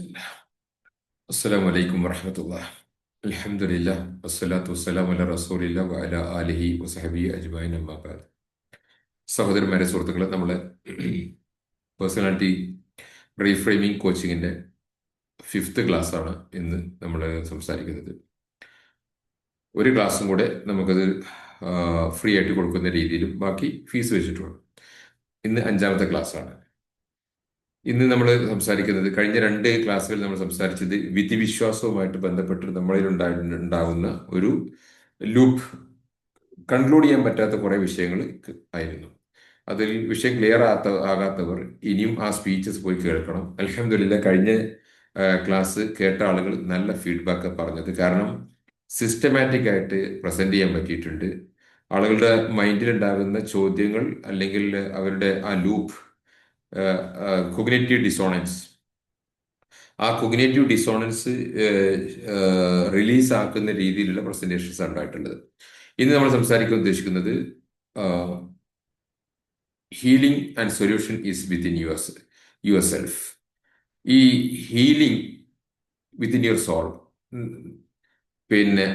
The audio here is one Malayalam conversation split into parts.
ബിസ്മില്ലാ. അസ്സലാമു അലൈക്കും വറഹ്മത്തുള്ളാഹി. അൽഹംദുലില്ലാഹ് വസ്സലാത്തു വസ്സലാമു അലാ റസൂലില്ലാഹി വഅലാ ആലിഹി വസഹബിഹി അജ്മഈൻ അമ്മാ ബഅദ്. സഹോദരന്മാരെ, സുഹൃത്തുക്കളെ, നമ്മളെ പേഴ്സണാലിറ്റി റീഫ്രെയിമിംഗ് കോച്ചിങ്ങിന്റെ ഫിഫ്ത്ത് ക്ലാസ് ആണ് ഇന്ന് നമ്മൾ സംസാരിക്കുന്നത്. ഒരു ക്ലാസ്സും കൂടെ നമുക്കത് ഫ്രീ ആയിട്ട് കൊടുക്കുന്ന രീതിയിലും ബാക്കി ഫീസ് വെച്ചിട്ടുള്ളൂ. ഇന്ന് അഞ്ചാമത്തെ ക്ലാസ് ആണ്. ഇന്ന് നമ്മൾ സംസാരിക്കുന്നത്, കഴിഞ്ഞ രണ്ട് ക്ലാസ്സുകൾ നമ്മൾ സംസാരിച്ചത് വിധിവിശ്വാസവുമായിട്ട് ബന്ധപ്പെട്ട് നമ്മളിൽ ഉണ്ടാകുന്ന ഒരു ലൂപ്പ്, കൺക്ലൂഡ് ചെയ്യാൻ പറ്റാത്ത കുറെ വിഷയങ്ങൾ ആയിരുന്നു. അതിൽ വിഷയം ക്ലിയർ ആകാത്തവർ ഇനിയും ആ സ്പീച്ചസ് പോയി കേൾക്കണം. അൽഹംദുലില്ലാഹ്, കഴിഞ്ഞ ക്ലാസ് കേട്ട ആളുകൾ നല്ല ഫീഡ്ബാക്ക് പറഞ്ഞത്. കാരണം സിസ്റ്റമാറ്റിക് ആയിട്ട് പ്രസന്റ് ചെയ്യാൻ പറ്റിയിട്ടുണ്ട്. ആളുകളുടെ മൈൻഡിൽ ഉണ്ടാകുന്ന ചോദ്യങ്ങൾ, അല്ലെങ്കിൽ അവരുടെ ആ ലൂപ്പ്, കൊഗ്നിറ്റീവ് ഡിസോണൻസ്, ആ കൊഗ്നിറ്റീവ് ഡിസോണൻസ് റിലീസ് ആക്കുന്ന രീതിയിലുള്ള പ്രസന്റേഷൻസ് ഉണ്ടായിട്ടുള്ളത്. ഇന്ന് നമ്മൾ സംസാരിക്കാൻ ഉദ്ദേശിക്കുന്നത് healing and solution is within your self. ഈ ഹീലിംഗ് വിത്തിൻ യുവർ സോൾ. പിന്നെ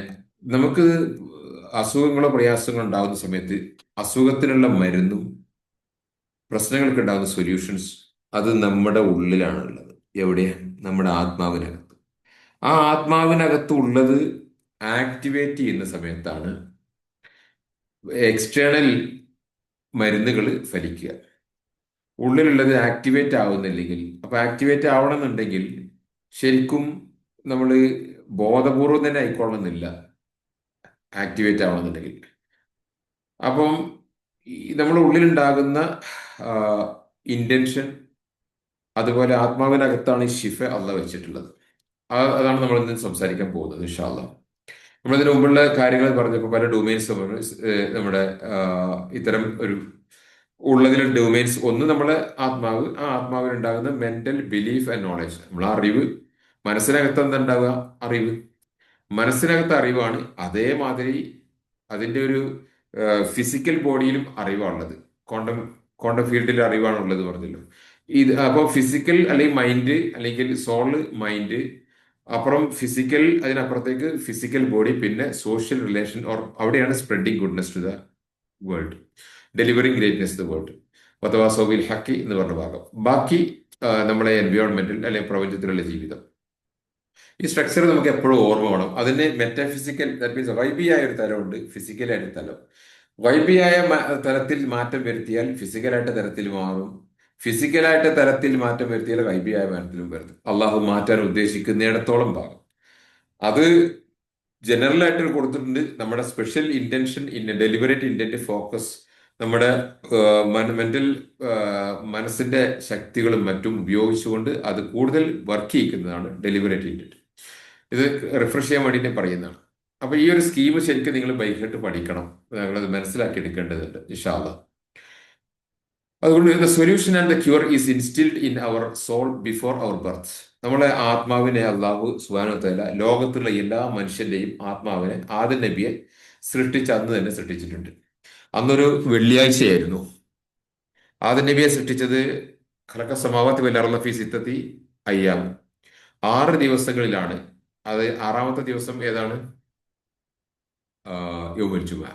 നമുക്ക് അസുഖങ്ങളോ പ്രയാസങ്ങളോ ഉണ്ടാകുന്ന സമയത്ത് അസുഖത്തിനുള്ള മരുന്നും പ്രശ്നങ്ങൾക്ക് ഉണ്ടാകുന്ന സൊല്യൂഷൻസ് അത് നമ്മുടെ ഉള്ളിലാണ് ഉള്ളത്. എവിടെയാണ്? നമ്മുടെ ആത്മാവിനകത്ത്. ആ ആത്മാവിനകത്ത് ഉള്ളത് ആക്ടിവേറ്റ് ചെയ്യുന്ന സമയത്താണ് എക്സ്റ്റേണൽ മരുന്നുകൾ ഫലിക്കുക. ഉള്ളിലുള്ളത് ആക്ടിവേറ്റ് ആവുന്നില്ലെങ്കിൽ, അപ്പൊ ആക്ടിവേറ്റ് ആവണമെന്നുണ്ടെങ്കിൽ ശരിക്കും നമ്മൾ ബോധപൂർവം തന്നെ ആയിക്കൊള്ളണമെന്നില്ല ആക്ടിവേറ്റ് ആവണമെന്നുണ്ടെങ്കിൽ. അപ്പം നമ്മുടെ ഉള്ളിലുണ്ടാകുന്ന ഇന്റൻഷൻ, അതുപോലെ ആത്മാവിനകത്താണ് ഈ ഷിഫ അള്ള വെച്ചിട്ടുള്ളത്. അതാണ് നമ്മൾ ഇന്ന് സംസാരിക്കാൻ പോകുന്നത് ഇൻഷാ അള്ളാ. നമ്മളിതിനു മുമ്പുള്ള കാര്യങ്ങൾ പറഞ്ഞപ്പോൾ പല ഡൊമൈൻസ് നമ്മുടെ ഇത്തരം ഒരു ഉള്ളതിൽ ഡൊമൈൻസ്. ഒന്ന് നമ്മളെ ആത്മാവ്, ആ ആത്മാവിൽ ഉണ്ടാകുന്ന മെന്റൽ ബിലീഫ് ആൻഡ് നോളജ്, നമ്മളെ അറിവ്. മനസ്സിനകത്ത് എന്താ ഉണ്ടാവുക? അറിവ്. മനസ്സിനകത്ത് അറിവാണ്. അതേമാതിരി അതിന്റെ ഒരു ഫിസിക്കൽ ബോഡിയിലും അറിവാണുള്ളത്. ക്വാണ്ടം ക്വാണ്ടം ഫീൽഡിൽ അറിവാണുള്ളത് പറഞ്ഞല്ലോ. ഇത് അപ്പോൾ ഫിസിക്കൽ അല്ലെങ്കിൽ മൈൻഡ്, അല്ലെങ്കിൽ സോള്, മൈൻഡ്, അപ്പുറം ഫിസിക്കൽ, അതിനപ്പുറത്തേക്ക് ഫിസിക്കൽ ബോഡി, പിന്നെ സോഷ്യൽ റിലേഷൻ, ഓർ അവിടെയാണ് spreading goodness to the world, delivering greatness to the world, അഥവാ സോവിൽ ഹക്കി എന്ന് പറഞ്ഞ ഭാഗം. ബാക്കി നമ്മളെ എൻവയോൺമെന്റിൽ അല്ലെങ്കിൽ പ്രപഞ്ചത്തിലുള്ള ജീവിതം. ഈ സ്ട്രക്ചർ നമുക്ക് എപ്പോഴും ഓർമ്മ വേണം. അതിന് മെറ്റാഫിസിക്കൽ, ദാറ്റ് മീൻസ് വൈബിയായ ഒരു തലമുണ്ട്, ഫിസിക്കലായ ഒരു തലം. വൈബിയായ തലത്തിൽ മാറ്റം വരുത്തിയാൽ ഫിസിക്കലായിട്ട് തലത്തിൽ മാറും. ഫിസിക്കലായിട്ട് തലത്തിൽ മാറ്റം വരുത്തിയാൽ വൈബിയായ മാറ്റത്തിലും വരുത്തും. അള്ളാഹു മാറ്റാൻ ഉദ്ദേശിക്കുന്നിടത്തോളം ഭാഗം അത് ജനറൽ ആയിട്ട് കൊടുത്തിട്ടുണ്ട്. നമ്മുടെ special intention, deliberate intent focus, നമ്മുടെ മെന്റൽ മനസ്സിന്റെ ശക്തികളും മറ്റും ഉപയോഗിച്ചുകൊണ്ട് അത് കൂടുതൽ വർക്ക് ചെയ്യിക്കുന്നതാണ് ഡെലിബറേറ്റ് ഇന്റന്റ്. ഇത് റിഫ്രഷ് ചെയ്യാൻ വേണ്ടി ഞാൻ പറയുന്നതാണ്. അപ്പൊ ഈ ഒരു സ്കീം ശരിക്കും നിങ്ങൾ ബൈഹാർട്ട് പഠിക്കണം, ഞങ്ങളത് മനസ്സിലാക്കി എടുക്കേണ്ടതുണ്ട് ഇൻഷാ അല്ലാഹ്. അതുകൊണ്ട് the solution and the cure is instilled in our soul before our birth. നമ്മളെ ആത്മാവിനെ അള്ളാഹു സുബ്ഹാനഹു വ തആല ലോകത്തുള്ള എല്ലാ മനുഷ്യന്റെയും ആത്മാവിനെ ആദം നബിയെ സൃഷ്ടിച്ച അന്ന് തന്നെ സൃഷ്ടിച്ചിട്ടുണ്ട്. അന്നൊരു വെള്ളിയാഴ്ചയായിരുന്നു ആദം നബിയെ സൃഷ്ടിച്ചത്. ഖലഖ സമാവാതി വൽ അർള ഫീ സിത്തത്തി അയ്യാം, 6 ദിവസങ്ങളിലാണ്. അത് ആറാമത്തെ ദിവസം ഏതാണ്? യൗമുൽ ജുമുഅ,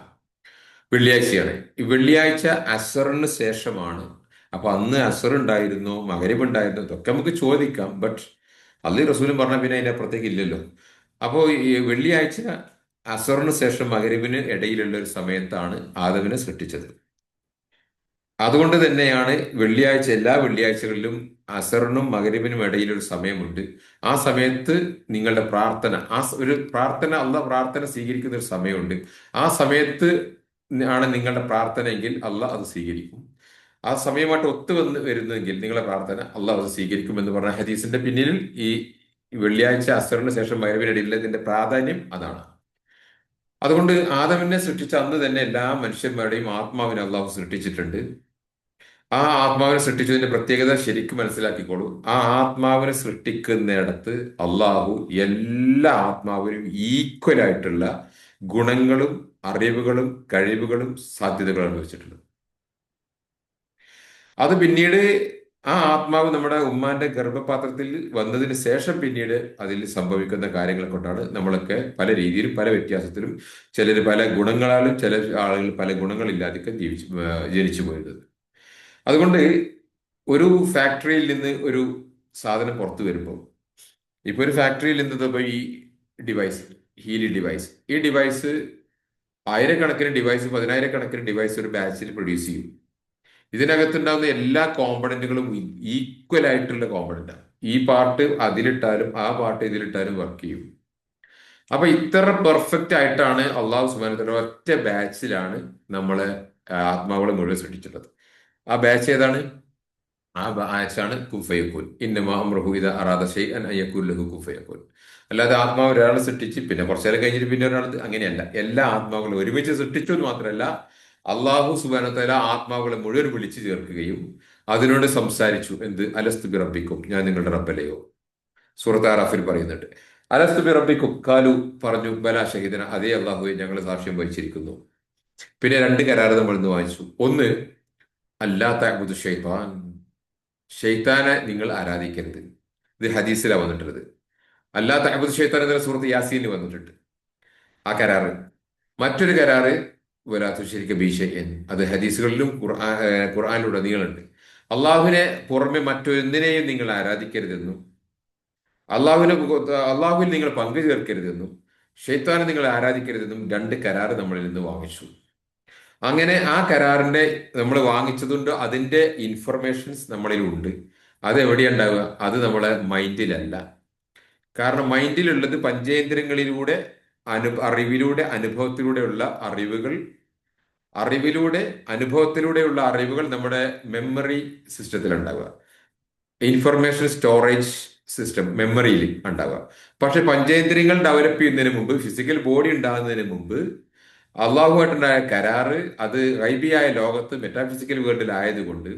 വെള്ളിയാഴ്ചയാണ്. ഈ വെള്ളിയാഴ്ച അസറിന് ശേഷമാണ്. അപ്പൊ അന്ന് അസർ ഉണ്ടായിരുന്നോ, മഗ്‌രിബ് ഉണ്ടായിരുന്നോ, ഇതൊക്കെ നമുക്ക് ചോദിക്കാം. ബട്ട് അള്ളി റസൂലും പറഞ്ഞ പിന്നെ അതിന്റെ അപ്പുറത്തേക്ക് ഇല്ലല്ലോ. അപ്പോൾ ഈ വെള്ളിയാഴ്ച അസറിന് ശേഷം മഗ്‌രിബിന് ഇടയിലുള്ള ഒരു സമയത്താണ് ആദമിനെ സൃഷ്ടിച്ചത്. അതുകൊണ്ട് തന്നെയാണ് വെള്ളിയാഴ്ച, എല്ലാ വെള്ളിയാഴ്ചകളിലും അസറിനും മഗ്‌രിബിനും ഇടയിൽ ഒരു സമയമുണ്ട്. ആ സമയത്ത് നിങ്ങളുടെ പ്രാർത്ഥന, ഒരു പ്രാർത്ഥന, അള്ളാഹ് പ്രാർത്ഥന സ്വീകരിക്കുന്ന ഒരു സമയമുണ്ട്. ആ സമയത്ത് ആണ് നിങ്ങളുടെ പ്രാർത്ഥന എങ്കിൽ അള്ളാഹ് അത് സ്വീകരിക്കും. ആ സമയമായിട്ട് ഒത്തു വരുന്നെങ്കിൽ നിങ്ങളുടെ പ്രാർത്ഥന അള്ളാഹ് അത് സ്വീകരിക്കും എന്ന് പറഞ്ഞ ഹദീസിന്റെ പിന്നിൽ ഈ വെള്ളിയാഴ്ച അസറിന് ശേഷം മഗ്‌രിബിന് ഇടയിലുള്ള ഇതിന്റെ പ്രാധാന്യം അതാണ്. അതുകൊണ്ട് ആദമിനെ സൃഷ്ടിച്ച അന്ന് തന്നെ എല്ലാ മനുഷ്യന്മാരുടെയും ആത്മാവിനെ അള്ളാഹു സൃഷ്ടിച്ചിട്ടുണ്ട്. ആ ആത്മാവിനെ സൃഷ്ടിച്ചതിന്റെ പ്രത്യേകത ശരിക്കും മനസ്സിലാക്കിക്കോളൂ. ആ ആത്മാവിനെ സൃഷ്ടിക്കുന്നിടത്ത് അള്ളാഹു എല്ലാ ആത്മാവിനും ഈക്വൽ ആയിട്ടുള്ള ഗുണങ്ങളും അറിവുകളും കഴിവുകളും സാധ്യതകളും വെച്ചിട്ടുണ്ട്. അത് പിന്നീട് ആ ആത്മാവ് നമ്മുടെ ഉമ്മാന്റെ ഗർഭപാത്രത്തിൽ വന്നതിന് ശേഷം പിന്നീട് അതിൽ സംഭവിക്കുന്ന കാര്യങ്ങളെ കൊണ്ടാണ് നമ്മളൊക്കെ പല രീതിയിലും പല വ്യത്യാസത്തിലും ചിലർ പല ഗുണങ്ങളാലും ചില ആളുകൾ പല ഗുണങ്ങളില്ലാതൊക്കെ ജനിച്ചു പോയിരുന്നത്. അതുകൊണ്ട് ഒരു ഫാക്ടറിയിൽ നിന്ന് ഒരു സാധനം പുറത്തു വരുമ്പോൾ, ഇപ്പൊ ഒരു ഫാക്ടറിയിൽ നിന്ന് ഇപ്പൊ ഈ ഡിവൈസ്, ഹീലി ഡിവൈസ്, ഈ ഡിവൈസ് ആയിരക്കണക്കിന് ഡിവൈസ്, പതിനായിരക്കണക്കിന് ഡിവൈസ് ഒരു ബാച്ചിൽ പ്രൊഡ്യൂസ് ചെയ്യും. ഇതിനകത്തുണ്ടാകുന്ന എല്ലാ കോമ്പണന്റുകളും ഈക്വൽ ആയിട്ടുള്ള കോമ്പണന്റാണ്. ഈ പാർട്ട് അതിലിട്ടാലും ആ പാർട്ട് ഇതിലിട്ടാലും വർക്ക് ചെയ്യും. അപ്പൊ ഇത്ര പെർഫെക്റ്റ് ആയിട്ടാണ് അള്ളാഹു സുബ്ഹാനഹു വ തആല ഒറ്റ ബാച്ചിലാണ് നമ്മളെ ആത്മാവുകളെ മുഴുവൻ സൃഷ്ടിച്ചിട്ടുള്ളത്. ആ ബാച്ച് ഏതാണ്? ആ ബാച്ചാണ് കുൻ ഫയക്കൂൻ. ഇന്നമാ അംറുഹു ഇദാ അറാദ ശൈഅൻ അൻ യഖൂല ലഹു കുൻ ഫയക്കൂൻ. അല്ലാതെ ആത്മാവ് ഒരാളെ സൃഷ്ടിച്ച് പിന്നെ കുറച്ചു നേരം കഴിഞ്ഞിട്ട് പിന്നെ ഒരാൾ, അങ്ങനെയല്ല. എല്ലാ ആത്മാക്കളും ഒരുമിച്ച് സൃഷ്ടിച്ചു എന്ന് മാത്രമല്ല, അള്ളാഹു സുബ്ഹാനഹു വ തആല ആത്മാക്കളെ മുഴുവൻ വിളിച്ചു ചേർക്കുകയും അതിനോട് സംസാരിച്ചു. എന്ത്? അലസ്തു ബി റബ്ബിക്കും, ഞാൻ നിങ്ങളുടെ റബ്ബല്ലയോ? സൂറത്ത് ആറാഫിൽ പറയുന്നുണ്ട്. അലസ്തു ബി റബ്ബിക്കും കാലു, പറഞ്ഞു ബലാ ഷഹീദന, അതേ അള്ളാഹുവെ ഞങ്ങൾ സാക്ഷ്യം വഹിച്ചിരിക്കുന്നു. പിന്നെ രണ്ട് കരാറ് നമ്മൾ ഇന്ന് വായിച്ചു. ഒന്ന്, അല്ലാ തഅബുദു ഷൈത്താൻ, ഷെയ്ത്താനെ നിങ്ങൾ ആരാധിക്കരുത്. ഇത് ഹദീസിലാണ് വന്നിട്ടുള്ളത്. അല്ലാ തഅബുദു ഷൈത്താൻ എന്ന സൂറത്ത് യാസീനിൽ വന്നിട്ടുണ്ട് ആ കരാറ്. മറ്റൊരു കരാറ് വലാത്തു ശരിക്ക് ബീഷയൻ, അത് ഹദീസുകളിലും ഖുർആനിലുടനീളമുണ്ട്. അള്ളാഹുവിനെ പുറമെ മറ്റൊന്നിനെയും നിങ്ങൾ ആരാധിക്കരുതെന്നും അള്ളാഹുവിനെ അള്ളാഹുവിൽ നിങ്ങൾ പങ്കു ചേർക്കരുതെന്നും ഷെയ്ത്താനെ നിങ്ങൾ ആരാധിക്കരുതെന്നും രണ്ട് കരാറ് നമ്മളിൽ നിന്ന് വാങ്ങിച്ചു. അങ്ങനെ ആ കരാറിന്റെ നമ്മൾ വാങ്ങിച്ചതുകൊണ്ട് അതിന്റെ ഇൻഫർമേഷൻസ് നമ്മളിലുണ്ട്. അത് എവിടെയുണ്ടാവുക? അത് നമ്മളെ മൈൻഡിലല്ല. കാരണം മൈൻഡിലുള്ളത് പഞ്ചേന്ദ്രിയങ്ങളിലൂടെ, അറിവിലൂടെ, അനുഭവത്തിലൂടെയുള്ള അറിവുകൾ, അറിവിലൂടെ അനുഭവത്തിലൂടെയുള്ള അറിവുകൾ നമ്മുടെ മെമ്മറി സിസ്റ്റത്തിൽ ഉണ്ടാവുക, ഇൻഫർമേഷൻ സ്റ്റോറേജ് സിസ്റ്റം മെമ്മറിയിൽ ഉണ്ടാവുക. പക്ഷെ പഞ്ചേന്ദ്രിയങ്ങൾ ഡെവലപ്പ് ചെയ്യുന്നതിന് മുമ്പ്, ഫിസിക്കൽ ബോഡി ഉണ്ടാകുന്നതിന് മുമ്പ് അള്ളാഹുമായിട്ടുണ്ടായ കരാറ് അത് ഗൈബിയായ ലോകത്ത് മെറ്റാഫിസിക്കൽ വേൾഡിലായതുകൊണ്ട്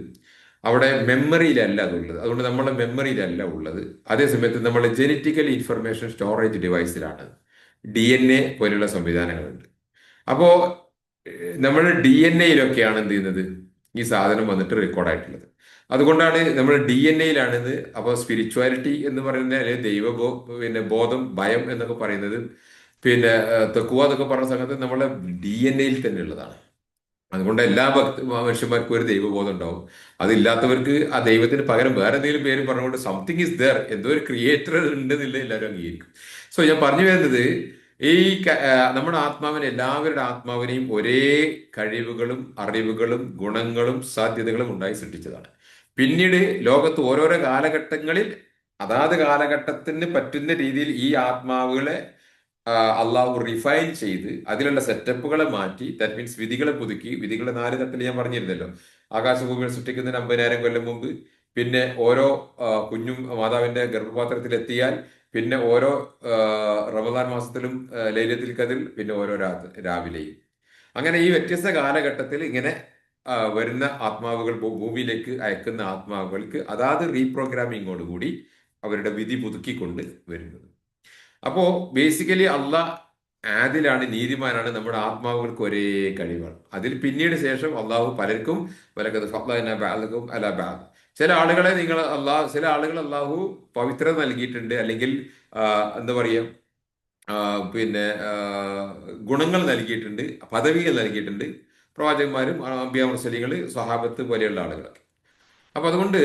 അവിടെ മെമ്മറിയിലല്ല അതുള്ളത്. അതുകൊണ്ട് നമ്മളെ മെമ്മറിയിലല്ല ഉള്ളത്. അതേസമയത്ത് നമ്മുടെ ജനറ്റിക്കൽ ഇൻഫർമേഷൻ സ്റ്റോറേജ് ഡിവൈസിലാണ്. DNA പോലെയുള്ള സംവിധാനങ്ങളുണ്ട്. അപ്പോ നമ്മുടെ DNA എന്ത് ചെയ്യുന്നത്? ഈ സാധനം വന്നിട്ട് റെക്കോർഡായിട്ടുള്ളത്. അതുകൊണ്ടാണ് നമ്മൾ DNA ഇത്. അപ്പോൾ സ്പിരിച്വാലിറ്റി എന്ന് പറയുന്ന, അല്ലെങ്കിൽ പിന്നെ ബോധം, ഭയം എന്നൊക്കെ പറയുന്നത്, പിന്നെ തെക്കുവ എന്നൊക്കെ പറഞ്ഞ സംഗതി നമ്മളെ DNA തന്നെ ഉള്ളതാണ്. അതുകൊണ്ട് എല്ലാ മനുഷ്യന്മാർക്കും ഒരു ദൈവബോധം ഉണ്ടാവും. അതില്ലാത്തവർക്ക് ആ ദൈവത്തിന് പകരം വേറെ എന്തെങ്കിലും പേര് പറഞ്ഞുകൊണ്ട് സംതിങ് ഇസ് ദർ, എന്തോ ഒരു ക്രിയേറ്റർ ഉണ്ടെന്നില്ല എല്ലാവരും അംഗീകരിക്കും. സോ ഞാൻ പറഞ്ഞു വരുന്നത്, ഈ നമ്മുടെ ആത്മാവിനെ, എല്ലാവരുടെ ആത്മാവിനെയും ഒരേ കഴിവുകളും അറിവുകളും ഗുണങ്ങളും സാധ്യതകളും ഉണ്ടായി സൃഷ്ടിച്ചതാണ്. പിന്നീട് ലോകത്ത് ഓരോരോ കാലഘട്ടങ്ങളിൽ അതാത് കാലഘട്ടത്തിന് പറ്റുന്ന രീതിയിൽ ഈ ആത്മാവുകളെ അള്ളാഹു റിഫൈൻ ചെയ്ത് അതിലുള്ള സെറ്റപ്പുകളെ മാറ്റി, ദാറ്റ് മീൻസ് വിധികളെ പുതുക്കി. വിധികളെ 4 തട്ടിൽ ഞാൻ പറഞ്ഞിരുന്നല്ലോ. ആകാശഭൂമികൾ സൃഷ്ടിക്കുന്നതിന് 50,000 കൊല്ലം മുമ്പ്, പിന്നെ ഓരോ കുഞ്ഞും മാതാവിന്റെ ഗർഭപാത്രത്തിൽ എത്തിയാൽ, പിന്നെ ഓരോ റമദാൻ മാസത്തിലും ലൈലത്തുൽ ഖദ്ർ, പിന്നെ ഓരോ രാവിലെയും. അങ്ങനെ ഈ വ്യത്യസ്ത കാലഘട്ടത്തിൽ ഇങ്ങനെ വരുന്ന ആത്മാവുകൾ, ഭൂമിയിലേക്ക് അയക്കുന്ന ആത്മാവുകൾക്ക് അതാത് റീപ്രോഗ്രാമിങ്ങോടുകൂടി അവരുടെ വിധി പുതുക്കിക്കൊണ്ട് വരുന്നത്. അപ്പോ ബേസിക്കലി അള്ളാഹ് ആദിലാണ്, നീതിമാനാണ്. നമ്മുടെ ആത്മാവുകൾക്ക് ഒരേ കഴിവാണ്. അതിൽ പിന്നീട് ശേഷം അള്ളാഹു പലർക്കും അല ബഅദ്, ചില ആളുകളെ ചില ആളുകൾ അള്ളാഹു പവിത്രത നൽകിയിട്ടുണ്ട്, അല്ലെങ്കിൽ എന്താ പറയുക, പിന്നെ ഗുണങ്ങൾ നൽകിയിട്ടുണ്ട്, പദവികൾ നൽകിയിട്ടുണ്ട്. പ്രവാചകന്മാരും അമ്പിയ മുർസലികൾ, സ്വഹാബത്ത് പോലെയുള്ള ആളുകളൊക്കെ. അപ്പൊ അതുകൊണ്ട്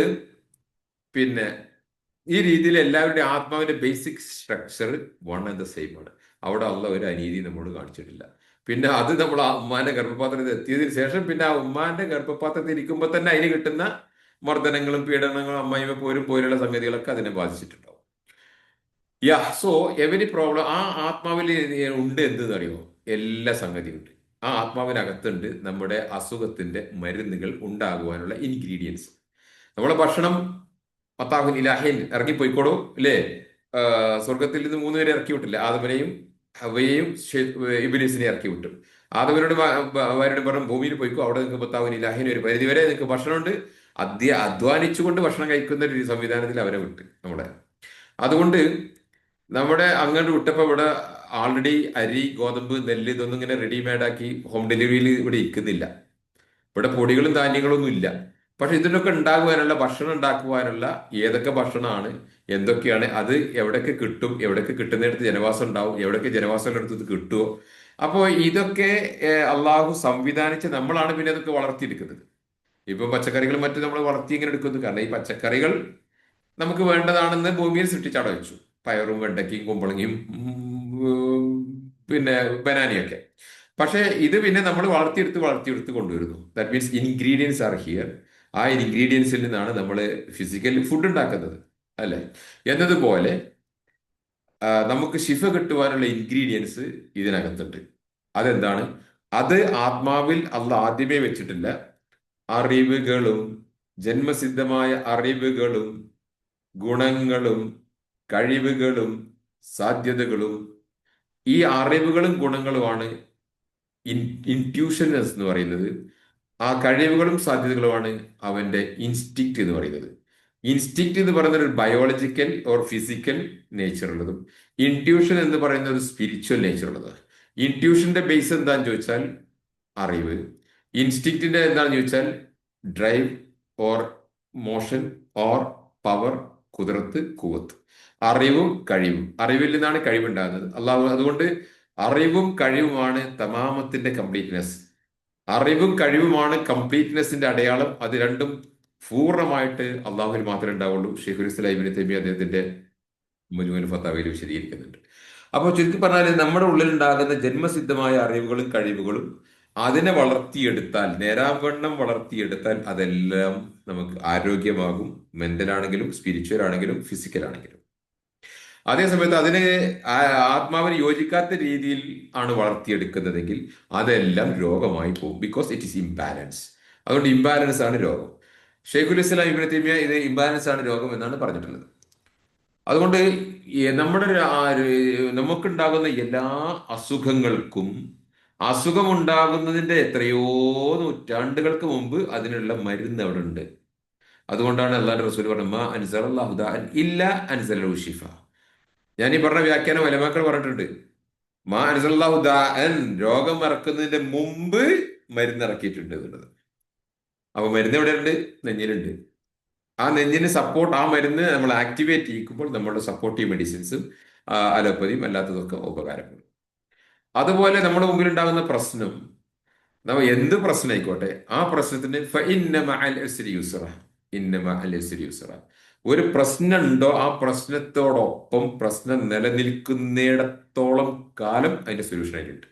പിന്നെ ഈ രീതിയിൽ എല്ലാവരുടെയും ആത്മാവിന്റെ basic structure one and the same ആണ്. അവിടെ ഒരു അനീതി നമ്മോട് കാണിച്ചിട്ടില്ല. പിന്നെ അത് നമ്മൾ ആ ഉമ്മാന്റെ ഗർഭപാത്രത്തിൽ എത്തിയതിനു ശേഷം, പിന്നെ ആ ഉമ്മാന്റെ ഗർഭപാത്രത്തിൽ ഇരിക്കുമ്പോൾ തന്നെ അതിന് കിട്ടുന്ന മർദ്ദനങ്ങളും പീഡനങ്ങളും അമ്മായിമ പോലുള്ള സംഗതികളൊക്കെ അതിനെ ബാധിച്ചിട്ടുണ്ടാവും. സോ എവരി പ്രോബ്ലം ആ ആത്മാവിൽ ഉണ്ട്. എന്തെന്ന് അറിയോ? എല്ലാ സംഗതിയുണ്ട്. ആ ആത്മാവിനകത്തുണ്ട് നമ്മുടെ അസുഖത്തിന്റെ മരുന്നുകൾ ഉണ്ടാകുവാനുള്ള ഇൻഗ്രീഡിയൻസ്. നമ്മളെ ഭക്ഷണം മത്താഹുൻ ഇലാഹിൻ ഇറങ്ങിപ്പോയിക്കോളൂ, അല്ലേ? സ്വർഗത്തിൽ നിന്ന് 3 പേരെ ഇറക്കി വിട്ടില്ല, ആദമിനെയും ഹവ്വയെയും ഇബ്ലീസിനെ ഇറക്കി വിട്ടു. ആദമിനോട് ഭാര്യയോട് പറഞ്ഞു, ഭൂമിയിൽ പോയിക്കോ, അവിടെ നിങ്ങൾക്ക് മത്താഹുൻ ഇലാഹിൻ ഒരു പരിധിവരെ നിങ്ങൾക്ക് ഭക്ഷണമുണ്ട്. അധ്വാനിച്ചുകൊണ്ട് ഭക്ഷണം കഴിക്കുന്ന ഒരു സംവിധാനത്തിൽ അവരെ വിട്ട് നമ്മളെ. അതുകൊണ്ട് നമ്മുടെ അങ്ങോട്ട് വിട്ടപ്പോൾ ഇവിടെ ആൾറെഡി അരി, ഗോതമ്പ്, നെല്ല് ഇതൊന്നും ഇങ്ങനെ റെഡിമെയ്ഡ് ആക്കി ഹോം ഡെലിവറിയിൽ ഇവിടെ ഇരിക്കുന്നില്ല. ഇവിടെ പൊടികളും ധാന്യങ്ങളും ഒന്നും ഇല്ല. പക്ഷെ ഇതിനൊക്കെ ഉണ്ടാകുവാനുള്ള ഭക്ഷണം ഉണ്ടാക്കുവാനുള്ള ഏതൊക്കെ ഭക്ഷണമാണ്, എന്തൊക്കെയാണ്, അത് എവിടെയൊക്കെ കിട്ടും, എവിടെയൊക്കെ കിട്ടുന്നിടത്ത് ജനവാസം ഉണ്ടാവും, എവിടെയൊക്കെ ജനവാസം ഉള്ളിടത്ത് ഇത് കിട്ടുമോ. അപ്പോൾ ഇതൊക്കെ അള്ളാഹു സംവിധാനിച്ച് നമ്മളാണ് പിന്നെ അതൊക്കെ വളർത്തിയെടുക്കുന്നത്. ഇപ്പൊ പച്ചക്കറികൾ മറ്റും നമ്മൾ വളർത്തി ഇങ്ങനെ എടുക്കുന്നു, കാരണം ഈ പച്ചക്കറികൾ നമുക്ക് വേണ്ടതാണെന്ന് ഭൂമിയിൽ സൃഷ്ടിച്ചവിടെ വെച്ചു. പയറും വെണ്ടയ്ക്കയും കുമ്പളങ്ങയും പിന്നെ ബനാനയൊക്കെ. പക്ഷേ ഇത് പിന്നെ നമ്മൾ വളർത്തിയെടുത്ത് വളർത്തിയെടുത്ത് കൊണ്ടുവരുന്നു. That means ingredients are here. ആ ഇൻഗ്രീഡിയൻസിൽ നിന്നാണ് നമ്മൾ ഫിസിക്കൽ ഫുഡ് ഉണ്ടാക്കുന്നത്, അല്ലെ? എന്നതുപോലെ നമുക്ക് ശിഫ കിട്ടുവാനുള്ള ഇൻഗ്രീഡിയൻസ് ഇതിനകത്തുണ്ട്. അതെന്താണ്? അത് ആത്മാവിൽ അല്ല ആദ്യമേ വെച്ചിട്ടില്ല. അറിവുകളും, ജന്മസിദ്ധമായ അറിവുകളും, ഗുണങ്ങളും, കഴിവുകളും, സാധ്യതകളും. ഈ അറിവുകളും ഗുണങ്ങളുമാണ് ഇൻറ്റ്യൂഷൻ എന്ന് പറയുന്നത്. ആ കഴിവുകളും സാധ്യതകളുമാണ് അവന്റെ ഇൻസ്റ്റിക്റ്റ് എന്ന് പറയുന്നത്. ഇൻസ്റ്റിക്റ്റ് എന്ന് പറയുന്നത് ഒരു ബയോളജിക്കൽ ഓർ ഫിസിക്കൽ നേച്ചർ ഉള്ളതും, ഇൻറ്റ്യൂഷൻ എന്ന് പറയുന്നത് ഒരു സ്പിരിച്വൽ നേച്ചർ ഉള്ളതാണ്. ഇൻറ്റ്യൂഷന്റെ ബേസ് എന്താണെന്ന് ചോദിച്ചാൽ അറിവ്. ഇൻസ്റ്റിക്റ്റിന്റെ എന്താണെന്ന് ചോദിച്ചാൽ drive or motion or power, കുതിരത്ത്, കൂവത്ത്. അറിവും കഴിവും. അറിവിൽ നിന്നാണ് കഴിവുണ്ടാകുന്നത്. അള്ളാഹു അതുകൊണ്ട് അറിവും കഴിവുമാണ് തമാമത്തിന്റെ കംപ്ലീറ്റ്നെസ്. അറിവും കഴിവുമാണ് കംപ്ലീറ്റ്നെസിന്റെ അടയാളം. അത് രണ്ടും പൂർണ്ണമായിട്ട് അള്ളാഹുവിൽ മാത്രമേ ഉണ്ടാവുള്ളൂ. ഷെയ്ഖുൽ ഇസ്ലാം ഇബ്നു തൈമിയ്യ അദ്ദേഹത്തിന്റെ മുജ്മുൽ ഫത്താവയിൽ വിശദീകരിക്കുന്നുണ്ട്. അപ്പോൾ ചുരുക്കി പറഞ്ഞാൽ നമ്മുടെ ഉള്ളിലുണ്ടാകുന്ന ജന്മസിദ്ധമായ അറിവുകളും കഴിവുകളും അതിനെ വളർത്തിയെടുത്താൽ, നേരാവണ്ണം വളർത്തിയെടുത്താൽ അതെല്ലാം നമുക്ക് ആരോഗ്യമാകും. മെന്റൽ ആണെങ്കിലും സ്പിരിച്വൽ ആണെങ്കിലും ഫിസിക്കൽ ആണെങ്കിലും. അതേസമയത്ത് അതിന് ആത്മാവിന് യോജിക്കാത്ത രീതിയിൽ ആണ് വളർത്തിയെടുക്കുന്നതെങ്കിൽ അതെല്ലാം രോഗമായി പോകും. Because it is imbalance. അതുകൊണ്ട് ഇംബാലൻസ് ആണ് രോഗം. ഷെയ്ഖുൽ ഇസ്ലാം ഇബ്നു തൈമിയ്യ ഇത് ഇംബാലൻസ് ആണ് രോഗം എന്നാണ് പറഞ്ഞിട്ടുള്ളത്. അതുകൊണ്ട് നമ്മുടെ നമുക്കുണ്ടാകുന്ന എല്ലാ അസുഖങ്ങൾക്കും, അസുഖമുണ്ടാകുന്നതിന്റെ എത്രയോ നൂറ്റാണ്ടുകൾക്ക് മുമ്പ് അതിനുള്ള മരുന്ന് അവിടെ ഉണ്ട്. അതുകൊണ്ടാണ് അള്ളാഹുവിന്റെ റസൂൽ പറഞ്ഞത് മാ അൻസലല്ലാഹു ദാഅൻ ഇല്ലാ അൻസലഹു ശിഫ. ഞാൻ ഈ പറഞ്ഞ വ്യാഖ്യാനം ഉലമാക്കൾ പറഞ്ഞിട്ടുണ്ട്. മാ അൻസലല്ലാഹു ദാഅൻ, രോഗം ഇറക്കുന്നതിന്റെ മുമ്പ് മരുന്ന് ഇറക്കിയിട്ടുണ്ട് എന്നുള്ളത്. അപ്പൊ മരുന്ന് എവിടെയുണ്ട്? നെഞ്ഞിലുണ്ട്. ആ നെഞ്ചിന് സപ്പോർട്ട്, ആ മരുന്ന് നമ്മൾ ആക്ടിവേറ്റ് ചെയ്യിക്കുമ്പോൾ നമ്മുടെ സപ്പോർട്ടീവ് മെഡിസിൻസും അലോപ്പതിയും അല്ലാത്തതൊക്കെ ഉപകാരപ്പെടും. അതുപോലെ നമ്മുടെ മുമ്പിൽ ഉണ്ടാകുന്ന പ്രശ്നം, നമ്മ എന്ത് പ്രശ്നമായിക്കോട്ടെ, ആ പ്രശ്നത്തിന് ഇന്ന മഅൽ ഉസ്രി യുസ്റ, ഇന്ന മഅൽ ഉസ്രി യുസ്റ. ഒരു പ്രശ്നം ഉണ്ടോ, ആ പ്രശ്നത്തോടൊപ്പം പ്രശ്നം നിലനിൽക്കുന്നിടത്തോളം കാലം അതിന്റെ സൊല്യൂഷൻ ആയിട്ടുണ്ട്.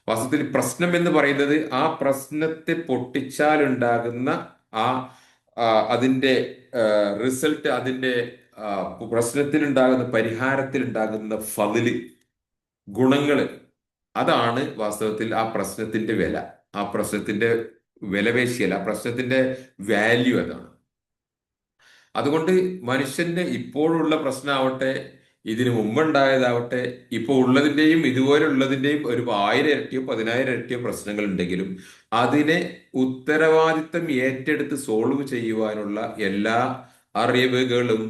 വാസ്തവത്തിൽ പ്രശ്നം എന്ന് പറയുന്നത് ആ പ്രശ്നത്തെ പൊട്ടിച്ചാൽ ഉണ്ടാകുന്ന ആ അതിന്റെ റിസൾട്ട്, അതിന്റെ പ്രശ്നത്തിനുണ്ടാകുന്ന പരിഹാരത്തിലുണ്ടാകുന്ന ഫതില്, ഗുണങ്ങള്, അതാണ് വാസ്തവത്തിൽ ആ പ്രശ്നത്തിന്റെ വില. ആ പ്രശ്നത്തിന്റെ വിലപേശിയൽ, ആ പ്രശ്നത്തിന്റെ വാല്യൂ അതാണ്. അതുകൊണ്ട് മനുഷ്യന്റെ ഇപ്പോഴുള്ള പ്രശ്നമാവട്ടെ, ഇതിനു മുമ്പുണ്ടായതാവട്ടെ, ഇപ്പോൾ ഉള്ളതിന്റെയും ഇതുപോലുള്ളതിന്റെയും ഒരു 1000 ഇരട്ടിയോ 10,000 ഇരട്ടിയോ പ്രശ്നങ്ങൾ ഉണ്ടെങ്കിലും അതിനെ ഉത്തരവാദിത്തം ഏറ്റെടുത്ത് സോൾവ് ചെയ്യുവാനുള്ള എല്ലാ അറിവുകളും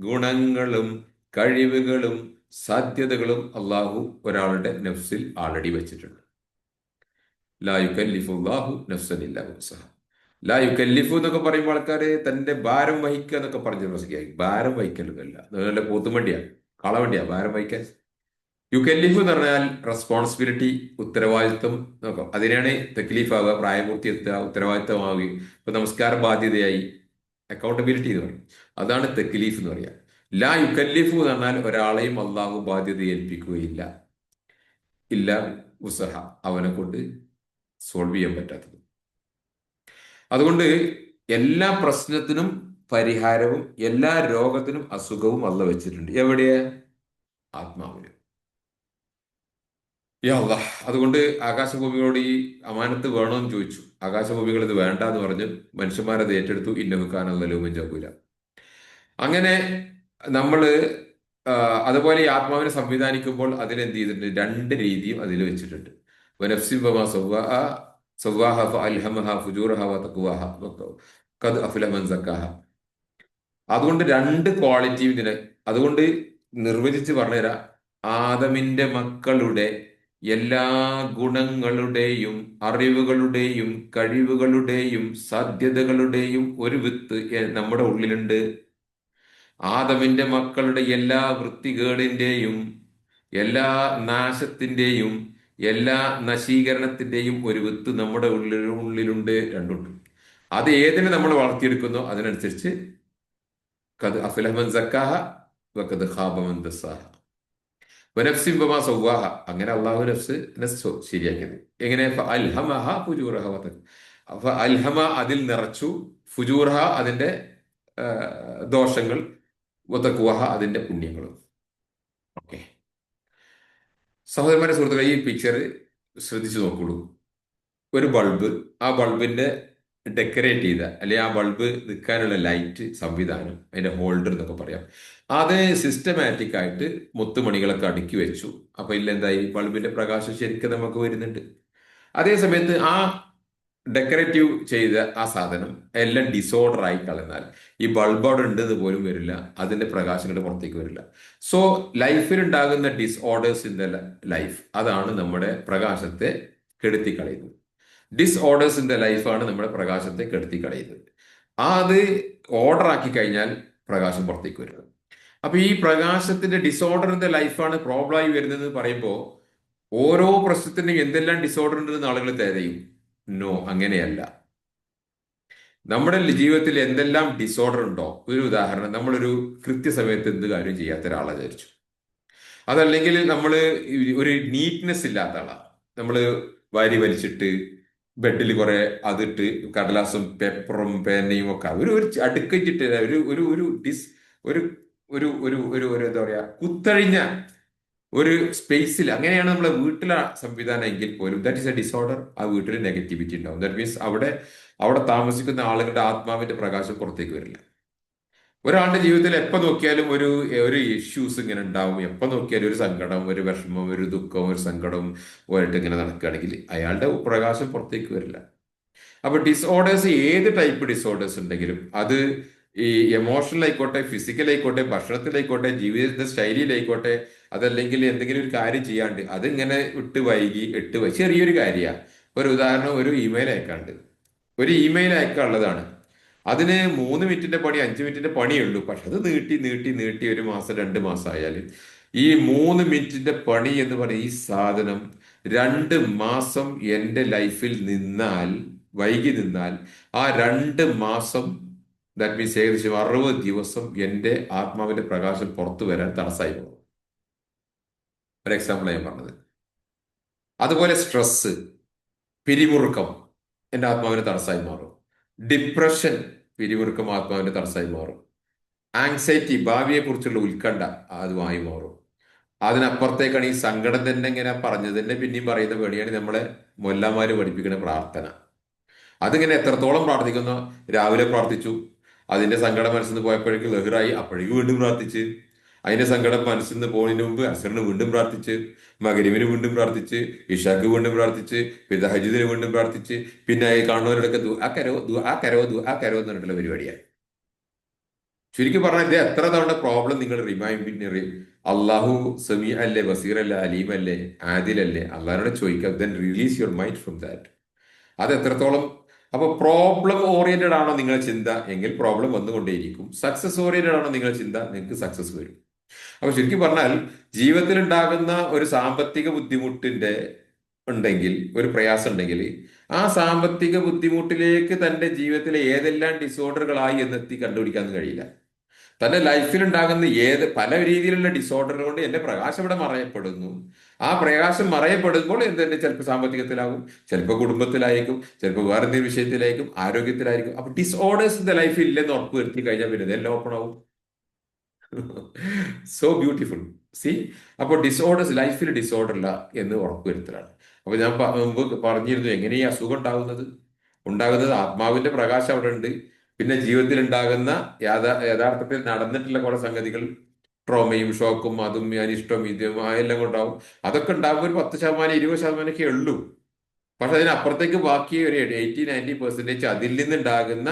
ഗുണങ്ങളും കഴിവുകളും സാധ്യതകളും അള്ളാഹു ഒരാളുടെ നഫ്സിൽ ആൾറെഡി വെച്ചിട്ടുണ്ട്. ലാ യുകല്ലിഫുല്ലാഹു നഫ്സൻ ഇല്ലാ വുസ്അഹ. ലാ യുകല്ലിഫു എന്നൊക്കെ പറയുമ്പോൾ ആൾക്കാര് തന്റെ ഭാരം വഹിക്കുക എന്നൊക്കെ പറഞ്ഞ് പ്രസംഗിക്കും. ഭാരം വഹിക്കലൊന്നുമല്ല, അതുപോലെ പോത്തുവണ്ടിയാണ്, കളവണ്ടിയാ ഭാരം വഹിക്കാൻ. യുകല്ലിഫു എന്ന് പറഞ്ഞാൽ റെസ്പോൺസിബിലിറ്റി, ഉത്തരവാദിത്വം നോക്കാം. അതിനാണ് തക്ലീഫ് ആവുക, പ്രായപൂർത്തി എത്തുക, ഉത്തരവാദിത്വമാവുകയും. ഇപ്പൊ നമസ്കാര ബാധ്യതയായി, അക്കൗണ്ടബിലിറ്റി എന്ന് പറയും. അതാണ് തക്ലീഫ് എന്ന് പറയുക. ലാ യുകല്ലിഫു എന്ന് പറഞ്ഞാൽ ഒരാളെയും അള്ളാഹു ബാധ്യത ഏൽപ്പിക്കുകയില്ല. ഇല്ല ഉസഹ, അവനെ കൊണ്ട് സോൾവ് ചെയ്യാൻ പറ്റാത്തത്. അതുകൊണ്ട് എല്ലാ പ്രശ്നത്തിനും പരിഹാരവും എല്ലാ രോഗത്തിനും അസുഖവും അള്ള വെച്ചിട്ടുണ്ട്. എവിടെയാ? ആത്മാവിന്. യാ അല്ലാഹ്. അതുകൊണ്ട് ആകാശഭൂമികളോട് ഈ അമാനത്ത് വേണമെന്ന് ചോദിച്ചു. ആകാശഭൂമികൾ ഇത് വേണ്ട എന്ന് പറഞ്ഞ് മനുഷ്യന്മാരത് ഏറ്റെടുത്തു. ഇന്നഹുക്കാനുള്ള ജാബൂല. അങ്ങനെ നമ്മള് അതുപോലെ ഈ ആത്മാവിനെ സംവിധാനിക്കുമ്പോൾ അതിനെന്ത് ചെയ്തിട്ടുണ്ട്? രണ്ട് രീതിയും അതിൽ വെച്ചിട്ടുണ്ട്. വനഫ്സിൻ വമാ സവ്വാഹ ഫഅൽഹമഹ ഫുജൂറഹ വതഖ്വാഹ ഖദ് അഫ്ലഹ മൻ സക്കാഹ. അതുകൊണ്ട് രണ്ട് ക്വാളിറ്റിയും ഇതിന് അതുകൊണ്ട് നിർവചിച്ച് പറഞ്ഞുതരാം. ആദമിന്റെ മക്കളുടെ എല്ലാ ഗുണങ്ങളുടെയും അറിവുകളുടെയും കഴിവുകളുടെയും സാധ്യതകളുടെയും ഒരു വിത്ത് നമ്മുടെ ഉള്ളിലുണ്ട്. ആദമിന്റെ മക്കളുടെ എല്ലാ വൃത്തികേടിന്റെയും എല്ലാ നാശത്തിന്റെയും എല്ലാ നശീകരണത്തിന്റെയും ഒരു വിത്ത് നമ്മുടെ ഉള്ളിലുണ്ട്, രണ്ടുണ്ട്. അത് ഏതിനെ നമ്മൾ വളർത്തിയെടുക്കുന്നോ അതിനനുസരിച്ച് കത് അഫ്ലഹ സക്കാഹ വഖദ് ഖാബ മൻ ദസ്സാഹ വനഫ്സിൻ വമാ സവ്വാഹ. അങ്ങനെ അള്ളാഹു നഫ്സിനെ ശരിയാക്കിയത് എങ്ങനെ? അൽഹമഹ ഫുജൂറഹ അൽഹമ അതിൽ നിറച്ചു, ഫുജൂറഹ അതിന്റെ ദോഷങ്ങൾ, വതഖ്വഹ അതിന്റെ പുണ്യങ്ങളും. ഓക്കെ, സഹോദരന്മാരെ, സുഹൃത്തുക്കളെ, ഈ പിക്ചർ ശ്രദ്ധിച്ചു നോക്കുള്ളൂ. ഒരു ബൾബ്, ആ ബൾബിന്റെ ഡെക്കറേറ്റ് ചെയ്ത അല്ലെങ്കിൽ ആ ബൾബ് നിൽക്കാനുള്ള ലൈറ്റ് സംവിധാനം, അതിന്റെ ഹോൾഡർ എന്നൊക്കെ പറയാം, അത് സിസ്റ്റമാറ്റിക് ആയിട്ട് മുത്തുമണികളൊക്കെ അടുക്കി വെച്ചു. അപ്പൊ ഇല്ലെന്തായി? ബൾബിന്റെ പ്രകാശം ശരിക്കും നമുക്ക് വരുന്നുണ്ട്. അതേ സമയത്ത് ആ ഡെക്കറേറ്റീവ് ചെയ്ത ആ സാധനം എല്ലാം ഡിസോർഡർ ആയി കളഞ്ഞാൽ ഈ ബൾബ് അവിടെ ഉണ്ടെന്ന് പോലും വരില്ല, അതിന്റെ പ്രകാശം കൊണ്ട് പുറത്തേക്ക് വരില്ല. സോ ലൈഫിൽ ഉണ്ടാകുന്ന ഡിസ്ഓർഡേഴ്സ് ഇൻ ദ ലൈഫ്, അതാണ് നമ്മുടെ പ്രകാശത്തെ കെടുത്തി കളയുന്നത്. ഡിസ്ഓർഡേഴ്സ് ഇൻ ദ ലൈഫാണ് നമ്മുടെ പ്രകാശത്തെ കെടുത്തി കളയുന്നത്. അത് ഓർഡർ ആക്കി കഴിഞ്ഞാൽ പ്രകാശം പുറത്തേക്ക് വരുന്നത്. അപ്പൊ ഈ പ്രകാശത്തിന്റെ ഡിസോർഡർ ഇൻ ദ ലൈഫാണ് പ്രോബ്ലം ആയി വരുന്നത് പറയുമ്പോൾ ഓരോ പ്രശ്നത്തിനും എന്തെല്ലാം ഡിസോർഡർ ഉണ്ടെന്ന് ആളുകൾ തിരയും. നോ, അങ്ങനെയല്ല. നമ്മുടെ ജീവിതത്തിൽ എന്തെല്ലാം ഡിസോർഡർ ഉണ്ടോ, ഒരു ഉദാഹരണം, നമ്മളൊരു കൃത്യസമയത്ത് എന്ത് കാര്യം ചെയ്യാത്ത ഒരാളെ വിചാരിച്ചു. അതല്ലെങ്കിൽ നമ്മൾ ഒരു നീറ്റ്നെസ് ഇല്ലാത്ത ആളാ. നമ്മൾ വാരി വലിച്ചിട്ട് ബെഡിൽ കുറെ അതിട്ട് കടലാസും പേപ്പറും പേനയും ഒക്കെ ഒരു അടുക്കിച്ചിട്ട് ഒരു ഒരു ഒരു ഡിസ് ഒരു ഒരു ഒരു ഒരു ഒരു എന്താ പറയാ, കുത്തഴിഞ്ഞ ഒരു സ്പേസിൽ, അങ്ങനെയാണ് നമ്മളെ വീട്ടിലെ സംവിധാനം എങ്കിൽ പോലും ദാറ്റ് ഈസ് എ ഡിസോർഡർ. ആ വീട്ടിൽ നെഗറ്റിവിറ്റി ഉണ്ടാവും. ദാറ്റ് മീൻസ് അവിടെ അവിടെ താമസിക്കുന്ന ആളുകളുടെ ആത്മാവിന്റെ പ്രകാശം പുറത്തേക്ക് വരില്ല. ഒരാളുടെ ജീവിതത്തിൽ എപ്പോൾ നോക്കിയാലും ഒരു ഒരു ഇഷ്യൂസ് ഇങ്ങനെ ഉണ്ടാവും. എപ്പോൾ നോക്കിയാലും ഒരു സങ്കടം, ഒരു വിഷമം, ഒരു ദുഃഖം, ഒരു സങ്കടം പോയിട്ട് ഇങ്ങനെ നടക്കുകയാണെങ്കിൽ അയാളുടെ പ്രകാശം പുറത്തേക്ക് വരില്ല. അപ്പൊ ഡിസോർഡേഴ്സ്, ഏത് ടൈപ്പ് ഡിസോർഡേഴ്സ് ഉണ്ടെങ്കിലും അത് ഈ എമോഷണൽ ആയിക്കോട്ടെ, ഫിസിക്കൽ ആയിക്കോട്ടെ, ഭക്ഷണത്തിലായിക്കോട്ടെ, ജീവിത ശൈലിയിലായിക്കോട്ടെ, അതല്ലെങ്കിൽ എന്തെങ്കിലും ഒരു കാര്യം ചെയ്യാണ്ട് അതിങ്ങനെ ചെറിയൊരു കാര്യമാണ്. ഒരു ഉദാഹരണം, ഒരു ഇമെയിൽ അയക്കാണ്ട്, ഒരു ഇമെയിൽ അയക്കാനുള്ളതാണ്. അതിന് 3 മിനിറ്റിന്റെ പണി, 5 മിനിറ്റിന്റെ പണിയുള്ളൂ. പക്ഷെ അത് നീട്ടി നീട്ടി നീട്ടി 1 മാസം 2 മാസം ആയാൽ ഈ 3 മിനിറ്റിന്റെ പണി എന്ന് പറയുന്ന ഈ സാധനം 2 മാസം എൻ്റെ ലൈഫിൽ നിന്നാൽ, വൈകി നിന്നാൽ, ആ 2 മാസം, ദാറ്റ് മീൻസ് ഏകദേശം 60 ദിവസം എൻ്റെ ആത്മാവിന്റെ പ്രകാശം പുറത്തു വരാൻ തടസ്സമായി പോകും. ഒരു എക്സാമ്പിൾ ഞാൻ പറഞ്ഞത്. അതുപോലെ സ്ട്രെസ്, പിരിമുറുക്കം എൻ്റെ ആത്മാവിന് തടസ്സമായി മാറും. ഡിപ്രഷൻ, പിരിമുറുക്കം ആത്മാവിന്റെ തടസ്സമായി മാറും. ആങ്സൈറ്റി, ഭാവിയെ കുറിച്ചുള്ള ഉത്കണ്ഠ, അതുമായി മാറും. അതിനപ്പുറത്തേക്കാണ് ഈ സങ്കടം തന്നെ. ഇങ്ങനെ പറഞ്ഞത് തന്നെ പിന്നെയും പറയുന്ന പേടിയാണ് നമ്മളെ മൊല്ലമാര് പഠിപ്പിക്കുന്ന പ്രാർത്ഥന. അതിങ്ങനെ എത്രത്തോളം പ്രാർത്ഥിക്കുന്നു. രാവിലെ പ്രാർത്ഥിച്ചു, അതിന്റെ സങ്കടം മനസ്സിൽ നിന്ന് പോയപ്പോഴേക്ക് ലഹറായി, അപ്പോഴേക്കും വീണ്ടും പ്രാർത്ഥിച്ച്, അതിന്റെ സങ്കടം മനസ്സിൽ നിന്ന് പോകുന്നതിന് മുമ്പ് അസറിന് വീണ്ടും പ്രാർത്ഥിച്ച്, മകരിവിന് വീണ്ടും പ്രാർത്ഥിച്ച്, ഇഷാക്ക് വീണ്ടും പ്രാർത്ഥിച്ച്, പിന്നെ തഹജ്ജുദിന് വീണ്ടും പ്രാർത്ഥിച്ച്, പിന്നെ കാണുന്നവരോടൊക്കെ ആ കരോ ആ കരോ ആ കരോ എന്ന് പറഞ്ഞിട്ടുള്ള പരിപാടിയാണ്. ചുരുക്കി പറഞ്ഞാൽ ഇത് എത്ര തവണ പ്രോബ്ലം നിങ്ങൾ റിമൈൻഡ്, അള്ളാഹു സമീ അല്ലേ, ബസീർ അല്ലേ, അലീം അല്ലേ, ആദിൽ അല്ലേ, അള്ളാഹിനോട് ചോദിക്കുക. Then release your mind from that. അത് എത്രത്തോളം. അപ്പൊ പ്രോബ്ലം ഓറിയന്റഡ് ആണോ നിങ്ങളുടെ ചിന്ത എങ്കിൽ പ്രോബ്ലം വന്നുകൊണ്ടേയിരിക്കും. സക്സസ് ഓറിയന്റഡ് ആണോ നിങ്ങളുടെ ചിന്ത, നിങ്ങൾക്ക് സക്സസ് വരും. അപ്പൊ ശരിക്കും പറഞ്ഞാൽ ജീവിതത്തിൽ ഉണ്ടാകുന്ന ഒരു സാമ്പത്തിക ബുദ്ധിമുട്ടിന്റെ ഉണ്ടെങ്കിൽ, ഒരു പ്രയാസം ഉണ്ടെങ്കിൽ, ആ സാമ്പത്തിക ബുദ്ധിമുട്ടിലേക്ക് തന്റെ ജീവിതത്തിലെ ഏതെല്ലാം ഡിസോർഡറുകളായി എന്നെത്തി കണ്ടുപിടിക്കാൻ കഴിയില്ല. തന്റെ ലൈഫിൽ ഉണ്ടാകുന്ന പല രീതിയിലുള്ള ഡിസോർഡറുകൾ കൊണ്ട് എന്റെ പ്രകാശം ഇവിടെ മറയപ്പെടുന്നു. ആ പ്രകാശം മറയപ്പെടുമ്പോൾ എന്തെന്നെ ചിലപ്പോൾ സാമ്പത്തികത്തിലാകും, ചിലപ്പോൾ കുടുംബത്തിലായിരിക്കും, ചിലപ്പോൾ വേറെ എന്തെങ്കിലും വിഷയത്തിലായിരിക്കും, ആരോഗ്യത്തിലായിരിക്കും. അപ്പൊ ഡിസോർഡേഴ്സ് ഇന്റെ ലൈഫിൽ ഇല്ലെന്ന് ഉറപ്പ് വരുത്തി കഴിഞ്ഞാൽ പിന്നെ ഇതെല്ലാം ഓപ്പൺ ആവും. So beautiful. സി, അപ്പോൾ ഡിസോർഡേഴ്സ്, ലൈഫിൽ ഡിസോർഡർ ഇല്ല എന്ന് ഉറപ്പുവരുത്തലാണ്. അപ്പൊ ഞാൻ മുമ്പ് പറഞ്ഞിരുന്നു, എങ്ങനെ ഈ അസുഖം ഉണ്ടാകുന്നത് ആത്മാവിന്റെ പ്രകാശം അവിടെ ഉണ്ട്. പിന്നെ ജീവിതത്തിൽ ഉണ്ടാകുന്ന യഥാർത്ഥത്തിൽ നടന്നിട്ടുള്ള കുറെ സംഗതികൾ, ട്രോമയും ഷോക്കും അതും അനിഷ്ടവും ഇതും എല്ലാം കൊണ്ടാവും. അതൊക്കെ ഉണ്ടാകുമ്പോൾ ഒരു 10% 20% ഒക്കെ ഉള്ളൂ. പക്ഷെ അതിനപ്പുറത്തേക്ക് ബാക്കി ഒരു 80-90% അതിൽ നിന്നുണ്ടാകുന്ന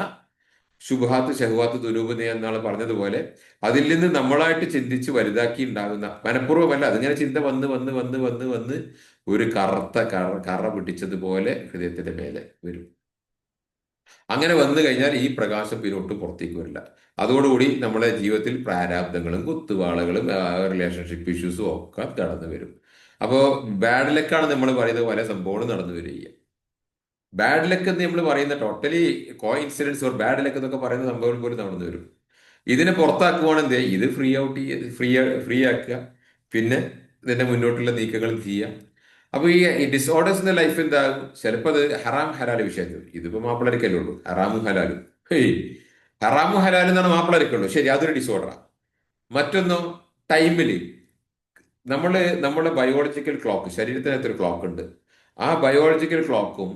ശുഭാത്ത് ഷഹ്വാത്ത് ദുരൂപത എന്നാണ് പറഞ്ഞതുപോലെ, അതിൽ നിന്ന് നമ്മളായിട്ട് ചിന്തിച്ച് വലുതാക്കി ഉണ്ടാകുന്ന, മനഃപൂർവ്വമല്ല, അതിങ്ങനെ ചിന്ത വന്ന് വന്ന് വന്ന് വന്ന് വന്ന് ഒരു കറുത്ത കറ പിടിച്ചതുപോലെ ഹൃദയത്തിന്റെ മേലെ വരും. അങ്ങനെ വന്നു കഴിഞ്ഞാൽ ഈ പ്രകാശം പിന്നെ ഒട്ടും പുറത്തേക്ക് വരില്ല. അതോടുകൂടി നമ്മളെ ജീവിതത്തിൽ പ്രാരാബ്ദങ്ങളും കുത്തുവാളകളും റിലേഷൻഷിപ്പ് ഇഷ്യൂസും ഒക്കെ കടന്നു വരും. അപ്പോൾ ബാഡ് ലക്കാണ് നമ്മൾ പറയുന്നത് പല സംഭവങ്ങളും നടന്നു വരിക. ബാഡ് ലക്ക് എന്ന് നമ്മൾ പറയുന്ന totally coincidence or bad luck എന്നൊക്കെ പറയുന്ന സംഭവം പോലും നടന്നു വരും. ഇതിനെ പുറത്താക്കുവാണെന്തേ ഇത് ഫ്രീ ഔട്ട് ചെയ്ത് ഫ്രീ ആക്കുക, പിന്നെ ഇതിന്റെ മുന്നോട്ടുള്ള നീക്കങ്ങൾ ചെയ്യുക. അപ്പൊ ഈ ഡിസോർഡേഴ്സ് ഇൻ ലൈഫ് എന്താകും? ചിലപ്പോൾ അത് ഹറാം ഹലാല് വിഷയത്തിൽ, ഇതിപ്പോ മാപ്പിളരിക്കല്ലേ ഉള്ളൂ ഹറാമും ഹലാലും. ഹേയ്, ഹറാമും ഹലാലും എന്നാണ് മാപ്പിളരിക്കുള്ളൂ, ശരി, അതൊരു ഡിസോർഡറാ. മറ്റൊന്നോ, ടൈമില് നമ്മുടെ ബയോളജിക്കൽ ക്ലോക്ക്, ശരീരത്തിനകത്തൊരു ക്ലോക്ക് ഉണ്ട്. ആ ബയോളജിക്കൽ ക്ലോക്കും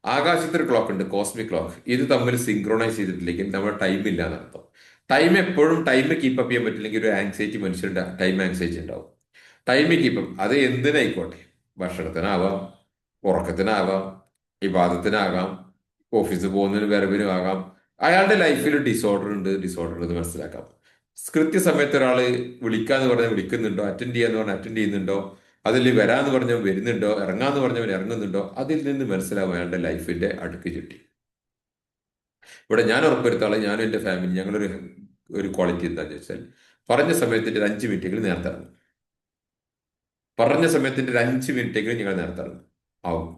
ആകാശത്തൊരു ക്ലോക്ക് ഉണ്ട്, കോസ്മിക് ക്ലോക്ക്. ഇത് തമ്മിൽ സിങ്ക്രോണൈസ് ചെയ്തിട്ടില്ലെങ്കിൽ നമ്മുടെ ടൈം ഇല്ല എന്നർത്ഥം. ടൈം എപ്പോഴും ടൈം കീപ്പപ്പ് ചെയ്യാൻ പറ്റില്ലെങ്കിൽ ഒരു ആങ്സൈറ്റി മനുഷ്യരുടെ ടൈം ആങ്സൈറ്റി ഉണ്ടാവും. ടൈം കീപ്പപ്പ് അത് എന്തിനായിക്കോട്ടെ, ഭക്ഷണത്തിനാവാം, ഉറക്കത്തിനാവാം, ഇബാദത്തിനാകാം, ഓഫീസിൽ പോകുന്നതിന് വരവിനും ആകാം. അയാളുടെ ലൈഫിൽ ഡിസോർഡർ ഉണ്ട് എന്ന് മനസ്സിലാക്കാം. കൃത്യസമയത്ത് ഒരാള് വിളിക്കാന്ന് പറഞ്ഞാൽ വിളിക്കുന്നുണ്ടോ, അറ്റൻഡ് ചെയ്യാന്ന് പറഞ്ഞാൽ അറ്റൻഡ് ചെയ്യുന്നുണ്ടോ, അതിൽ വരാന്ന് പറഞ്ഞാൽ വരുന്നുണ്ടോ, ഇറങ്ങാന്ന് പറഞ്ഞവൻ ഇറങ്ങുന്നുണ്ടോ, അതിൽ നിന്ന് മനസ്സിലാവും അയാളുടെ ലൈഫിന്റെ അടുക്ക് ചുറ്റി. ഇവിടെ ഞാൻ ഉറപ്പുവരുത്താളെ, ഞാനും എൻ്റെ ഫാമിലി, ഒരു ക്വാളിറ്റി എന്താണെന്ന് വെച്ചാൽ പറഞ്ഞ സമയത്തിന്റെ ഒരു 5 മിനിറ്റെങ്കിലും നേരത്തെ ഇറങ്ങും. പറഞ്ഞ സമയത്തിന്റെ ഒരു 5 മിനിറ്റെങ്കിലും ഞങ്ങൾ നേരത്തെ ഇറങ്ങും ആവും.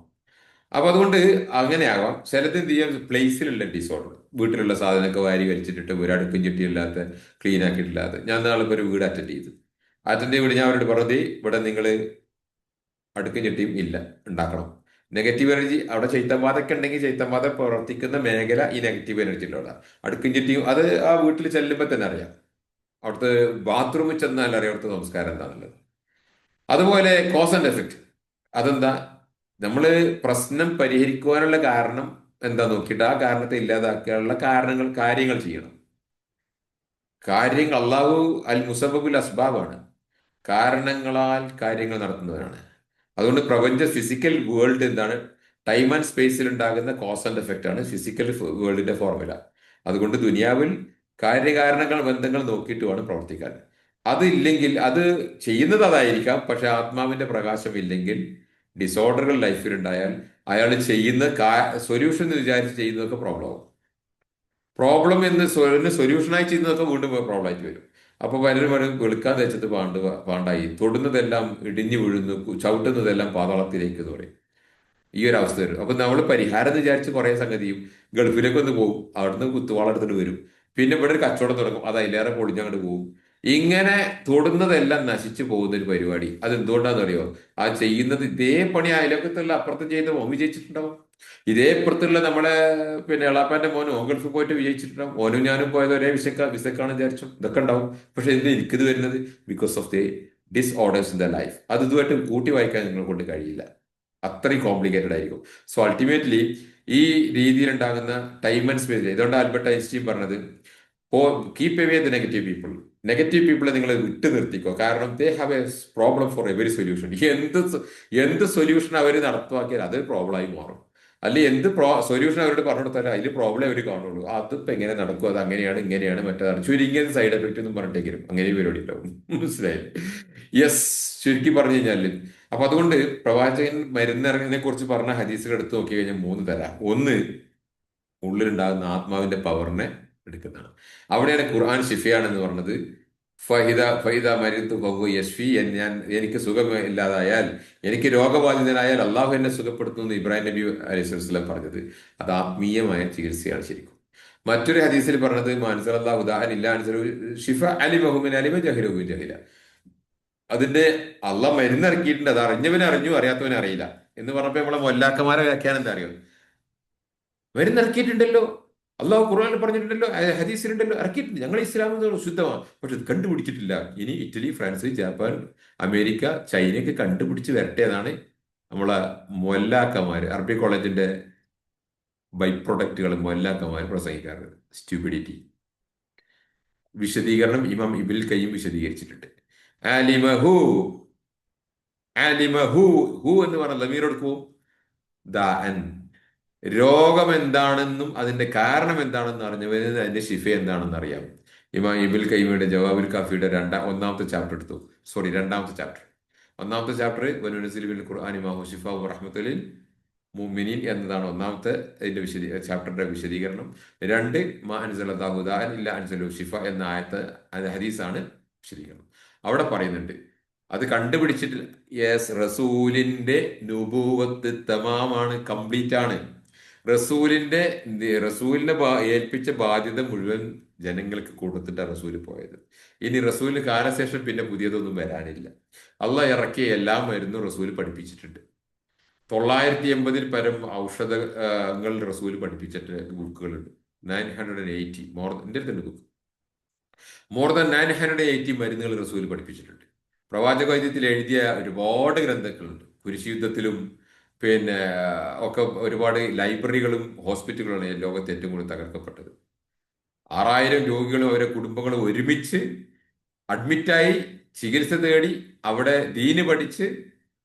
അപ്പൊ അതുകൊണ്ട് അങ്ങനെ ആവാം. ചിലത് എന്ത് ചെയ്യാം, പ്ലേസിലുള്ള ഡിസോർഡർ, വീട്ടിലുള്ള സാധനമൊക്കെ വാരി വലിച്ചിട്ടിട്ട് ഒരു അടുക്കും ചിട്ടിയില്ലാത്ത, ക്ലീൻ ആക്കിയിട്ടില്ലാത്ത. ഞാൻ നാളെ ഒരു വീട് അറ്റൻഡ് ചെയ്ത് ഞാൻ അവരോട് പറഞ്ഞത്, ഇവിടെ നിങ്ങൾ അടുക്കും ചിട്ടിയും ഇല്ല, ഉണ്ടാക്കണം. നെഗറ്റീവ് എനർജി അവിടെ ചൈത്തന്മാതൊക്കെ ഉണ്ടെങ്കിൽ ചൈത്തന്മാത പ്രവർത്തിക്കുന്ന മേഖല ഈ നെഗറ്റീവ് എനർജിയുടെ അവിടെ. അടുക്കും ചിട്ടിയും അത് ആ വീട്ടിൽ ചെല്ലുമ്പോൾ തന്നെ അറിയാം. അവിടുത്തെ ബാത്റൂമിൽ ചെന്നാൽ അറിയാം അവിടുത്തെ സംസ്കാരം എന്താണുള്ളത്. അതുപോലെ കോസ് ആൻഡ് എഫക്റ്റ്. അതെന്താ? നമ്മള് പ്രശ്നം പരിഹരിക്കുവാനുള്ള കാരണം എന്താ നോക്കിയിട്ട് ആ കാരണത്തെ ഇല്ലാതാക്കാനുള്ള കാര്യങ്ങൾ ചെയ്യണം. അള്ളാഹു അൽ മുസബബുൽ അസ്ബാബാണ്, കാരണങ്ങളാൽ കാര്യങ്ങൾ നടത്തുന്നവരാണ്. അതുകൊണ്ട് പ്രപഞ്ച ഫിസിക്കൽ വേൾഡ് എന്താണ്? ടൈം ആൻഡ് സ്പേസിൽ ഉണ്ടാകുന്ന കോസ് ആൻഡ് എഫക്റ്റ് ആണ് ഫിസിക്കൽ വേൾഡിന്റെ ഫോർമുല. അതുകൊണ്ട് ദുനിയാവിൽ കാര്യകാരണങ്ങൾ ബന്ധങ്ങൾ നോക്കിയിട്ട് വേണം പ്രവർത്തിക്കാൻ. അതില്ലെങ്കിൽ അത് ചെയ്യുന്നത് അതായിരിക്കാം, പക്ഷെ ആത്മാവിന്റെ പ്രകാശം ഇല്ലെങ്കിൽ ഡിസോർഡറുകൾ ലൈഫിൽ ഉണ്ടായാൽ അയാൾ ചെയ്യുന്ന സൊല്യൂഷൻ എന്ന് വിചാരിച്ച് ചെയ്യുന്നതൊക്കെ പ്രോബ്ലം ആവും. പ്രോബ്ലം എന്ന് സൊല്യൂഷനായി ചെയ്യുന്നതൊക്കെ വീണ്ടും പ്രോബ്ലം ആയിട്ട് വരും. അപ്പൊ പലരും പറയും വെളുക്കാൻ തേച്ചത് പാണ്ടായി, തൊടുന്നതെല്ലാം ഇടിഞ്ഞു വീഴുന്നു, ചവിട്ടുന്നതെല്ലാം പാതാളത്തിലേക്ക് എന്ന് പറയും. ഈ ഒരു അവസ്ഥ വരും. അപ്പൊ നമ്മൾ പരിഹാരം എന്ന് വിചാരിച്ച് കുറെ സംഗതിയും ഗൾഫിലേക്ക് ഒന്ന് പോകും, അവിടുന്ന് കുത്തുവാളെടുത്തിട്ട് വരും, പിന്നെ ഇവിടെ ഒരു കച്ചവടം തുടങ്ങും, അത് അതിലേറെ പൊളിഞ്ഞങ്ങോട്ട് പോകും. ഇങ്ങനെ തൊടുന്നതെല്ലാം നശിച്ചു പോകുന്ന ഒരു പരിപാടി. അത് എന്തുകൊണ്ടാന്ന് അറിയോ? ആ ചെയ്യുന്നത് ഇതേ പണി അയലോക്കത്തുള്ള അപ്പുറത്ത് ചെയ്ത് ഓൻ വിജയിച്ചിട്ടുണ്ടാവും. ഇതേ അപ്പുറത്തുള്ള നമ്മളെ പിന്നെ എളാപ്പാന്റെ മോനും ഓൻ ഗൾഫിൽ പോയിട്ട് വിജയിച്ചിട്ടുണ്ടാവും. ഓനും ഞാനും പോയത് ഒരേ വിസക്കാണ് വിചാരിച്ചു, ഇതൊക്കെ ഉണ്ടാവും. പക്ഷെ എന്ത് എനിക്കിത് വരുന്നത്? Because of the disorders in the life. അത് ഇതുമായിട്ട് കൂട്ടി വായിക്കാൻ നിങ്ങളെ കൊണ്ട് കഴിയില്ല, അത്രയും കോംപ്ലിക്കേറ്റഡ് ആയിരിക്കും. സോ അൾട്ടിമേറ്റ്ലി ഈ രീതിയിൽ ഉണ്ടാകുന്ന ടൈം ആൻഡ് സ്പേസ്, ഇതുകൊണ്ട് ആൽബർട്ട് ഐൻസ്റ്റീൻ പറഞ്ഞത്, keep away the negative people. Negative പീപ്പിളെ നിങ്ങൾ വിട്ടു നിർത്തിക്കോ, കാരണം they have a problem for every solution. എന്ത് സൊല്യൂഷൻ അവർ നടപ്പാക്കിയാൽ അത് പ്രോബ്ലം ആയി മാറും. അല്ലെ എന്ത് സൊല്യൂഷൻ അവരോട് പറഞ്ഞു കൊടുത്താലും അതിൽ പ്രോബ്ലം അവർ കാണുള്ളൂ. അതിപ്പോ എങ്ങനെ നടക്കും, അത് അങ്ങനെയാണ് ഇങ്ങനെയാണ് മറ്റേതാണ്, ചുരുങ്ങിയത് സൈഡ് എഫക്റ്റ് ഒന്നും പറഞ്ഞിട്ടേക്കും അങ്ങനെ പരിപാടി ഉണ്ടാവും. മനസ്സിലായില്ലേ? യെസ്, ചുരുക്കി പറഞ്ഞു കഴിഞ്ഞാല്. അപ്പൊ അതുകൊണ്ട് പ്രവാചകൻ മരുന്നിറങ്ങിനെ കുറിച്ച് പറഞ്ഞ ഹദീസുകൾ എടുത്തു നോക്കി കഴിഞ്ഞാൽ 3 തരം. ഒന്ന്, ഉള്ളിലുണ്ടാകുന്ന ആത്മാവിന്റെ പവറിനെ എടുക്കുന്നതാണ്. അവിടെയാണ് ഖുർആൻ ഷിഫയാണെന്ന് പറഞ്ഞത്. ഫഹിദ മരിത്തു ഫഹു യശ്ഫി. എനിക്ക് സുഖമില്ലാതായാൽ, എനിക്ക് രോഗബാധിതനായാൽ അള്ളാഹു എന്നെ സുഖപ്പെടുത്തുന്നു എന്ന് ഇബ്രാഹിം നബി അലൈഹി സ്വലം പറഞ്ഞത്. അത് ആത്മീയമായ ചികിത്സയാണ് ശരിക്കും. മറ്റൊരു ഹദീസിൽ പറഞ്ഞത് മാൻസലല്ലാഹു ദാഅൻ ഇല്ലാ അൻസലു ഷിഫ അലിമഹു മിൻ അലിമ ജഹിലഹു മിൻ ജഹില. അതിന്റെ അള്ളാഹ് മരുന്നിറക്കിയിട്ടുണ്ട്, അത് അറിഞ്ഞവനെ അറിഞ്ഞു, അറിയാത്തവനെ അറിയില്ല എന്ന് പറഞ്ഞപ്പോ നമ്മളെ മൊല്ലാക്കന്മാരെ വ്യാഖ്യാനം എന്താ അറിയോ? മരുന്നിറക്കിയിട്ടുണ്ടല്ലോ, അള്ളാഹു ഖുർആനിൽ പറഞ്ഞിട്ടുണ്ടല്ലോ, ഹദീസിലുണ്ടല്ലോ, ഇറക്കിയിട്ടുണ്ട്, ഞങ്ങൾ ഇസ്ലാം ശുദ്ധമാണ്, പക്ഷെ ഇത് കണ്ടുപിടിച്ചിട്ടില്ല. ഇനി ഇറ്റലി, ഫ്രാൻസ്, ജപ്പാൻ, അമേരിക്ക, ചൈനയൊക്കെ കണ്ടുപിടിച്ച് വരട്ടേതാണ് നമ്മളെ മൊല്ലാക്കന്മാര്, അറബി കോളേജിന്റെ ബൈ പ്രൊഡക്റ്റുകൾ മൊല്ലാക്കന്മാർ പ്രസംഗിക്കാറുണ്ട്. സ്റ്റുപ്പിഡിറ്റി. വിശദീകരണം ഇമാം ഇബ്നുൽ ഖയ്യിം വിശദീകരിച്ചിട്ടുണ്ട്. ആലിമഹു, ആലിമഹു, ഹു എന്ന് പറഞ്ഞ ലമീറോട് പോവും. ദാഅൻ, രോഗം എന്താണെന്നും അതിന്റെ കാരണം എന്താണെന്ന് അറിഞ്ഞവന് അതിന്റെ ശിഫ എന്താണെന്ന് അറിയാം. ഇമാം ഇബ്നുൽ ഖയ്യിമിന്റെ ജവാബുൽ കാഫിയുടെ രണ്ടാമത്തെ ചാപ്റ്റർ എടുത്തു. രണ്ടാമത്തെ ചാപ്റ്റർ. ഒന്നാമത്തെ ചാപ്റ്റർ വനുനസിലു മിനൽ ഖുർആനി മാ ഹുവ ശിഫാഉ വറഹ്മത്തുൽ ലിൽ മുഅ്മിനീൻ എന്നതാണ് ഒന്നാമത്തെ ഇതിന്റെ ചാപ്റ്ററിന്റെ വിശദീകരണം. രണ്ട്, മാ അൻസലല്ലാഹു ദാഅൻ ഇല്ല അൻസലു ഷിഫ എന്ന ആയത്ത്, അത് ഹദീസാണ് വിശദീകരണം. അവിടെ പറയുന്നുണ്ട് അത് കണ്ടുപിടിച്ചിട്ട്, യെസ്, റസൂലിന്റെ നുബൂവത്ത് തമാമാണ്, കംപ്ലീറ്റ് ആണ്. റസൂലിന്റെ ഏൽപ്പിച്ച ബാധ്യത മുഴുവൻ ജനങ്ങൾക്ക് കൊടുത്തിട്ടാണ് റസൂല് പോയത്. ഇനി റസൂലിന് കാലശേഷം പിന്നെ പുതിയതൊന്നും വരാനില്ല. അള്ളാഹ് ഇറക്കിയ എല്ലാ മരുന്നും റസൂല് പഠിപ്പിച്ചിട്ടുണ്ട്. 980 പരം ഔഷധങ്ങൾ റസൂൽ പഠിപ്പിച്ചിട്ട് ബുക്കുകളുണ്ട്. 980 എൻ്റെ അടുത്തുണ്ട് ബുക്ക്. മോർ ദാൻ 980 മരുന്നുകൾ റസൂൽ പഠിപ്പിച്ചിട്ടുണ്ട്. പ്രവാചക വൈദ്യത്തിൽ എഴുതിയ ഒരുപാട് ഗ്രന്ഥങ്ങളുണ്ട്. കുരിശുയുദ്ധത്തിലും പിന്നെ ഒക്കെ ഒരുപാട് ലൈബ്രറികളും ഹോസ്പിറ്റലുകളാണ് ലോകത്ത് ഏറ്റവും കൂടുതൽ തകർക്കപ്പെട്ടത്. 6000 രോഗികളും അവരുടെ കുടുംബങ്ങളും ഒരുമിച്ച് അഡ്മിറ്റായി ചികിത്സ തേടി അവിടെ ദീന് പഠിച്ച്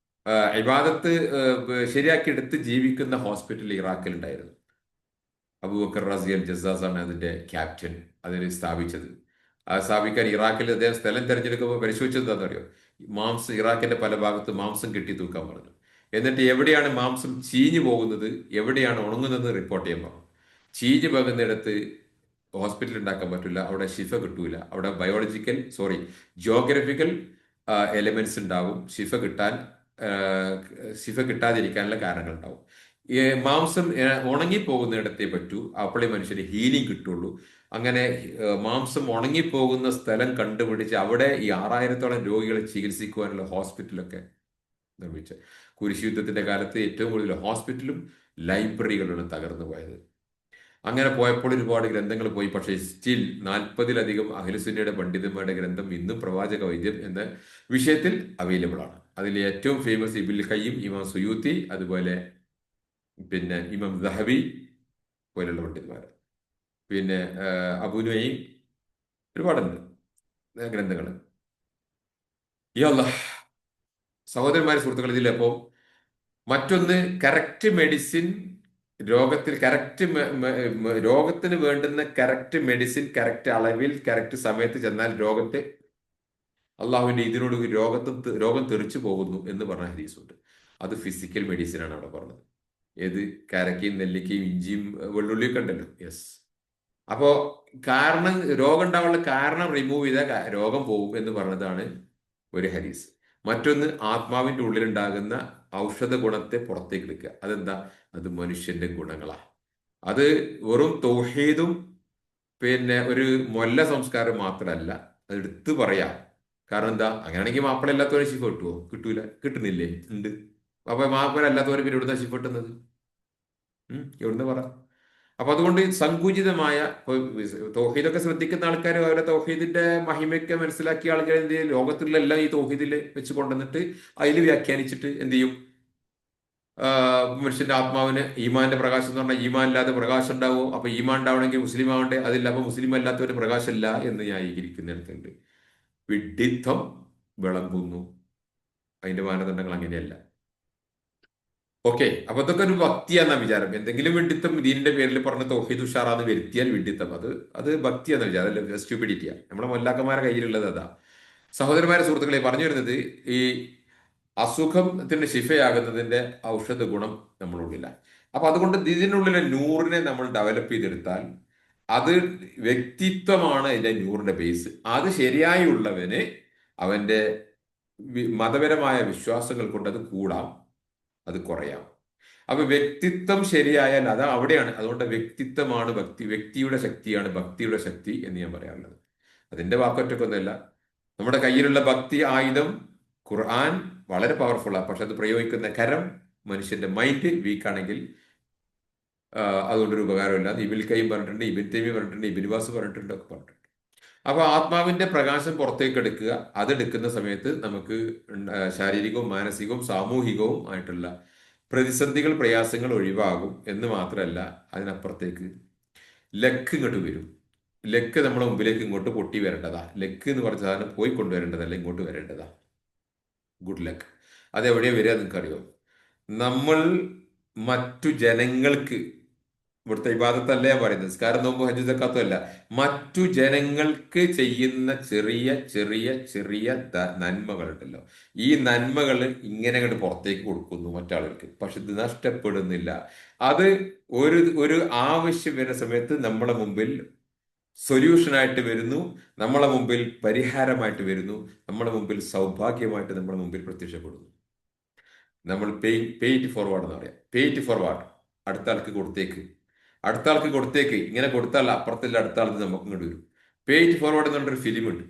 ഇബാദത്ത് ശരിയാക്കിയെടുത്ത് ജീവിക്കുന്ന ഹോസ്പിറ്റൽ ഇറാഖിലുണ്ടായിരുന്നു. അബൂബക്കർ റസി അൽ ജസാസാണ് അതിന്റെ ക്യാപ്റ്റൻ, അതിന് സ്ഥാപിച്ചത്. അത് സ്ഥാപിക്കാൻ ഇറാഖിൽ അദ്ദേഹം സ്ഥലം തെരഞ്ഞെടുക്കുമ്പോൾ പരിശോധിച്ചത് എന്താണെന്നറിയോ? ഇറാഖിന്റെ പല ഭാഗത്ത് മാംസം കെട്ടി തൂക്കാൻ പറഞ്ഞു. എന്നിട്ട് എവിടെയാണ് മാംസം ചീഞ്ഞു പോകുന്നത്, എവിടെയാണ് ഉണങ്ങുന്നത് റിപ്പോർട്ട് ചെയ്യാൻ പറഞ്ഞു. ചീഞ്ഞു പോകുന്നിടത്ത് ഹോസ്പിറ്റൽ ഉണ്ടാക്കാൻ പറ്റില്ല, അവിടെ ഷിഫ കിട്ടൂല. അവിടെ ജിയോഗ്രഫിക്കൽ എലിമെന്റ്സ് ഉണ്ടാവും. ഷിഫ കിട്ടാതിരിക്കാനുള്ള കാരണങ്ങൾ ഉണ്ടാവും. മാംസം ഉണങ്ങിപ്പോകുന്നിടത്തേ പറ്റൂ, അപ്പോഴേ മനുഷ്യന് ഹീലിംഗ് കിട്ടുള്ളൂ. അങ്ങനെ മാംസം ഉണങ്ങിപ്പോകുന്ന സ്ഥലം കണ്ടുപിടിച്ച് അവിടെ ഈ 6000-ഓളം രോഗികളെ ചികിത്സിക്കുവാനുള്ള ഹോസ്പിറ്റലൊക്കെ നിർമ്മിച്ച കുരിശുയുദ്ധത്തിന്റെ കാലത്ത് ഏറ്റവും കൂടുതൽ ഹോസ്പിറ്റലും ലൈബ്രറികളുമാണ് തകർന്നു പോയത്. അങ്ങനെ പോയപ്പോൾ ഒരുപാട് ഗ്രന്ഥങ്ങൾ പോയി. പക്ഷേ സ്റ്റിൽ 40-ലധികം അഹ്ലുസുന്നയുടെ പണ്ഡിതന്മാരുടെ ഗ്രന്ഥം ഇന്നും പ്രവാചക വൈദ്യം എന്ന വിഷയത്തിൽ അവൈലബിൾ ആണ്. അതിൽ ഏറ്റവും ഫേമസ് ഇബ്നുൽ ഖയ്യിം, ഇമാം സുയൂത്തി, അതുപോലെ പിന്നെ ഇമാം ദഹബി പോലുള്ള പണ്ഡിതന്മാർ, പിന്നെ അബൂ നുഈം, ഒരുപാടുണ്ട് ഗ്രന്ഥങ്ങൾ. ഈ അല്ലാഹ് സഹോദരന്മാരെ, സുഹൃത്തുക്കൾ, ഇതിൽ അപ്പോൾ മറ്റൊന്ന് കറക്റ്റ് മെഡിസിൻ, രോഗത്തിന് വേണ്ടുന്ന കറക്റ്റ് മെഡിസിൻ കറക്റ്റ് അളവിൽ കറക്റ്റ് സമയത്ത് ചെന്നാൽ അള്ളാഹുവിന്റെ ഇതിനോട് രോഗം തെറിച്ചു പോകുന്നു എന്ന് പറഞ്ഞ ഹദീസുണ്ട്. അത് ഫിസിക്കൽ മെഡിസിൻ ആണ് അവിടെ പറഞ്ഞത്. ഏത്? കാരക്കയും നെല്ലിക്കയും ഇഞ്ചിയും വെള്ളുള്ളിയൊക്കെ ഉണ്ടല്ലോ. യെസ്. അപ്പോ രോഗം ഉണ്ടാവാനുള്ള കാരണം റിമൂവ് ചെയ്താൽ രോഗം പോകും എന്ന് പറഞ്ഞതാണ് ഒരു ഹദീസ്. മറ്റൊന്ന് ആത്മാവിന്റെ ഉള്ളിലുണ്ടാകുന്ന ഔഷധ ഗുണത്തെ പുറത്തേക്ക് എടുക്കുക. അതെന്താ? അത് മനുഷ്യന്റെ ഗുണങ്ങളാ. അത് വെറും തൗഹീദും പിന്നെ ഒരു മൊല്ല സംസ്കാരം മാത്രമല്ല, അത് എടുത്തു പറയാം. കാരണം എന്താ? അങ്ങനെയാണെങ്കിൽ മാപ്പിള അല്ലാത്തവരെ ശിഫ കിട്ടുമോ? കിട്ടൂല. കിട്ടുന്നില്ലേ? ഉണ്ട്. അപ്പൊ മാപ്പിള അല്ലാത്തവരെ പിന്നെ എവിടുന്ന ശിഫ കിട്ടുന്നത്? എവിടുന്ന് പറ. അപ്പൊ അതുകൊണ്ട് സങ്കുചിതമായ തൗഹീദൊക്കെ ശ്രദ്ധിക്കുന്ന ആൾക്കാർ അവരെ തൗഹീദിന്റെ മഹിമയൊക്കെ മനസ്സിലാക്കിയ ആൾക്കാർ എന്ത് ചെയ്യും? ലോകത്തിലുള്ള എല്ലാം ഈ തൗഹീദിൽ വെച്ച് കൊണ്ടുവന്നിട്ട് അതിൽ വ്യാഖ്യാനിച്ചിട്ട് എന്ത് ചെയ്യും? മനുഷ്യന്റെ ആത്മാവിന് ഈമാന്റെ പ്രകാശം എന്ന് പറഞ്ഞാൽ ഈമാൻ ഇല്ലാതെ പ്രകാശം ഉണ്ടാവുമോ? അപ്പൊ ഈമാൻ ഉണ്ടാവണമെങ്കിൽ മുസ്ലിം ആവണ്ടേ? അതില്ല. അപ്പൊ മുസ്ലിം അല്ലാത്തവര് പ്രകാശമില്ല എന്ന് ന്യായീകരിക്കുന്നിടത്തുണ്ട്. വിഡ്ഢിത്തം വിളമ്പുന്നു. അതിന്റെ മാനദണ്ഡങ്ങൾ അങ്ങനെയല്ല. ഓക്കെ. അപ്പൊ അതൊക്കെ ഒരു ഭക്തിയാന്ന വിചാരം. എന്തെങ്കിലും വിഡ്ഢിത്തം ദീനിന്റെ പേരിൽ പറഞ്ഞ തൗഹീദ് ഉഷാറാന്ന് വരുത്തിയാൽ വിഡ്ഢിത്തം, അത് ഭക്തിയാന്ന വിചാരം, അല്ല സ്റ്റുപ്പിഡിറ്റിയാ. നമ്മളെ മൊല്ലാക്കന്മാരെ കയ്യിലുള്ളത് അതാ. സഹോദരന്മാരെ, സുഹൃത്തുക്കളെ, പറഞ്ഞു വരുന്നത് ഈ അസുഖത്തിന് ശിഫയാകുന്നതിന്റെ ഔഷധ ഗുണം നമ്മളുള്ളില്ല. അപ്പൊ അതുകൊണ്ട് ഇതിനുള്ളിലെ നൂറിനെ നമ്മൾ ഡെവലപ്പ് ചെയ്തെടുത്താൽ അത് വ്യക്തിത്വമാണ് അതിന്റെ നൂറിന്റെ ബേസ്. അത് ശരിയായി ഉള്ളവന് അവന്റെ മതപരമായ വിശ്വാസങ്ങൾ കൊണ്ട് അത് കൂടാം, അത് കുറയാം. അപ്പൊ വ്യക്തിത്വം ശരിയായാൽ അത് അവിടെയാണ്. അതുകൊണ്ട് വ്യക്തിത്വമാണ് വ്യക്തിയുടെ ശക്തിയാണ് ഭക്തിയുടെ ശക്തി എന്ന് ഞാൻ പറയാറുള്ളത്. അതിന്റെ വാക്കൊറ്റക്കൊന്നുമല്ല. നമ്മുടെ കയ്യിലുള്ള ഭക്തി ആയുധം ഖുർആൻ വളരെ പവർഫുള്ളാണ്. പക്ഷെ അത് പ്രയോഗിക്കുന്ന കരം, മനുഷ്യന്റെ മൈൻഡ് വീക്കാണെങ്കിൽ അതുകൊണ്ടൊരു ഉപകാരമില്ല. ഇബിൻ ഖയ്യിം പറഞ്ഞിട്ടുണ്ട്, ഇബിൻ തൈമിയ്യ പറഞ്ഞിട്ടുണ്ട്, ഇബിൻ ബാസ് പറഞ്ഞിട്ടുണ്ട്, ഒക്കെ പറഞ്ഞിട്ടുണ്ട്. അപ്പൊ ആത്മാവിന്റെ പ്രകാശം പുറത്തേക്ക് എടുക്കുക. അതെടുക്കുന്ന സമയത്ത് നമുക്ക് ശാരീരികവും മാനസികവും സാമൂഹികവും ആയിട്ടുള്ള പ്രതിസന്ധികൾ, പ്രയാസങ്ങൾ ഒഴിവാകും എന്ന് മാത്രമല്ല, അതിനപ്പുറത്തേക്ക് ലക്ക് ഇങ്ങോട്ട് വരും. ലക്ക് നമ്മളെ മുമ്പിലേക്ക് ഇങ്ങോട്ട് പൊട്ടി വരേണ്ടതാ. ലക്ക് എന്ന് പറഞ്ഞ സാധനം പോയി കൊണ്ടുവരേണ്ടതല്ല, ഇങ്ങോട്ട് വരേണ്ടതാ. Good luck. അതെവിടെയാ വരിക നിങ്ങൾക്കറിയോ? നമ്മൾ മറ്റു ജനങ്ങൾക്ക് ഇവിടുത്തെ ഇബാദത്തല്ല ഞാൻ പറയുന്നത്, നിസ്കാരം നോമ്പ് ഹജ്ജ് സക്കാത്തും അല്ല. മറ്റു ജനങ്ങൾക്ക് ചെയ്യുന്ന ചെറിയ ചെറിയ ചെറിയ നന്മകളുണ്ടല്ലോ, ഈ നന്മകൾ ഇങ്ങനെ അങ്ങോട്ട് പുറത്തേക്ക് കൊടുക്കുന്നു മറ്റാളുകൾക്ക്, പക്ഷെ ഇത് നഷ്ടപ്പെടുന്നില്ല. അത് ഒരു ഒരു ആവശ്യം വരുന്ന സമയത്ത് നമ്മളെ മുമ്പിൽ സൊല്യൂഷനായിട്ട് വരുന്നു, നമ്മളെ മുമ്പിൽ പരിഹാരമായിട്ട് വരുന്നു, നമ്മളെ മുമ്പിൽ സൗഭാഗ്യമായിട്ട് നമ്മളെ മുമ്പിൽ പ്രത്യക്ഷപ്പെടുന്നു. നമ്മൾ പേ ഇറ്റ് ഫോർവേഡ് എന്ന് പറയാം. പേ ഇറ്റ് ഫോർവേഡ്, അടുത്ത ആൾക്ക് കൊടുത്തേക്ക്, അടുത്ത ആൾക്ക് കൊടുത്തേക്ക്. ഇങ്ങനെ കൊടുത്താൽ അപ്പുറത്തുള്ള അടുത്ത ആൾക്ക് നമുക്ക് ഇങ്ങോട്ട് വരും. പേ ഇറ്റ് ഫോർവേഡ് എന്ന് പറഞ്ഞൊരു ഫിലിം ഉണ്ട്,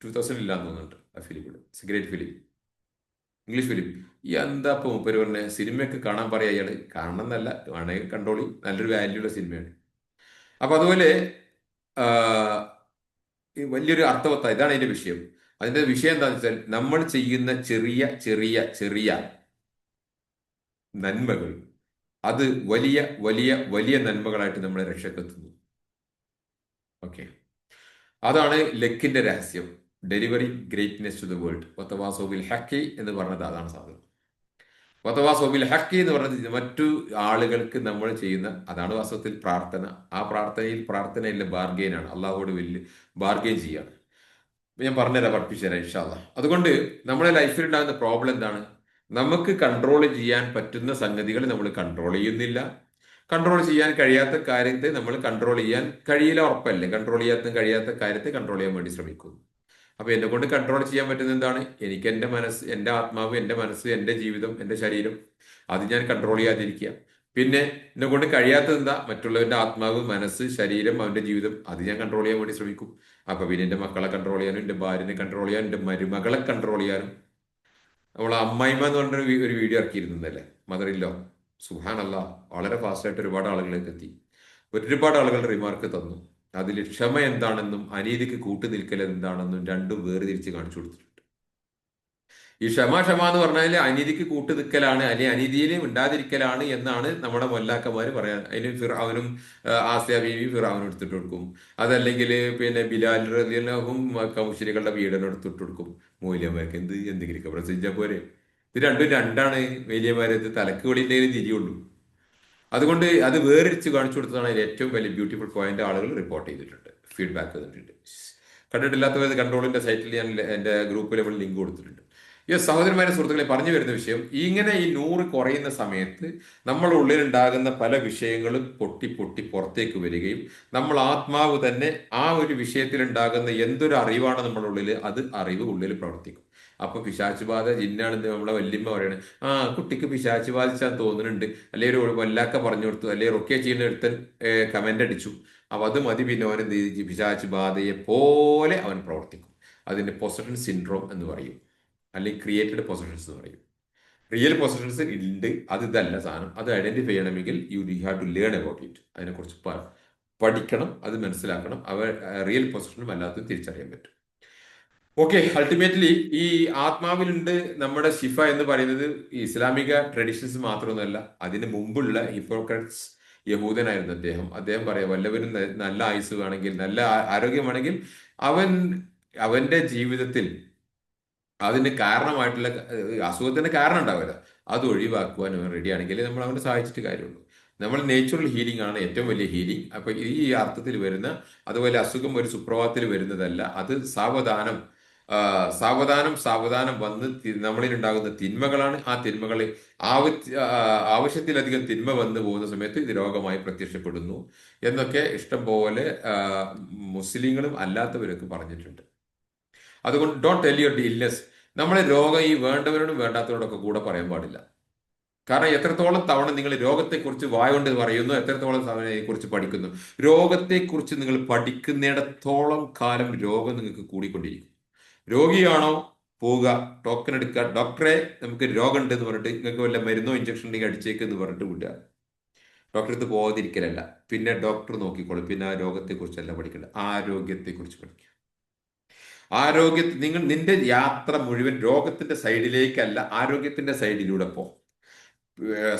2000 ഇല്ലാന്ന് തോന്നുന്നുണ്ട് ആ film. It's great film, English film. ഈ എന്താ ഇപ്പൊ മുപ്പര് പറഞ്ഞ സിനിമയൊക്കെ കാണാൻ പറയാ അയാള്, കാണണം എന്നല്ല, വേണമെങ്കിൽ കണ്ടോളി, നല്ലൊരു വാല്യുള്ള സിനിമയാണ്. അപ്പൊ അതുപോലെ ആ, ഈ വലിയൊരു അർത്ഥവത്ത, ഇതാണ് അതിന്റെ വിഷയം. അതിന്റെ വിഷയം എന്താണെന്ന് വെച്ചാൽ, നമ്മൾ ചെയ്യുന്ന ചെറിയ ചെറിയ ചെറിയ നന്മകൾ, അത് വലിയ വലിയ വലിയ നന്മകളായിട്ട് നമ്മളെ രക്ഷക്കെത്തുന്നു. ഓക്കെ, അതാണ് ലക്കിന്റെ രഹസ്യം. Delivery greatness to the world. വത്തവാസോബിൽ ഹക്കി എന്ന് പറഞ്ഞത് അതാണ് സാധനം. വത്തവാസോബിൽ ഹക്കി എന്ന് പറഞ്ഞത് മറ്റു ആളുകൾക്ക് നമ്മൾ ചെയ്യുന്ന, അതാണ് വാസ്തവത്തിൽ പ്രാർത്ഥന. ആ പ്രാർത്ഥനയിലെ ബാർഗെയിനാണ്, അള്ളാഹുവോട് വലിയ ബാർഗെയിൻ ചെയ്യാണ്. ഞാൻ പറഞ്ഞുതരാം, പഠിപ്പിച്ചു തരാം ഇൻഷാ അല്ലാ. അതുകൊണ്ട് നമ്മുടെ ലൈഫിൽ ഉണ്ടാകുന്ന പ്രോബ്ലം എന്താണ്? നമുക്ക് കൺട്രോൾ ചെയ്യാൻ പറ്റുന്ന സംഗതികൾ നമ്മൾ കൺട്രോൾ ചെയ്യുന്നില്ല. കൺട്രോൾ ചെയ്യാൻ കഴിയാത്ത കാര്യത്തെ നമ്മൾ കൺട്രോൾ ചെയ്യാൻ കഴിയില്ല, ഉറപ്പല്ലേ? കൺട്രോൾ ചെയ്യാത്ത കഴിയാത്ത കാര്യത്തെ കൺട്രോൾ ചെയ്യാൻ വേണ്ടി ശ്രമിക്കുന്നു. അപ്പൊ എന്നെ കൊണ്ട് കൺട്രോൾ ചെയ്യാൻ പറ്റുന്ന എന്താണ്? എനിക്ക് എന്റെ മനസ്സ്, എന്റെ ആത്മാവ്, എന്റെ മനസ്സ്, എന്റെ ജീവിതം, എന്റെ ശരീരം, അത് ഞാൻ കൺട്രോൾ ചെയ്യാതിരിക്കുക. പിന്നെ എന്നെ കൊണ്ട് കഴിയാത്തത് എന്താ? മറ്റുള്ളവന്റെ ആത്മാവ്, മനസ്സ്, ശരീരം, അവന്റെ ജീവിതം, അത് ഞാൻ കൺട്രോൾ ചെയ്യാൻ വേണ്ടി ശ്രമിക്കും. അപ്പൊ പിന്നെ എന്റെ മക്കളെ കൺട്രോൾ ചെയ്യാനും, എന്റെ ഭാര്യനെ കൺട്രോൾ ചെയ്യാനും, എന്റെ മരുമകളെ കൺട്രോൾ ചെയ്യാനും. നമ്മൾ അമ്മായിമ്മ എന്ന് പറഞ്ഞൊരു ഒരു വീഡിയോ ഇറക്കിയിരുന്നല്ലേ, മദറില്ലോ. സുബ്ഹാനല്ലാ, വളരെ ഫാസ്റ്റായിട്ട് ഒരുപാട് ആളുകളിലേക്ക് എത്തി. ഒരുപാട് ആളുകൾ റിമാർക്ക് തന്നു. അതിൽ ക്ഷമ എന്താണെന്നും അനീതിക്ക് കൂട്ടു നിൽക്കൽ എന്താണെന്നും രണ്ടും വേർതിരിച്ച് കാണിച്ചു കൊടുത്തിട്ടുണ്ട്. ഈ ക്ഷമ എന്ന് പറഞ്ഞാൽ അനീതിക്ക് കൂട്ടു നിൽക്കലാണ്, അല്ലെങ്കിൽ അനീതിയിലും ഉണ്ടാതിരിക്കലാണ് എന്നാണ് നമ്മുടെ മൊല്ലാക്കന്മാർ പറയാൻ. അതിന് ഫിർഔനും ആസിയ ബീവി ഫിർഔനും എടുത്തിട്ട് കൊടുക്കും. അതല്ലെങ്കിൽ പിന്നെ ബിലാൽ റളിയല്ലാഹും മുശ്രിക്കുകളുടെ പീഡനം എടുത്തിട്ട് കൊടുക്കും. മൂല്യന്മാർക്ക് എന്തെങ്കിലുമൊക്കെ പ്രസംഗിച്ചാൽ പോരെ? ഇത് രണ്ടും രണ്ടാണ്. വലിയമാരെ തലക്ക് വെളിയിട്ടേ തിരിയുള്ളൂ. അതുകൊണ്ട് അത് വേറിരിച്ച് കാണിച്ചു കൊടുത്തതാണ് അതിൽ ഏറ്റവും വലിയ ബ്യൂട്ടിഫുൾ പോയിന്റ്. ആളുകൾ റിപ്പോർട്ട് ചെയ്തിട്ടുണ്ട്, ഫീഡ്ബാക്ക് തന്നിട്ടുണ്ട്. കണ്ടിട്ടില്ലാത്തവർ കൺട്രോളിന്റെ സൈറ്റിൽ ഞാൻ എൻ്റെ ഗ്രൂപ്പിൽ നമ്മൾ ലിങ്ക് കൊടുത്തിട്ടുണ്ട്. ഈ സഹോദരന്മാരെ, സുഹൃത്തുക്കളെ, പറഞ്ഞു വരുന്ന വിഷയം, ഇങ്ങനെ ഈ 100 കുറയുന്ന സമയത്ത് നമ്മുടെ ഉള്ളിലുണ്ടാകുന്ന പല വിഷയങ്ങളും പൊട്ടി പൊട്ടി പുറത്തേക്ക് വരികയും, നമ്മൾ ആത്മാവ് തന്നെ ആ ഒരു വിഷയത്തിൽ ഉണ്ടാകുന്ന എന്തൊരു അറിവാണ് നമ്മുടെ ഉള്ളിൽ, അത് അറിവ് ഉള്ളിൽ പ്രവർത്തിക്കും. അപ്പൊ പിശാച് ബാധ ജിന്നാണെന്ന് നമ്മളെ വല്യമ്മ പറയണേ, ആ കുട്ടിക്ക് പിശാച് ബാധിച്ചാൽ തോന്നുന്നുണ്ട്, അല്ലെങ്കിൽ ഒരു വല്ലാക്ക പറഞ്ഞു കൊടുത്തു, അല്ലെങ്കിൽ റൊക്കെ ചെയ്യുന്ന ഒരുത്തൻ കമന്റ് അടിച്ചു, അപ്പൊ അത് മതി, പിന്നെ അവൻ എന്ത് ചെയ്തു? പിശാച് ബാധയെ പോലെ അവൻ പ്രവർത്തിക്കും. അതിന്റെ പൊസഷൻ സിൻഡ്രോം എന്ന് പറയും, അല്ലെങ്കിൽ ക്രിയേറ്റഡ് പൊസഷൻസ് എന്ന് പറയും. റിയൽ പൊസഷൻസ് ഉണ്ട്, അത് ഇതല്ല സാധനം. അത് ഐഡന്റിഫൈ ചെയ്യണമെങ്കിൽ you have to learn about it. അതിനെക്കുറിച്ച് പഠിക്കണം, അത് മനസ്സിലാക്കണം. റിയൽ പൊസഷനും അല്ലാത്തതും തിരിച്ചറിയാൻ പറ്റും. ഓക്കെ, അൾട്ടിമേറ്റ്ലി ഈ ആത്മാവിലുണ്ട് നമ്മുടെ ശിഫ എന്ന് പറയുന്നത് ഈ ഇസ്ലാമിക ട്രഡീഷൻസ് മാത്രമൊന്നുമല്ല. അതിന് മുമ്പുള്ള ഹിപ്പോക്രറ്റ്സ്, യഹൂദനായിരുന്നു അദ്ദേഹം. അദ്ദേഹം പറയാം, വല്ലവരും നല്ല ആയുസ് വേണമെങ്കിൽ, നല്ല ആരോഗ്യമാണെങ്കിൽ, അവൻ അവന്റെ ജീവിതത്തിൽ അതിന് കാരണമായിട്ടുള്ള അസുഖത്തിന് കാരണം ഉണ്ടാവില്ല, അത് ഒഴിവാക്കുവാൻ അവൻ റെഡി ആണെങ്കിൽ നമ്മൾ അവനെ സഹായിച്ചിട്ട് കാര്യമുള്ളൂ. നമ്മൾ നേച്ചുറൽ ഹീലിംഗ് ആണ് ഏറ്റവും വലിയ ഹീലിംഗ്. അപ്പൊ ഈ അർത്ഥത്തിൽ വരുന്ന, അതുപോലെ അസുഖം ഒരു സുപ്രഭാതത്തിൽ വരുന്നതല്ല, അത് സാവധാനം സാവധാനം സാവധാനം വന്ന് നമ്മളിൽ ഉണ്ടാകുന്ന തിന്മകളാണ്. ആ തിന്മകളെ ആവശ്യത്തിലധികം തിന്മ വന്നു പോകുന്ന സമയത്ത് ഇത് രോഗമായി പ്രത്യക്ഷപ്പെടുന്നു എന്നൊക്കെ ഇഷ്ടം പോലെ മുസ്ലിങ്ങളും അല്ലാത്തവരൊക്കെ പറഞ്ഞിട്ടുണ്ട്. അതുകൊണ്ട് ഡോണ്ട് ടെൽ യുവർ ഇൽനെസ്. നമ്മളെ രോഗം ഈ വേണ്ടവരോടും വേണ്ടാത്തവരോടൊക്കെ കൂടെ പറയാൻ പാടില്ല. കാരണം എത്രത്തോളം തവണ നിങ്ങൾ രോഗത്തെക്കുറിച്ച് വായ കൊണ്ട് പറയുന്നു, എത്രത്തോളം തവണ ഇതിനെക്കുറിച്ച് പഠിക്കുന്നു. രോഗത്തെക്കുറിച്ച് നിങ്ങൾ പഠിക്കുന്നിടത്തോളം കാലം രോഗം നിങ്ങൾക്ക് കൂടിക്കൊണ്ടിരിക്കും. രോഗിയാണോ, പോവുക, ടോക്കൺ എടുക്കുക, ഡോക്ടറെ നമുക്ക് രോഗമുണ്ട് എന്ന് പറഞ്ഞിട്ട്, നിങ്ങൾക്ക് വല്ല മരുന്നോ ഇഞ്ചക്ഷൻ ഉണ്ടെങ്കിൽ അടിച്ചേക്ക് എന്ന് പറഞ്ഞിട്ട് വിടുക. ഡോക്ടറെ അടുത്ത് പോകാതിരിക്കലല്ല, പിന്നെ ഡോക്ടർ നോക്കിക്കോളും. പിന്നെ ആ രോഗത്തെക്കുറിച്ചല്ല പഠിക്കേണ്ടത്, ആരോഗ്യത്തെക്കുറിച്ച് പഠിക്കുക. നിന്റെ യാത്ര മുഴുവൻ രോഗത്തിന്റെ സൈഡിലേക്കല്ല, ആരോഗ്യത്തിന്റെ സൈഡിലൂടെ പോ.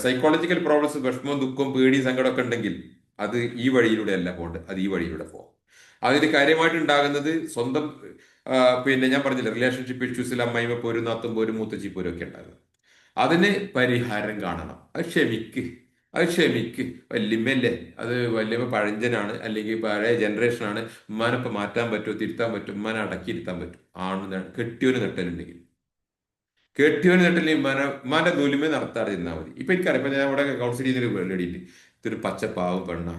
സൈക്കോളജിക്കൽ പ്രോബ്ലംസ്, വിഷമവും ദുഃഖവും പേടി സങ്കടമൊക്കെ ഉണ്ടെങ്കിൽ അത് ഈ വഴിയിലൂടെ അല്ല പോകേണ്ടത്, അത് ഈ വഴിയിലൂടെ പോകും. അതിന് കാര്യമായിട്ട് ഉണ്ടാകുന്നത് സ്വന്തം പിന്നെ ഞാൻ പറഞ്ഞില്ല, റിലേഷൻഷിപ്പ് ഇഷ്യൂസിൽ അമ്മായിമ്മ പോരും, നാത്തും പോരും, മൂത്തച്ചി പോരും ഒക്കെ ഉണ്ടാകുന്നത്. അതിന് പരിഹാരം കാണണം. അത് ക്ഷമിക്ക്, അത് ക്ഷമിക്ക്, വല്യമ്മയല്ലേ, അത് വല്യമ്മ പഴഞ്ചനാണ്, അല്ലെങ്കിൽ പഴയ ജനറേഷനാണ്. ഉമ്മാനൊപ്പം മാറ്റാൻ പറ്റുമോ, തിരുത്താൻ പറ്റും, ഉമ്മാനെ അടക്കിയിരുത്താൻ പറ്റും. കെട്ടിയോന് നെട്ടലുണ്ടെങ്കിൽ, കെട്ടിയോന് നെട്ടലിൽ ഉമ്മാന്റെ നൂലുമേ നടത്താതെ ഇരുന്നാൽ മതി. ഇപ്പൊ എനിക്കറിയാം, ഇപ്പൊ ഞാൻ ഇവിടെ കൗൺസിൽ ചെയ്യുന്നൊരു ലേഡിയുണ്ട്. ഇതൊരു പച്ചപ്പാവം പെണ്ണ.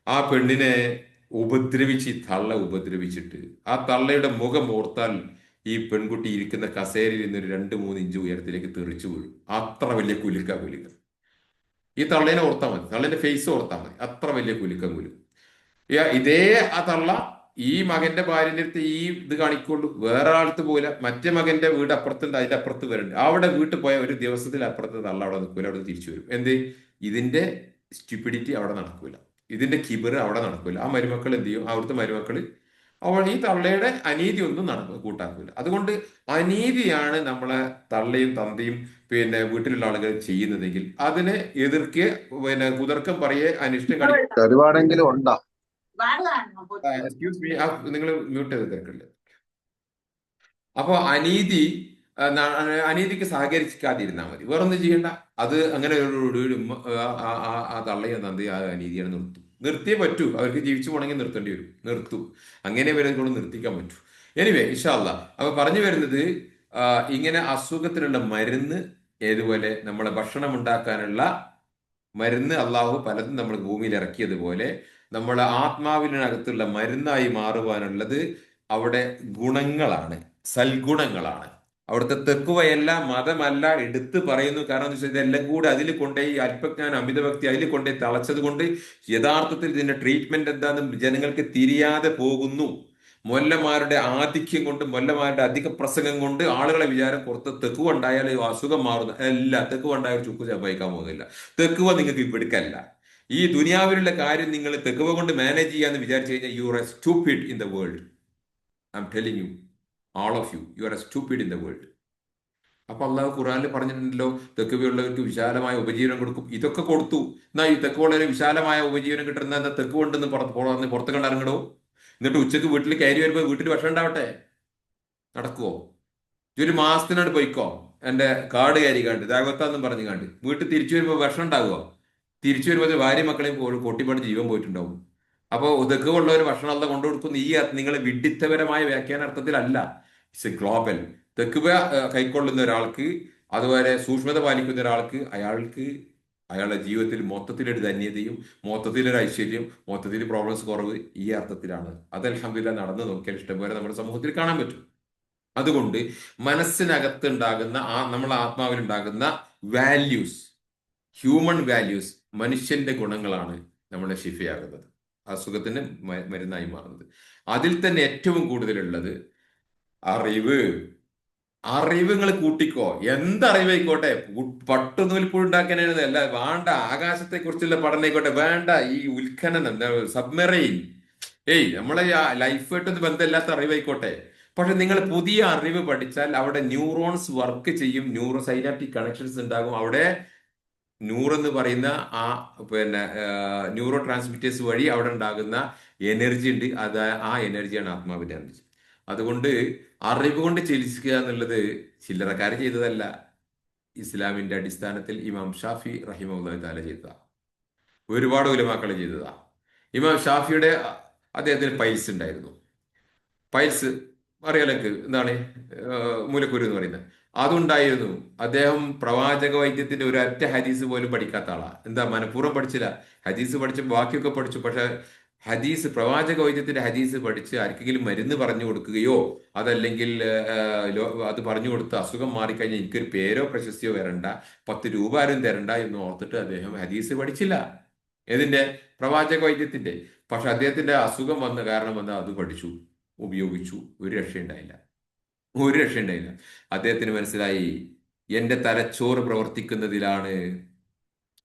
ആ പെണ്ണിനെ ഉപദ്രവിച്ച്, ഈ തള്ള ഉപദ്രവിച്ചിട്ട് ആ തള്ളയുടെ മുഖം ഓർത്താൽ ഈ പെൺകുട്ടി ഇരിക്കുന്ന കസേരയിൽ നിന്ന് ഒരു 2-3 ഇഞ്ച് ഉയരത്തിലേക്ക് തെറിച്ചു വീഴും. അത്ര വലിയ കുലുക്ക. ഈ തള്ളേനെ ഓർത്താൽ മതി, തള്ളേന്റെ ഫേസ് ഓർത്താൽ മതി, അത്ര വലിയ കുലുക്കം കുലും. ഇതേ ആ തള്ള ഈ മകന്റെ ഭാര്യന്റെ അടുത്ത് ഈ ഇത് കാണിക്കുള്ളൂ, വേറെ ആളത്ത് പോലെ. മറ്റേ മകന്റെ വീട് അപ്പുറത്തുണ്ട്, അതിന്റെ അപ്പുറത്ത് വരുന്നുണ്ട്. അവിടെ വീട്ടിൽ പോയ ഒരു ദിവസത്തിൽ അപ്പുറത്ത് തള്ള അവിടെ നിൽക്കൂല, അവിടെ തിരിച്ചു വരും. എന്ത്, ഇതിന്റെ സ്റ്റുപ്പിഡിറ്റി അവിടെ നടക്കൂല, ഇതിന്റെ കിബിറ് അവിടെ നടക്കൂല. ആ മരുമക്കൾ എന്ത് ചെയ്യും, അവിടുത്തെ മരുമക്കള് അവൾ ഈ തള്ളയുടെ അനീതി ഒന്നും കൂട്ടാക്കൂല. അതുകൊണ്ട് അനീതിയാണ് നമ്മളെ തള്ളയും തന്തയും പിന്നെ വീട്ടിലുള്ള ആളുകൾ ചെയ്യുന്നതെങ്കിൽ അതിനെ എതിർക്കുക, പിന്നെ കുതർക്കം പറയെ, അനിഷ്ടം കാണിക്കുക. ഒരുപാടെങ്കിലും ഉണ്ടോ? എക്സ്ക്യൂസ് മീ, നിങ്ങൾ മ്യൂട്ട് ചെയ്ത് തിരക്കില്ല. അപ്പൊ അനീതിക്ക് സഹകരിക്കാതിരുന്നാൽ മതി, വേറൊന്നും ചെയ്യണ്ട. അത് അങ്ങനെ ആ തള്ളയും തന്തയും ആ അനീതിയാണ് നിർത്തിയേ പറ്റൂ. അവർക്ക് ജീവിച്ചു പോകണമെങ്കിൽ നിർത്തേണ്ടി വരും, നിർത്തും. അങ്ങനെ വരെ കൊണ്ട് നിർത്തിക്കാൻ പറ്റൂ. എനിവേ, ഇൻഷാ അല്ലാഹ്. അപ്പൊ പറഞ്ഞു വരുന്നത്, ഇങ്ങനെ അസുഖത്തിനുള്ള മരുന്ന്, ഏതുപോലെ നമ്മളെ ഭക്ഷണം ഉണ്ടാക്കാനുള്ള മരുന്ന് അള്ളാഹു പലതും നമ്മൾ ഭൂമിയിൽ ഇറക്കിയതുപോലെ നമ്മളെ ആത്മാവിനകത്തുള്ള മരുന്നായി മാറുവാനുള്ളത് അവിടെ ഗുണങ്ങളാണ്, സൽഗുണങ്ങളാണ്. അവിടുത്തെ തെക്കുവയല്ല, മതമല്ല എടുത്തു പറയുന്നു. കാരണം എന്താ വെച്ചാൽ ഇതെല്ലാം കൂടെ അതിൽ കൊണ്ടുപോയി അല്പജ്ഞാനം, അമിതഭക്തി അതിൽ കൊണ്ടുപോയി തളച്ചത് കൊണ്ട് യഥാർത്ഥത്തിൽ ഇതിന്റെ ട്രീറ്റ്മെന്റ് എന്താണെന്ന് ജനങ്ങൾക്ക് തിരിയാതെ പോകുന്നു. മൊല്ലമാരുടെ ആധിക്യം കൊണ്ട്, മൊല്ലമാരുടെ അധിക പ്രസംഗം കൊണ്ട് ആളുകളെ വിചാരം പുറത്ത് തെക്കുവ ഉണ്ടായാൽ അസുഖം മാറുന്ന. അല്ല, തെക്കുവ ഉണ്ടായാൽ ചുക്ക് ചപ്പായിക്കാൻ പോകുന്നില്ല. തെക്കുവ നിങ്ങൾക്ക് പിടിക്കല്ല. ഈ ദുനിയാവിലുള്ള കാര്യം നിങ്ങൾ തെക്കുവ കൊണ്ട് മാനേജ് ചെയ്യാന്ന് വിചാരിച്ചു കഴിഞ്ഞാൽ you are A stupid in the world. I M telling you, all of you, you are a stupid in the world. അപ്പൊ അള്ളാഹു ഖുറാനിൽ പറഞ്ഞിട്ടുണ്ടല്ലോ, തെക്കുവയുള്ളവർക്ക് വിശാലമായ ഉപജീവനം കൊടുക്കും. ഇതൊക്കെ കൊടുത്തു. എന്നാ ഈ തെക്കുള്ളവരെ വിശാലമായ ഉപജീവനം കിട്ടുന്ന എന്താ, തെക്ക് കൊണ്ടെന്ന് പുറത്ത് കണ്ടിറങ്ങണോ? എന്നിട്ട് ഉച്ചക്ക് വീട്ടിൽ കയറി വരുമ്പോൾ വീട്ടിൽ ഭക്ഷണം ഉണ്ടാവട്ടെ? നടക്കുവോ? ഒരു മാസത്തിനോട് പോയിക്കോ, എന്റെ കാർഡ് കയറി കണ്ട് ദാഗത്താന്നും പറഞ്ഞു കണ്ട് വീട്ടിൽ തിരിച്ചു വരുമ്പോൾ ഭക്ഷണം ഉണ്ടാകുമോ? തിരിച്ചു വരുമ്പോൾ ഭാര്യ മക്കളെയും പൊട്ടിപ്പാട് ജീവൻ പോയിട്ടുണ്ടാവും. അപ്പോൾ ഉദക്കുള്ളവർ ഭക്ഷണം അല്ല കൊണ്ടു കൊടുക്കുന്ന ഈ നിങ്ങൾ വിഡിത്തപരമായ വ്യാഖ്യാന അർത്ഥത്തിലല്ല. It's a global. തെക്കുവ കൈക്കൊള്ളുന്ന ഒരാൾക്ക്, അതുപോലെ സൂക്ഷ്മത പാലിക്കുന്ന ഒരാൾക്ക്, അയാളുടെ ജീവിതത്തിൽ മൊത്തത്തിലൊരു ധന്യതയും മൊത്തത്തിലൊരു ഐശ്വര്യം, മൊത്തത്തിൽ പ്രോബ്ലംസ് കുറവ്, ഈ അർത്ഥത്തിലാണ്. അത് അൽഹംദുലില്ലാഹ് നടന്നു നോക്കിയാൽ ഇഷ്ടംപോലെ നമ്മുടെ സമൂഹത്തിൽ കാണാൻ പറ്റും. അതുകൊണ്ട് മനസ്സിനകത്തുണ്ടാകുന്ന നമ്മളെ ആത്മാവിലുണ്ടാകുന്ന വാല്യൂസ്, ഹ്യൂമൻ വാല്യൂസ്, മനുഷ്യന്റെ ഗുണങ്ങളാണ് നമ്മുടെ ഷിഫയാകുന്നത്, അസുഖത്തിന് മരുന്നായി മാറുന്നത്. അതിൽ തന്നെ ഏറ്റവും കൂടുതലുള്ളത് അറിവ്. അറിവുകൾ കൂട്ടിക്കോ, എന്തറിവായിക്കോട്ടെ. പട്ടുനൂൽപ്പുണ്ടാക്കാനാണ് അല്ല, വേണ്ട. ആകാശത്തെ കുറിച്ചുള്ള പഠനമായിക്കോട്ടെ, വേണ്ട. ഈ ഉത്ഖനനം, എന്താ സബ്മെറൈൻ, നമ്മളെ ലൈഫായിട്ടൊന്നും ബന്ധമില്ലാത്ത അറിവായിക്കോട്ടെ. പക്ഷെ നിങ്ങൾ പുതിയ അറിവ് പഠിച്ചാൽ അവിടെ ന്യൂറോൺസ് വർക്ക് ചെയ്യും, ന്യൂറോ സൈനാപ്റ്റിക് കണക്ഷൻസ് ഉണ്ടാകും. അവിടെ എന്ന് പറയുന്ന ആ പിന്നെ ന്യൂറോ ട്രാൻസ്മിറ്റേഴ്സ് വഴി അവിടെ ഉണ്ടാകുന്ന എനർജി ഉണ്ട്. ആ എനർജിയാണ് ആത്മാവിന്റെ എനർജി. അതുകൊണ്ട് അറിവ് കൊണ്ട് ചികിത്സിക്കുക എന്നുള്ളത് ചില്ലറക്കാർ ചെയ്തതല്ല. ഇസ്ലാമിന്റെ അടിസ്ഥാനത്തിൽ ഇമാം ഷാഫി റഹിമഹുല്ലാഹി തആല ചെയ്തതാ. ഒരുപാട് ഉലമാക്കൾ ചെയ്തതാ. ഇമാം ഷാഫിയുടെ അദ്ദേഹത്തിന് പൈൽസ് ഉണ്ടായിരുന്നു. പൈൽസ് അറിയാലൊക്കെ എന്താണ്, മൂലക്കുരു എന്ന് പറയുന്നത്. അതുണ്ടായിരുന്നു. അദ്ദേഹം പ്രവാചക വൈദ്യത്തിന്റെ ഒരു ഒറ്റ ഹദീസ് പോലും പഠിക്കാത്ത ആളാ. എന്താ, മനഃപൂർവ്വം പഠിച്ചില്ല. ഹദീസ് പഠിച്ച് ബാക്കിയൊക്കെ പഠിച്ചു. പക്ഷെ ഹദീസ്, പ്രവാചക വൈദ്യത്തിന്റെ ഹദീസ് പഠിച്ച് ആർക്കെങ്കിലും മരുന്ന് പറഞ്ഞു കൊടുക്കുകയോ അതല്ലെങ്കിൽ അത് പറഞ്ഞു കൊടുത്ത് അസുഖം മാറിക്കഴിഞ്ഞാൽ എനിക്കൊരു പേരോ പ്രശസ്തിയോ വരണ്ട, 10 രൂപ ആരും തരണ്ട എന്ന് ഓർത്തിട്ട് അദ്ദേഹം ഹദീസ് പഠിച്ചില്ല. ഏതിന്റെ? പ്രവാചക വൈദ്യത്തിന്റെ. പക്ഷെ അദ്ദേഹത്തിന്റെ അസുഖം വന്ന കാരണം വന്നാൽ അത് പഠിച്ചു, ഉപയോഗിച്ചു. ഒരു രക്ഷയുണ്ടായില്ല. അദ്ദേഹത്തിന് മനസ്സിലായി, എന്റെ തലച്ചോറ് പ്രവർത്തിക്കുന്നതിലാണ്.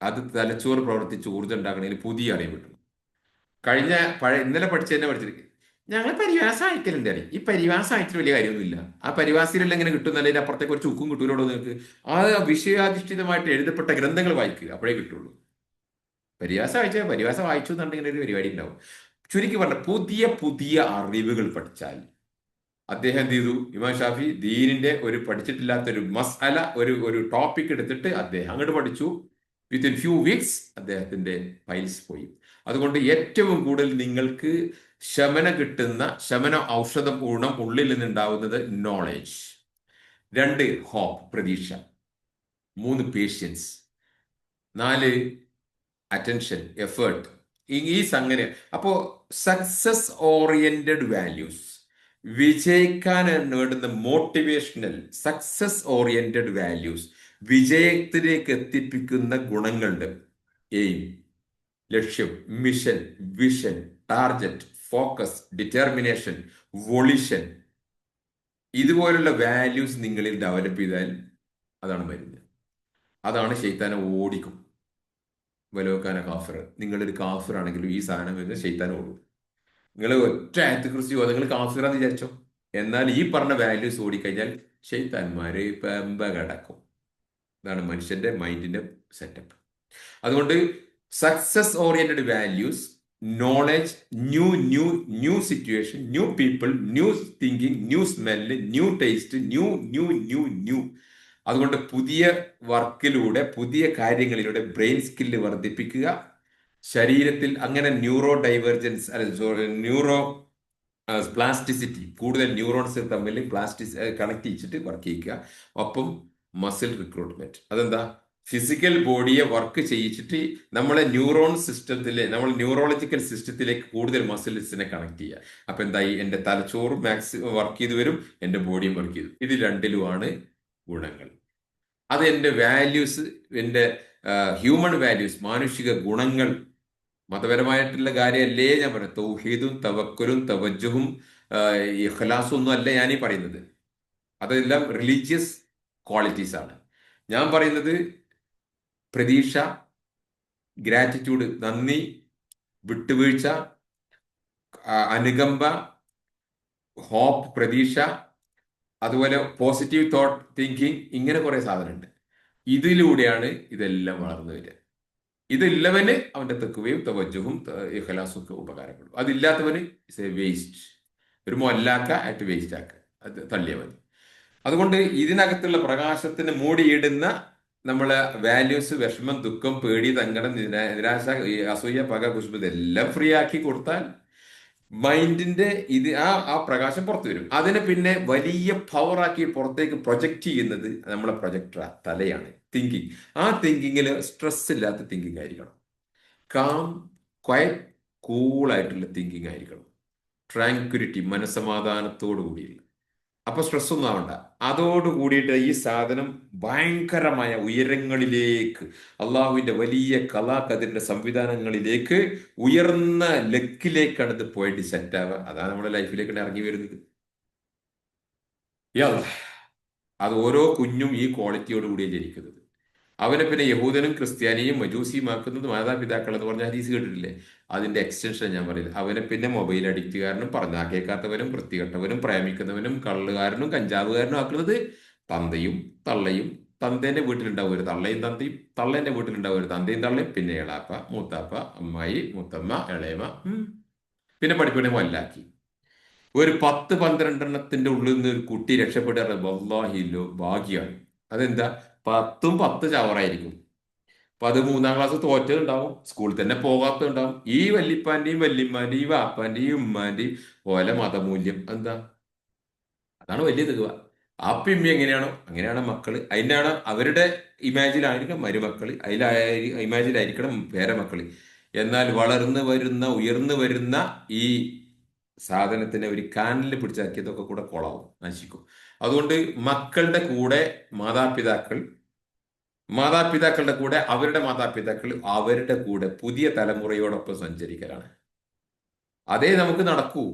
അത് തലച്ചോറ് പ്രവർത്തിച്ച് ഊർജ്ജം ഉണ്ടാക്കണമെങ്കിൽ പുതിയ അറിവ് കിട്ടും. ഇന്നലെ പഠിച്ചതന്നെ പഠിച്ചിരിക്കും. ഞങ്ങൾ പരിവാസം അയക്കലുണ്ട് അറിയും. ഈ പരിവാസം അയച്ചിട്ട് വലിയ കാര്യമൊന്നുമില്ല. ആ പരിവാസിലെല്ലാം എങ്ങനെ കിട്ടുന്നതിന്റെ അപ്പുറത്തേക്ക് ഒരു ചുക്കും കിട്ടൂലോടോ നിങ്ങൾക്ക്. ആ വിഷയാധിഷ്ഠിതമായിട്ട് എഴുതപ്പെട്ട ഗ്രന്ഥങ്ങൾ വായിക്കുക, അപ്പോഴേ കിട്ടുള്ളൂ. പരിവാസം വായിച്ചു എന്നുണ്ടെങ്കിൽ ഒരു പരിപാടി ഉണ്ടാവും. ചുരുക്കി പറഞ്ഞ പുതിയ പുതിയ അറിവുകൾ പഠിച്ചാൽ, അദ്ദേഹം എന്ത് ചെയ്തു? ഇമാം ഷാഫി ദീനിന്റെ ഒരു പഠിച്ചിട്ടില്ലാത്ത ഒരു മസ്അല, ഒരു ടോപ്പിക് എടുത്തിട്ട് അദ്ദേഹം അങ്ങോട്ട് പഠിച്ചു. വിത്തിൻ ഫ്യൂ വീക്സ് അദ്ദേഹത്തിന്റെ പൈൽസ് പോയി. അതുകൊണ്ട് ഏറ്റവും കൂടുതൽ നിങ്ങൾക്ക് ശമന ഔഷധ ഗുണം ഉള്ളിൽ നിന്നുണ്ടാവുന്നത് നോളേജ്. 2 ഹോപ്പ്, പ്രതീക്ഷ. 3 പേഷ്യൻസ്. 4 attention, effort. ഈ സംഗതി. അപ്പോ സക്സസ് ഓറിയന്റഡ് വാല്യൂസ്, വിജയിക്കാൻ നേടുന്ന മോട്ടിവേഷണൽ സക്സസ് ഓറിയന്റഡ് വാല്യൂസ്, വിജയത്തിലേക്ക് എത്തിപ്പിക്കുന്ന ഗുണങ്ങളുണ്ട്. എയിം, ലക്ഷ്യം, mission, vision, target, focus, determination, volition. ഇതുപോലുള്ള വാല്യൂസ് നിങ്ങളിൽ ഡെവലപ്പ് ചെയ്താൽ അതാണ് മരുന്ന്. അതാണ് ശൈത്താനെ ഓടിക്കും. വലോക്കാന കാഫിർ, നിങ്ങളൊരു കാഫിറാണെങ്കിലും ഈ സാധനം വരുന്നത് ശൈത്താൻ ഓടും. നിങ്ങൾ ഒറ്റ ആയത്ത് കുറിച്ച് നിങ്ങൾ കാഫിറാന്ന് വിചാരിച്ചോ, എന്നാൽ ഈ പറഞ്ഞ വാല്യൂസ് ഓടിക്കഴിഞ്ഞാൽ ശൈത്താന്മാര് പെമ്പ കിടക്കും. ഇതാണ് മനുഷ്യന്റെ മൈൻഡിന്റെ സെറ്റപ്പ്. അതുകൊണ്ട് success oriented values, knowledge, new new new situation, new people, new thinking, new smell, new taste, new new new new. അതുകൊണ്ട് പുതിയ വർക്കിലൂടെ, പുതിയ കാര്യങ്ങളിലൂടെ ബ്രെയിൻ സ്കില്ല് വർദ്ധിപ്പിക്കുക. ശരീരത്തിൽ അങ്ങനെ ന്യൂറോ ഡൈവേർജൻസ്, ന്യൂറോ പ്ലാസ്റ്റിസിറ്റി, കൂടുതൽ ന്യൂറോൺസ് തമ്മിൽ കണക്ട് ചെയ്യിച്ചിട്ട് വർക്ക് ചെയ്യിക്കുക. ഒപ്പം മസിൽ റിക്രൂട്ട്മെന്റ്. അതെന്താ? ഫിസിക്കൽ ബോഡിയെ വർക്ക് ചെയ്യിച്ചിട്ട് നമ്മളെ ന്യൂറോൺ സിസ്റ്റത്തിലെ, നമ്മൾ ന്യൂറോളജിക്കൽ സിസ്റ്റത്തിലേക്ക് കൂടുതൽ മസിൽസിനെ കണക്ട് ചെയ്യുക. അപ്പൊ എന്തായി? എന്റെ തലച്ചോറും വർക്ക് ചെയ്ത് വരും, എന്റെ ബോഡിയും വർക്ക് ചെയ്തു. ഇത് രണ്ടിലുമാണ് ഗുണങ്ങൾ. അത് എൻ്റെ വാല്യൂസ്, എൻ്റെ ഹ്യൂമൻ വാല്യൂസ്, മാനുഷിക ഗുണങ്ങൾ. മതപരമായിട്ടുള്ള കാര്യമല്ലേ ഞാൻ പറയുന്നത്. തൗഹീദും തവക്കുലും തവജ്ജുഹും ഇഖ്ലാസും ഒന്നും അല്ല ഞാനീ പറയുന്നത്. അതെല്ലാം റിലീജിയസ് ക്വാളിറ്റീസ് ആണ്. ഞാൻ പറയുന്നത് പ്രതീക്ഷ, ഗ്രാറ്റിറ്റ്യൂഡ്, നന്ദി, വിട്ടുവീഴ്ച, അനുകമ്പ, ഹോപ്പ്, പ്രതീക്ഷ, അതുപോലെ പോസിറ്റീവ് തോട്ട് തിങ്കിങ്. ഇങ്ങനെ കുറെ സാധനമുണ്ട്. ഇതിലൂടെയാണ് ഇതെല്ലാം വളർന്നു വരിക. ഇതില്ലവന് അവന്റെ തെക്കുവയും തവജ്ജുഹും ഇഖ്ലാസും ഒക്കെ ഉപകാരപ്പെടും. അതില്ലാത്തവന് ഇറ്റ്സ് എ വേസ്റ്റ്. ഒരു മൊല്ലാക്ക ആയിട്ട് വേസ്റ്റ് ആക്കുക, അത് തള്ളിയ മതി. അതുകൊണ്ട് ഇതിനകത്തുള്ള പ്രകാശത്തിന് മൂടിയിടുന്ന നമ്മളെ വാല്യൂസ്, വിഷമം, ദുഃഖം, പേടി, സങ്കടം, നിരാശ, അസൂയ, പക, കുശുമ്പ് ഇതെല്ലാം ഫ്രീ ആക്കി കൊടുത്താൽ മൈൻഡിന്റെ ആ പ്രകാശം പുറത്തു വരും. അതിനെ പിന്നെ വലിയ പവറാക്കി പുറത്തേക്ക് പ്രൊജക്റ്റ് ചെയ്യുന്നത് നമ്മളെ പ്രൊജക്ടർ തലയാണ്. തിങ്കിങ്. ആ തിങ്കിങ്ങിൽ സ്ട്രെസ് ഇല്ലാത്ത തിങ്കിങ് ആയിരിക്കണം. കാം, ക്വയറ്റ്, കൂളായിട്ടുള്ള തിങ്കിങ് ആയിരിക്കണം. ട്രാങ്ക്വിലിറ്റി, മനസ്സമാധാനത്തോടു കൂടിയുള്ള. അപ്പൊ സ്ട്രെസ് ഒന്നും ആവണ്ട. അതോട് കൂടിയിട്ട് ഈ സാധനം ഭയങ്കരമായ ഉയരങ്ങളിലേക്ക്, അള്ളാഹുവിന്റെ വലിയ കലാകതിന്റെ സംവിധാനങ്ങളിലേക്ക്, ഉയർന്ന ലക്കിലേക്കാണ് ഇത് പോയിട്ട് സെറ്റ് ആവുക. അതാണ് നമ്മുടെ ലൈഫിലേക്ക് ഇറങ്ങി വരുന്നത്. അത് ഓരോ കുഞ്ഞും ഈ ക്വാളിറ്റിയോട് കൂടിയാണ് ജനിക്കുന്നത്. അവനെ പിന്നെ യഹൂദനും ക്രിസ്ത്യാനിയും മജൂസിയും ആക്കുന്നത് മാതാപിതാക്കൾ എന്ന് പറഞ്ഞ ഹദീസ് കേട്ടിട്ടില്ലേ? അതിന്റെ എക്സ്റ്റൻഷൻ ഞാൻ പറയുന്നത്. അവനെ പിന്നെ മൊബൈൽ അഡിക്റ്റുകാരനും, പറഞ്ഞാ കേൾക്കാത്തവനും, വൃത്തികെട്ടവനും, പ്രേമിക്കുന്നവനും, കള്ളുകാരനും, കഞ്ചാവുകാരനും ആക്കുന്നത് തന്തയും തള്ളയും. തന്തേന്റെ വീട്ടിലുണ്ടാവും ഒരു തള്ളയും തന്തയും, തള്ളേന്റെ വീട്ടിലുണ്ടാവും ഒരു തന്തയും തള്ളയും, പിന്നെ എളാപ്പ, മൂത്താപ്പ, അമ്മായി, മൂത്തമ്മ, ഇളയമ്മ, പിന്നെ പഠിപ്പിനെ മൊല്ലാക്കി. ഒരു 10-12 ഉള്ളിൽ നിന്ന് ഒരു കുട്ടി രക്ഷപ്പെടുക വല്ലാഹില്ലോ ഭാഗ്യമാണ്. അതെന്താ? 10ഉം 10 ചവറായിരിക്കും. 13-ാം ക്ലാസ് തോറ്റതുണ്ടാവും, സ്കൂളിൽ തന്നെ പോകാത്തതുണ്ടാവും. ഈ വല്ലിപ്പാന്റെയും വല്യമ്മാന്റെയും ഈ വാപ്പാന്റെയും ഉമ്മാന്റെയും പോലെ മതമൂല്യം എന്താ? അതാണ് വലിയ തുക. ആപ്പിമ്മി എങ്ങനെയാണോ അങ്ങനെയാണ് മക്കള്. അതിൻ്റെയാണ് അവരുടെ ഇമാജിനായിരിക്കണം മരുമക്കള്, ഇമാജിനായിരിക്കണം പേരമക്കള്. എന്നാൽ വളർന്നു വരുന്ന, ഉയർന്നു വരുന്ന ഈ സാധനത്തിനെ ഒരു കാനിൽ പിടിച്ചാക്കിയതൊക്കെ കൂടെ കൊളാവും, നശിക്കും. അതുകൊണ്ട് മക്കളുടെ കൂടെ മാതാപിതാക്കളുടെ കൂടെ അവരുടെ മാതാപിതാക്കൾ, അവരുടെ കൂടെ പുതിയ തലമുറയോടൊപ്പം സഞ്ചരിക്കലാണ്. അതേ നമുക്ക് നടക്കൂ.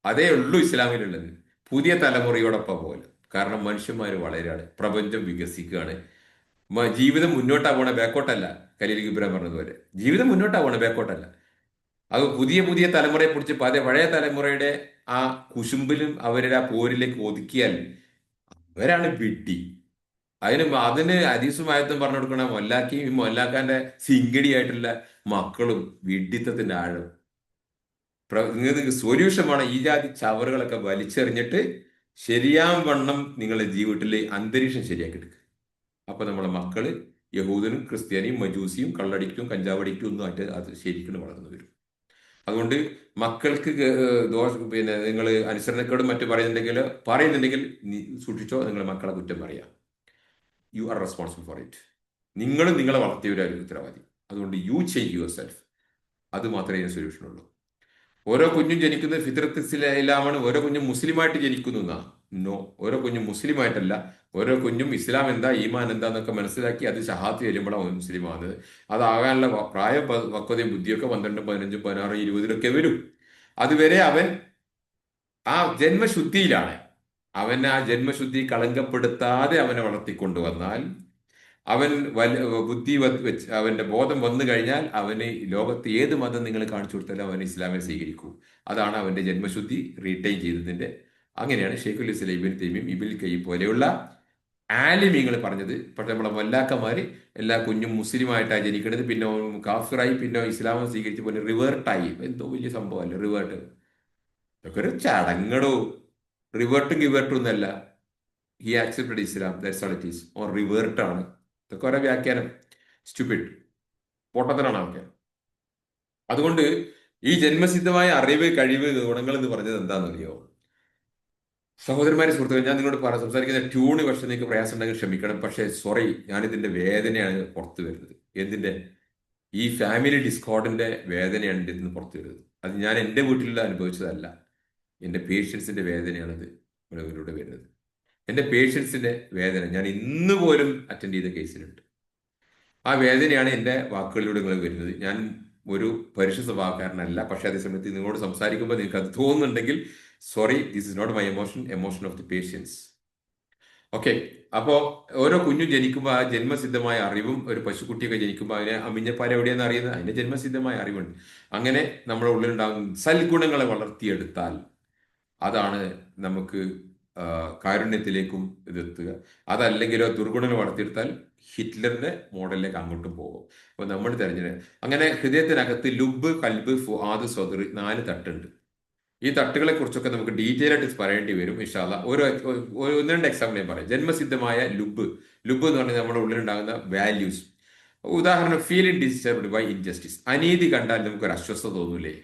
അതേ ഉള്ളൂ ഇസ്ലാമിലുള്ളത്. പുതിയ തലമുറയോടൊപ്പം പോലെ. കാരണം മനുഷ്യന്മാർ വളരാണ്, പ്രപഞ്ചം വികസിക്കുകയാണ്. ജീവിതം മുന്നോട്ടാ പോണേ, ബാക്കോട്ടല്ല. ഖലീൽ ഗിബ്രാൻ പറഞ്ഞതുപോലെ ജീവിതം മുന്നോട്ടാ പോണേ, ബാക്കോട്ടല്ല. അത് പുതിയ പുതിയ തലമുറയെ പിടിച്ച് പഴയ തലമുറയുടെ ആ കുശുമ്പിലും അവരുടെ ആ പോരിലേക്ക് ഒതുക്കിയാൽ അവരാണ് വിഡ്ഢി. അതിന് ഹദീസും പറഞ്ഞു കൊടുക്കണ മൊല്ലാക്കിയും ഈ മൊല്ലാക്കാന്റെ സിംഗടിയായിട്ടുള്ള മക്കളും വിഡ്ഢിത്തത്തിന്റെ ആഴം. നിങ്ങൾക്ക് സൊല്യൂഷൻ വേണം. ഈ ജാതി ചവറുകളൊക്കെ വലിച്ചെറിഞ്ഞിട്ട് ശരിയാം വണ്ണം നിങ്ങളുടെ ജീവിതത്തിലെ അന്തരീക്ഷം ശരിയാക്കി എടുക്കുക. അപ്പൊ നമ്മളെ മക്കള് യഹൂദനും ക്രിസ്ത്യാനിയും മജൂസിയും കള്ളടിക്കും കഞ്ചാവ് അടിക്കും ഒന്നും ആയിട്ട് അത് ശരിക്കും വളർന്നു വരും. അതുകൊണ്ട് മക്കൾക്ക് പിന്നെ നിങ്ങൾ അനുസരണക്കേടും മറ്റു പറയുന്നുണ്ടെങ്കിൽ നീ സൂക്ഷിച്ചോ, നിങ്ങളെ മക്കളെ കുറ്റം പറയാം. You are responsible for it. നിങ്ങളും നിങ്ങളെ വളർത്തിയവരായിരിക്കും ഉത്തരവാദി. അതുകൊണ്ട് യു ചേഞ്ച് യുവർ സെൽഫ്. അത് മാത്രമേ ഇതിന് സൊല്യൂഷൻ ഉള്ളൂ. ഓരോ കുഞ്ഞും ജനിക്കുന്നത് ഫിത്രത്ത് ഇസ്ലാമാണ്. ഓരോ കുഞ്ഞും മുസ്ലിമായിട്ട് ജനിക്കുന്നു എന്നാ? നോ, ഓരോ കുഞ്ഞും മുസ്ലിമായിട്ടല്ല. ഓരോ കുഞ്ഞും ഇസ്ലാം എന്താ, ഈമാൻ എന്താന്നൊക്കെ മനസ്സിലാക്കി അത് ഷഹാത്ത് ചെല്ലുമ്പോഴാണ് അവൻ മുസ്ലിമാകുന്നത്. അതാകാനുള്ള പ്രായം, പക്വതയും ബുദ്ധിയൊക്കെ 12, 15, 16, 20 വരും. അതുവരെ അവൻ ആ ജന്മശുദ്ധിയിലാണ്. അവൻ ആ ജന്മശുദ്ധി കളങ്കപ്പെടുത്താതെ അവനെ വളർത്തിക്കൊണ്ടുവന്നാൽ, അവൻ ബുദ്ധി വെച്ച് അവന്റെ ബോധം വന്നു കഴിഞ്ഞാൽ അവന് ലോകത്ത് ഏത് മതം നിങ്ങൾ കാണിച്ചു കൊടുത്താലും അവൻ ഇസ്ലാമിനെ സ്വീകരിക്കൂ. അതാണ് അവന്റെ ജന്മശുദ്ധി റീറ്റെയിൻ ചെയ്തതിന്റെ. അങ്ങനെയാണ് ഷെയ്ഖുൽ ഇസ്ലാം ഇബ്നു തൈമിയ്യ, ഇബ്നുൽ ഖയ്യിം പോലെയുള്ള ആലിമീങ്ങൾ പറഞ്ഞത്. പക്ഷെ നമ്മളെ വല്ലാക്കന്മാര് എല്ലാ കുഞ്ഞും മുസ്ലിമായിട്ടാണ് ജനിക്കുന്നത്, പിന്നെ കാഫിറായി, പിന്നെ ഇസ്ലാമം സ്വീകരിച്ച പോലെ റിവേർട്ടായി. എന്തോ വലിയ സംഭവമല്ല റിവേർട്ട്. ഇതൊക്കെ ഒരു ചടങ്ങടോ. റിവേർട്ടും ഗിവേർട്ടും ഒന്നല്ല. He accepted Islam, that's all it is. Or റിവേർട്ടാണ്. ഇതൊക്കെ ഓരോ വ്യാഖ്യാനം. സ്റ്റുപ്പിഡ്, പൊട്ടത്തനാണ് ആൾക്കാർ. അതുകൊണ്ട് ഈ ജന്മസിദ്ധമായ അറിവ്, കഴിവ്, ഗുണങ്ങൾ എന്ന് പറഞ്ഞത് എന്താണെന്നറിയോ സഹോദരന്മാരെ, സുഹൃത്തുക്കൾ? ഞാൻ നിങ്ങളോട് സംസാരിക്കുന്ന ട്യൂണ് പക്ഷെ നിങ്ങൾക്ക് പ്രയാസം ഉണ്ടെങ്കിൽ ക്ഷമിക്കണം. പക്ഷേ സോറി, ഞാനിതിന്റെ വേദനയാണ് പുറത്തു വരുന്നത്. എന്തിന്റെ? ഈ ഫാമിലി ഡിസ്കോർഡിന്റെ വേദനയാണ് ഇതിൽ നിന്ന് പുറത്തു വരുന്നത്. അത് ഞാൻ എൻ്റെ വീട്ടിലുള്ള അനുഭവിച്ചതല്ല. എൻ്റെ പേഷ്യൻസിന്റെ വേദനയാണിത് ഇതിലൂടെ വരുന്നത്. എൻ്റെ പേഷ്യൻസിന്റെ വേദന ഞാൻ ഇന്ന് പോലും അറ്റൻഡ് ചെയ്ത കേസിലുണ്ട്. ആ വേദനയാണ് എൻ്റെ വാക്കുകളിലൂടെ നിങ്ങൾ വരുന്നത്. ഞാൻ ഒരു പരുഷ സ്വഭാവക്കാരനല്ല. പക്ഷെ അതേസമയത്ത് നിങ്ങളോട് സംസാരിക്കുമ്പോൾ നിങ്ങൾക്ക് അത് തോന്നുന്നുണ്ടെങ്കിൽ sorry, this is not my emotion of the patience. Okay. അപ്പോ ഓരോ കുഞ്ഞും ജനിക്കുമ്പോൾ ആ ജന്മസിദ്ധമായ അറിവും, ഒരു പശുക്കുട്ടിയൊക്കെ ജനിക്കുമ്പോൾ അതിനെ അമിഞ്ഞപ്പാൽ എവിടെയെന്ന് അറിയുന്നത് അതിന്റെ ജന്മസിദ്ധമായ അറിവുണ്ട്. അങ്ങനെ നമ്മുടെ ഉള്ളിലുണ്ടാകുന്ന സൽഗുണങ്ങളെ വളർത്തിയെടുത്താൽ അതാണ് നമുക്ക് കാരുണ്യത്തിലേക്കും ഇതെത്തുക. അതല്ലെങ്കിലോ ദുർഗുണങ്ങൾ വളർത്തിയെടുത്താൽ ഹിറ്റ്ലറിന്റെ മോഡലിലേക്ക് അങ്ങോട്ടും പോകും. അപ്പൊ നമ്മൾ തിരഞ്ഞെടുക്കുക. അങ്ങനെ ഹൃദയത്തിനകത്ത് ലുബ്, കൽബ്, ഫുആദ്, സ്വദർ 4 തട്ടുണ്ട്. ഈ തട്ടുകളെ കുറിച്ചൊക്കെ നമുക്ക് ഡീറ്റെയിൽ ആയിട്ട് പറയേണ്ടി വരും ഇൻഷാ അല്ലാഹ്. ഒന്ന് രണ്ട് എക്സാമ്പിൾ ഞാൻ പറയാം. ജന്മസിദ്ധമായ ലുബ് എന്ന് പറഞ്ഞാൽ നമ്മുടെ ഉള്ളിലുണ്ടാകുന്ന വാല്യൂസ്. ഉദാഹരണം, ഫീലിംഗ് ഡിസ്റ്റർബ്ഡ് ബൈ ഇൻജസ്റ്റിസ്. അനീതി കണ്ടാൽ നമുക്കൊരു അസ്വസ്ഥത തോന്നൂലേ?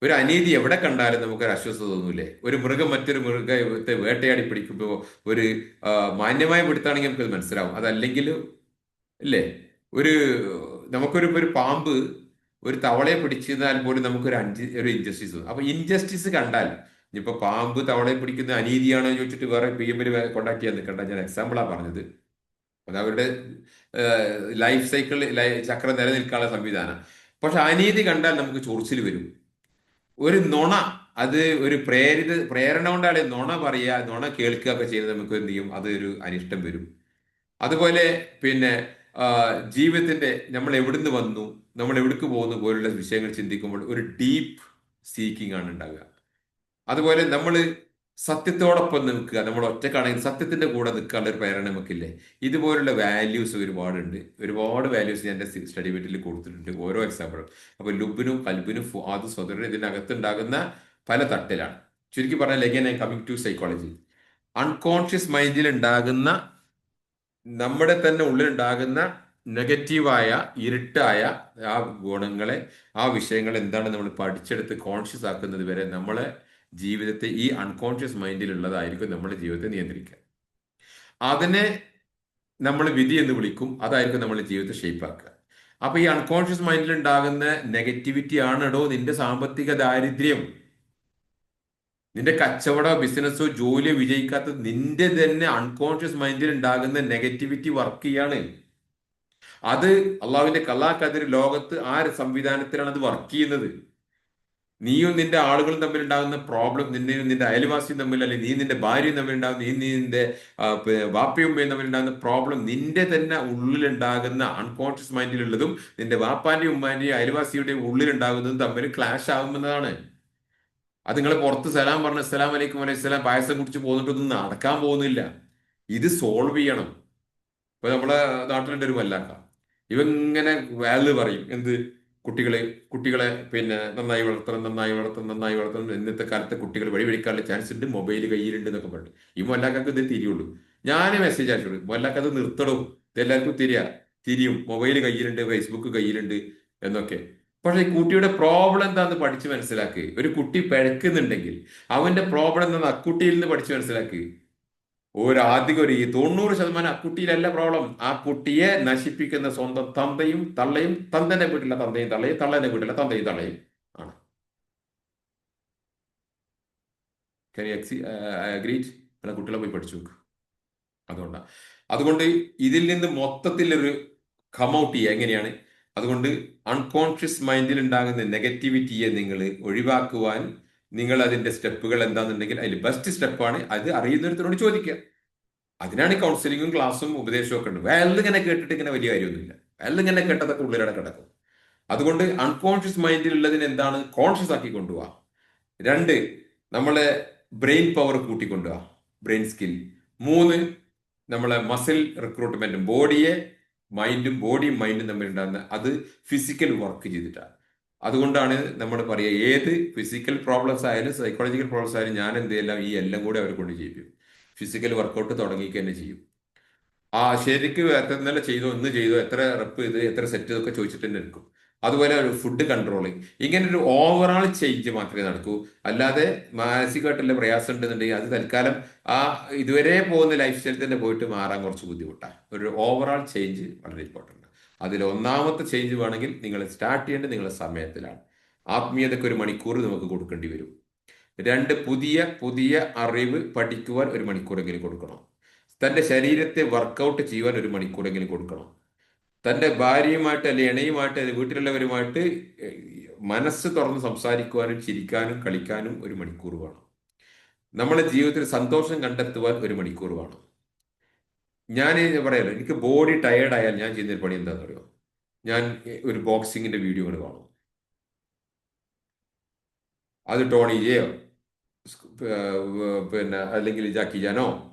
ഒരു അനീതി എവിടെ കണ്ടാലും നമുക്കൊരു അസ്വസ്ഥത തോന്നൂലേ? ഒരു മൃഗം മറ്റൊരു മൃഗത്തെ വേട്ടയാടി പിടിക്കുമ്പോൾ ഒരു മാന്യമായ പിടുത്താണെങ്കിൽ നമുക്കത് മനസ്സിലാവും. അതല്ലെങ്കിൽ ഇല്ലേ, ഒരു ഒരു പാമ്പ് ഒരു തവളയെ പിടിച്ചിരുന്നാൽ പോലും ഒരു ഇൻജസ്റ്റിസ് തോന്നും. അപ്പൊ ഇൻജസ്റ്റിസ് കണ്ടാൽ, ഇനിയിപ്പോ പാമ്പ് തവളയെ പിടിക്കുന്ന അനീതിയാണോ എന്ന് ചോദിച്ചിട്ട് വേറെ PM കോണ്ടാക്ട് ചെയ്യാൻ നിൽക്കണ്ട. ഞാൻ എക്സാമ്പിളാ പറഞ്ഞത്. അത് അവരുടെ ലൈഫ് സൈക്കിൾ, ചക്രം നിലനിൽക്കാനുള്ള സംവിധാനം. പക്ഷെ അനീതി കണ്ടാൽ നമുക്ക് ചൊറിച്ചിൽ വരും. ഒരു നുണ, അത് ഒരു പ്രേരണ കൊണ്ടാണ് നുണ പറയുക, നുണ കേൾക്കുക ഒക്കെ ചെയ്യുന്നത്. നമുക്ക് എന്ത് ചെയ്യും? അത് ഒരു അനിഷ്ടം വരും. അതുപോലെ പിന്നെ ജീവിതത്തിന്റെ നമ്മൾ എവിടുന്ന് വന്നു, നമ്മൾ എവിടേക്ക് പോകുന്നു പോലുള്ള വിഷയങ്ങൾ ചിന്തിക്കുമ്പോൾ ഒരു ഡീപ്പ് സീക്കിംഗ് ആണ് ഉണ്ടാകുക. അതുപോലെ നമ്മൾ സത്യത്തോടൊപ്പം നിൽക്കുക. നമ്മൾ ഒറ്റക്കാണെങ്കിൽ സത്യത്തിന്റെ കൂടെ നിൽക്കാനുള്ള ഒരു പ്രേരണ നമുക്കില്ലേ? ഇതുപോലുള്ള വാല്യൂസ് ഒരുപാട് വാല്യൂസ് ഞാൻ എൻ്റെ സ്റ്റഡി മെറ്റീരിയൽ കൊടുത്തിട്ടുണ്ട്, ഓരോ എക്സാമ്പിളും. അപ്പൊ ലുബിനും കൽബിനും ഫുആദ് സ്വദറിനും ഇതിനകത്ത് ഉണ്ടാകുന്ന പല തട്ടിലാണ്. ചുരുക്കി പറഞ്ഞാൽ again I coming to psychology. Unconscious മൈൻഡിൽ ഉണ്ടാകുന്ന, നമ്മുടെ തന്നെ ഉള്ളിലുണ്ടാകുന്ന നെഗറ്റീവായ, ഇരുട്ടായ ആ ഗുണങ്ങളെ, ആ വിഷയങ്ങൾ എന്താണ് നമ്മൾ പഠിച്ചെടുത്ത് കോൺഷ്യസ് ആക്കുന്നത് വരെ നമ്മളെ ജീവിതത്തെ ഈ അൺകോൺഷ്യസ് മൈൻഡിലുള്ളതായിരിക്കും നമ്മുടെ ജീവിതത്തെ നിയന്ത്രിക്കുക. അതിനെ നമ്മൾ വിധി എന്ന് വിളിക്കും. അതായിരിക്കും നമ്മുടെ ജീവിതത്തെ ഷേപ്പാക്കുക. അപ്പൊ ഈ അൺകോൺഷ്യസ് മൈൻഡിൽ ഉണ്ടാകുന്ന നെഗറ്റിവിറ്റി ആണെടോ നിന്റെ സാമ്പത്തിക ദാരിദ്ര്യം, നിന്റെ കച്ചവടമോ ബിസിനസ്സോ ജോലിയോ വിജയിക്കാത്ത നിന്റെ തന്നെ അൺകോൺഷ്യസ് മൈൻഡിൽ ഉണ്ടാകുന്ന നെഗറ്റിവിറ്റി വർക്ക് ചെയ്യാണ്. അത് അള്ളാഹുവിന്റെ കലാ ലോകത്ത് ആ സംവിധാനത്തിലാണ് അത് വർക്ക് ചെയ്യുന്നത്. നീയും നിന്റെ ആളുകളും തമ്മിൽ ഉണ്ടാകുന്ന പ്രോബ്ലം, നിന്നെയും നിന്റെ അയൽവാസിയും തമ്മിൽ, അല്ലെങ്കിൽ നീ നിന്റെ ഭാര്യയും തമ്മിൽ ഉണ്ടാകുന്ന, നീ നിന്റെ വാപ്പയും ഉമ്മയും തമ്മിൽ ഉണ്ടാകുന്ന പ്രോബ്ലം നിന്റെ തന്നെ ഉള്ളിലുണ്ടാകുന്ന അൺകോൺഷ്യസ് മൈൻഡിലുള്ളതും നിന്റെ വാപ്പാന്റെയും ഉമ്മാന്റെയും അയൽവാസിയുടെയും ഉള്ളിലുണ്ടാകുന്നതും തമ്മിൽ ക്ലാഷ് ആകുമെന്നതാണ്. അത് നിങ്ങൾ പുറത്ത് സലാം പറഞ്ഞ അസ്സലാം വലൈക്കും വലൈഹിസ്സലാം പായസം കുടിച്ച് പോന്നിട്ടൊന്നും നടക്കാൻ പോകുന്നില്ല. ഇത് സോൾവ് ചെയ്യണം. ഇപ്പൊ നമ്മളെ നാട്ടിലുണ്ട് ഒരു വല്ലാക്ക, ഇവങ്ങനെ വാല്യൂ പറയും. എന്ത്? കുട്ടികളെ പിന്നെ നന്നായി വളർത്തണം. ഇന്നത്തെ കാലത്തെ കുട്ടികൾ വഴിവഴിക്കാനുള്ള ചാൻസ് ഉണ്ട്, മൊബൈൽ കയ്യിലുണ്ട് എന്നൊക്കെ പറഞ്ഞു. ഈ മൊല്ലാക്കാക്ക് ഇത് തിരിയുള്ളൂ. ഞാൻ മെസ്സേജ് അയച്ചോളൂ, മൊല്ലാക്ക അത് നിർത്തണോ, ഇത് എല്ലാവർക്കും തിരിയാ. തിരിയും, മൊബൈൽ കയ്യിലുണ്ട്, ഫേസ്ബുക്ക് കയ്യിലുണ്ട് എന്നൊക്കെ. പക്ഷെ ഈ കുട്ടിയുടെ പ്രോബ്ലം എന്താന്ന് പഠിച്ച് മനസ്സിലാക്കുക. ഒരു കുട്ടി പിഴക്കുന്നുണ്ടെങ്കിൽ അവന്റെ പ്രോബ്ലം എന്താന്ന് അക്കുട്ടിയിൽ നിന്ന് പഠിച്ച് മനസ്സിലാക്കുക. അധികം ഒരു 90% അക്കുട്ടിയിലല്ല പ്രോബ്ലം. ആ കുട്ടിയെ നശിപ്പിക്കുന്ന സ്വന്തം തന്തയും തള്ളയും, തന്തന്റെ വീട്ടിലെ തന്തയും തള്ളയും, തള്ളന്റെ വീട്ടിലെ തന്തയും തള്ളയും ആണ്. അഗ്രീഡ്? അല്ല, കുട്ടികളെ പോയി പഠിച്ചു നോക്ക്. അതുകൊണ്ടാണ്. അതുകൊണ്ട് ഇതിൽ നിന്ന് മൊത്തത്തിൽ ഒരു കം ഔട്ട് ചെയ്യുക എങ്ങനെയാണ്? അതുകൊണ്ട് അൺകോൺഷ്യസ് മൈൻഡിൽ ഉണ്ടാകുന്ന നെഗറ്റിവിറ്റിയെ നിങ്ങൾ ഒഴിവാക്കുവാൻ നിങ്ങൾ അതിന്റെ സ്റ്റെപ്പുകൾ എന്താണെന്നുണ്ടെങ്കിൽ അതിൽ ബെസ്റ്റ് സ്റ്റെപ്പാണ് അത് അറിയുന്നവരത്തോട് ചോദിക്കുക. അതിനാണ് ഈ കൗൺസിലിങ്ങും ക്ലാസ്സും ഉപദേശവും ഒക്കെ ഉണ്ട്. ഇങ്ങനെ കേട്ടിട്ട് ഇങ്ങനെ വലിയ കാര്യമൊന്നുമില്ല. ഇങ്ങനെ കേട്ടതൊക്കെ ഉള്ളിലടെ കിടക്കും. അതുകൊണ്ട് അൺകോൺഷ്യസ് മൈൻഡിലുള്ളതിന് എന്താണ് കോൺഷ്യസ് ആക്കി കൊണ്ടുപോവാ. രണ്ട്, നമ്മളെ ബ്രെയിൻ പവർ കൂട്ടിക്കൊണ്ടുപോവാ, ബ്രെയിൻ സ്കിൽ. മൂന്ന്, നമ്മളെ മസിൽ റിക്രൂട്ട്മെന്റും ബോഡിയും മൈൻഡും തമ്മിൽ ഉണ്ടാകുന്ന അത് ഫിസിക്കൽ വർക്ക് ചെയ്തിട്ടാണ്. അതുകൊണ്ടാണ് നമ്മൾ പറയുക, ഏത് ഫിസിക്കൽ പ്രോബ്ലംസ് ആയാലും സൈക്കോളജിക്കൽ പ്രോബ്ലംസ് ആയാലും ഞാൻ എന്ത് ചെയ്യலாம், ഈ എല്ലാം കൂടെ അവരെ കൊണ്ട് ചെയ്യിക്കും. ഫിസിക്കൽ വർക്കൗട്ട് തുടങ്ങിക്ക് തന്നെ ചെയ്യും. ശരിക്കും എത്ര ഇന്നലെ ചെയ്തോ, ഇന്ന് ചെയ്തോ, എത്ര റെപ്പ് ചെയ്ത്, എത്ര സെറ്റ് ഇതൊക്കെ ചോദിച്ചിട്ട് തന്നെ എടുക്കും. അതുപോലെ ഒരു ഫുഡ് കൺട്രോളിങ്, ഇങ്ങനെ ഒരു ഓവറോൾ ചേഞ്ച് മാത്രമേ നടക്കൂ. അല്ലാതെ മാനസികമായിട്ടുള്ള പ്രയാസം ഉണ്ടെന്നുണ്ടെങ്കിൽ അത് തൽക്കാലം ആ ഇതുവരെ പോകുന്ന ലൈഫ് സ്റ്റൈലിൽ തന്നെ പോയിട്ട് മാറാൻ കുറച്ച് ബുദ്ധിമുട്ടാണ്. ഒരു ഓവറോൾ ചേഞ്ച് വളരെ ഇമ്പോർട്ടൻ്റ്. അതിൽ ഒന്നാമത്തെ ചേഞ്ച് വേണമെങ്കിൽ നിങ്ങൾ സ്റ്റാർട്ട് ചെയ്യേണ്ടത് നിങ്ങളുടെ സമയത്തിലാണ്. ആത്മീയതയ്ക്ക് 1 മണിക്കൂർ നമുക്ക് കൊടുക്കേണ്ടി വരും. രണ്ട്, പുതിയ പുതിയ അറിവ് പഠിക്കുവാൻ 1 മണിക്കൂറെങ്കിലും കൊടുക്കണം. തന്റെ ശരീരത്തെ വർക്കൗട്ട് ചെയ്യുവാൻ 1 മണിക്കൂറെങ്കിലും കൊടുക്കണം. തന്റെ ഭാര്യയുമായിട്ട് അല്ലെങ്കിൽ ഇണയുമായിട്ട് അല്ലെങ്കിൽ വീട്ടിലുള്ളവരുമായിട്ട് മനസ്സ് തുറന്ന് സംസാരിക്കുവാനും ചിരിക്കാനും കളിക്കാനും 1 മണിക്കൂർ വേണം. നമ്മുടെ ജീവിതത്തിൽ സന്തോഷം കണ്ടെത്തുവാൻ 1 മണിക്കൂർ വേണം. ഞാൻ പറയാലോ, എനിക്ക് ബോഡി ടയേർഡ് ആയാൽ ഞാൻ ചെയ്യുന്നൊരു പണി എന്താണെന്ന് അറിയോ? ഞാൻ ഒരു ബോക്സിങ്ങിന്റെ വീഡിയോകൾ കാണും. അത് ടോണി ജെയോ, പിന്നെ അല്ലെങ്കിൽ ജാക്കി ജാനോ,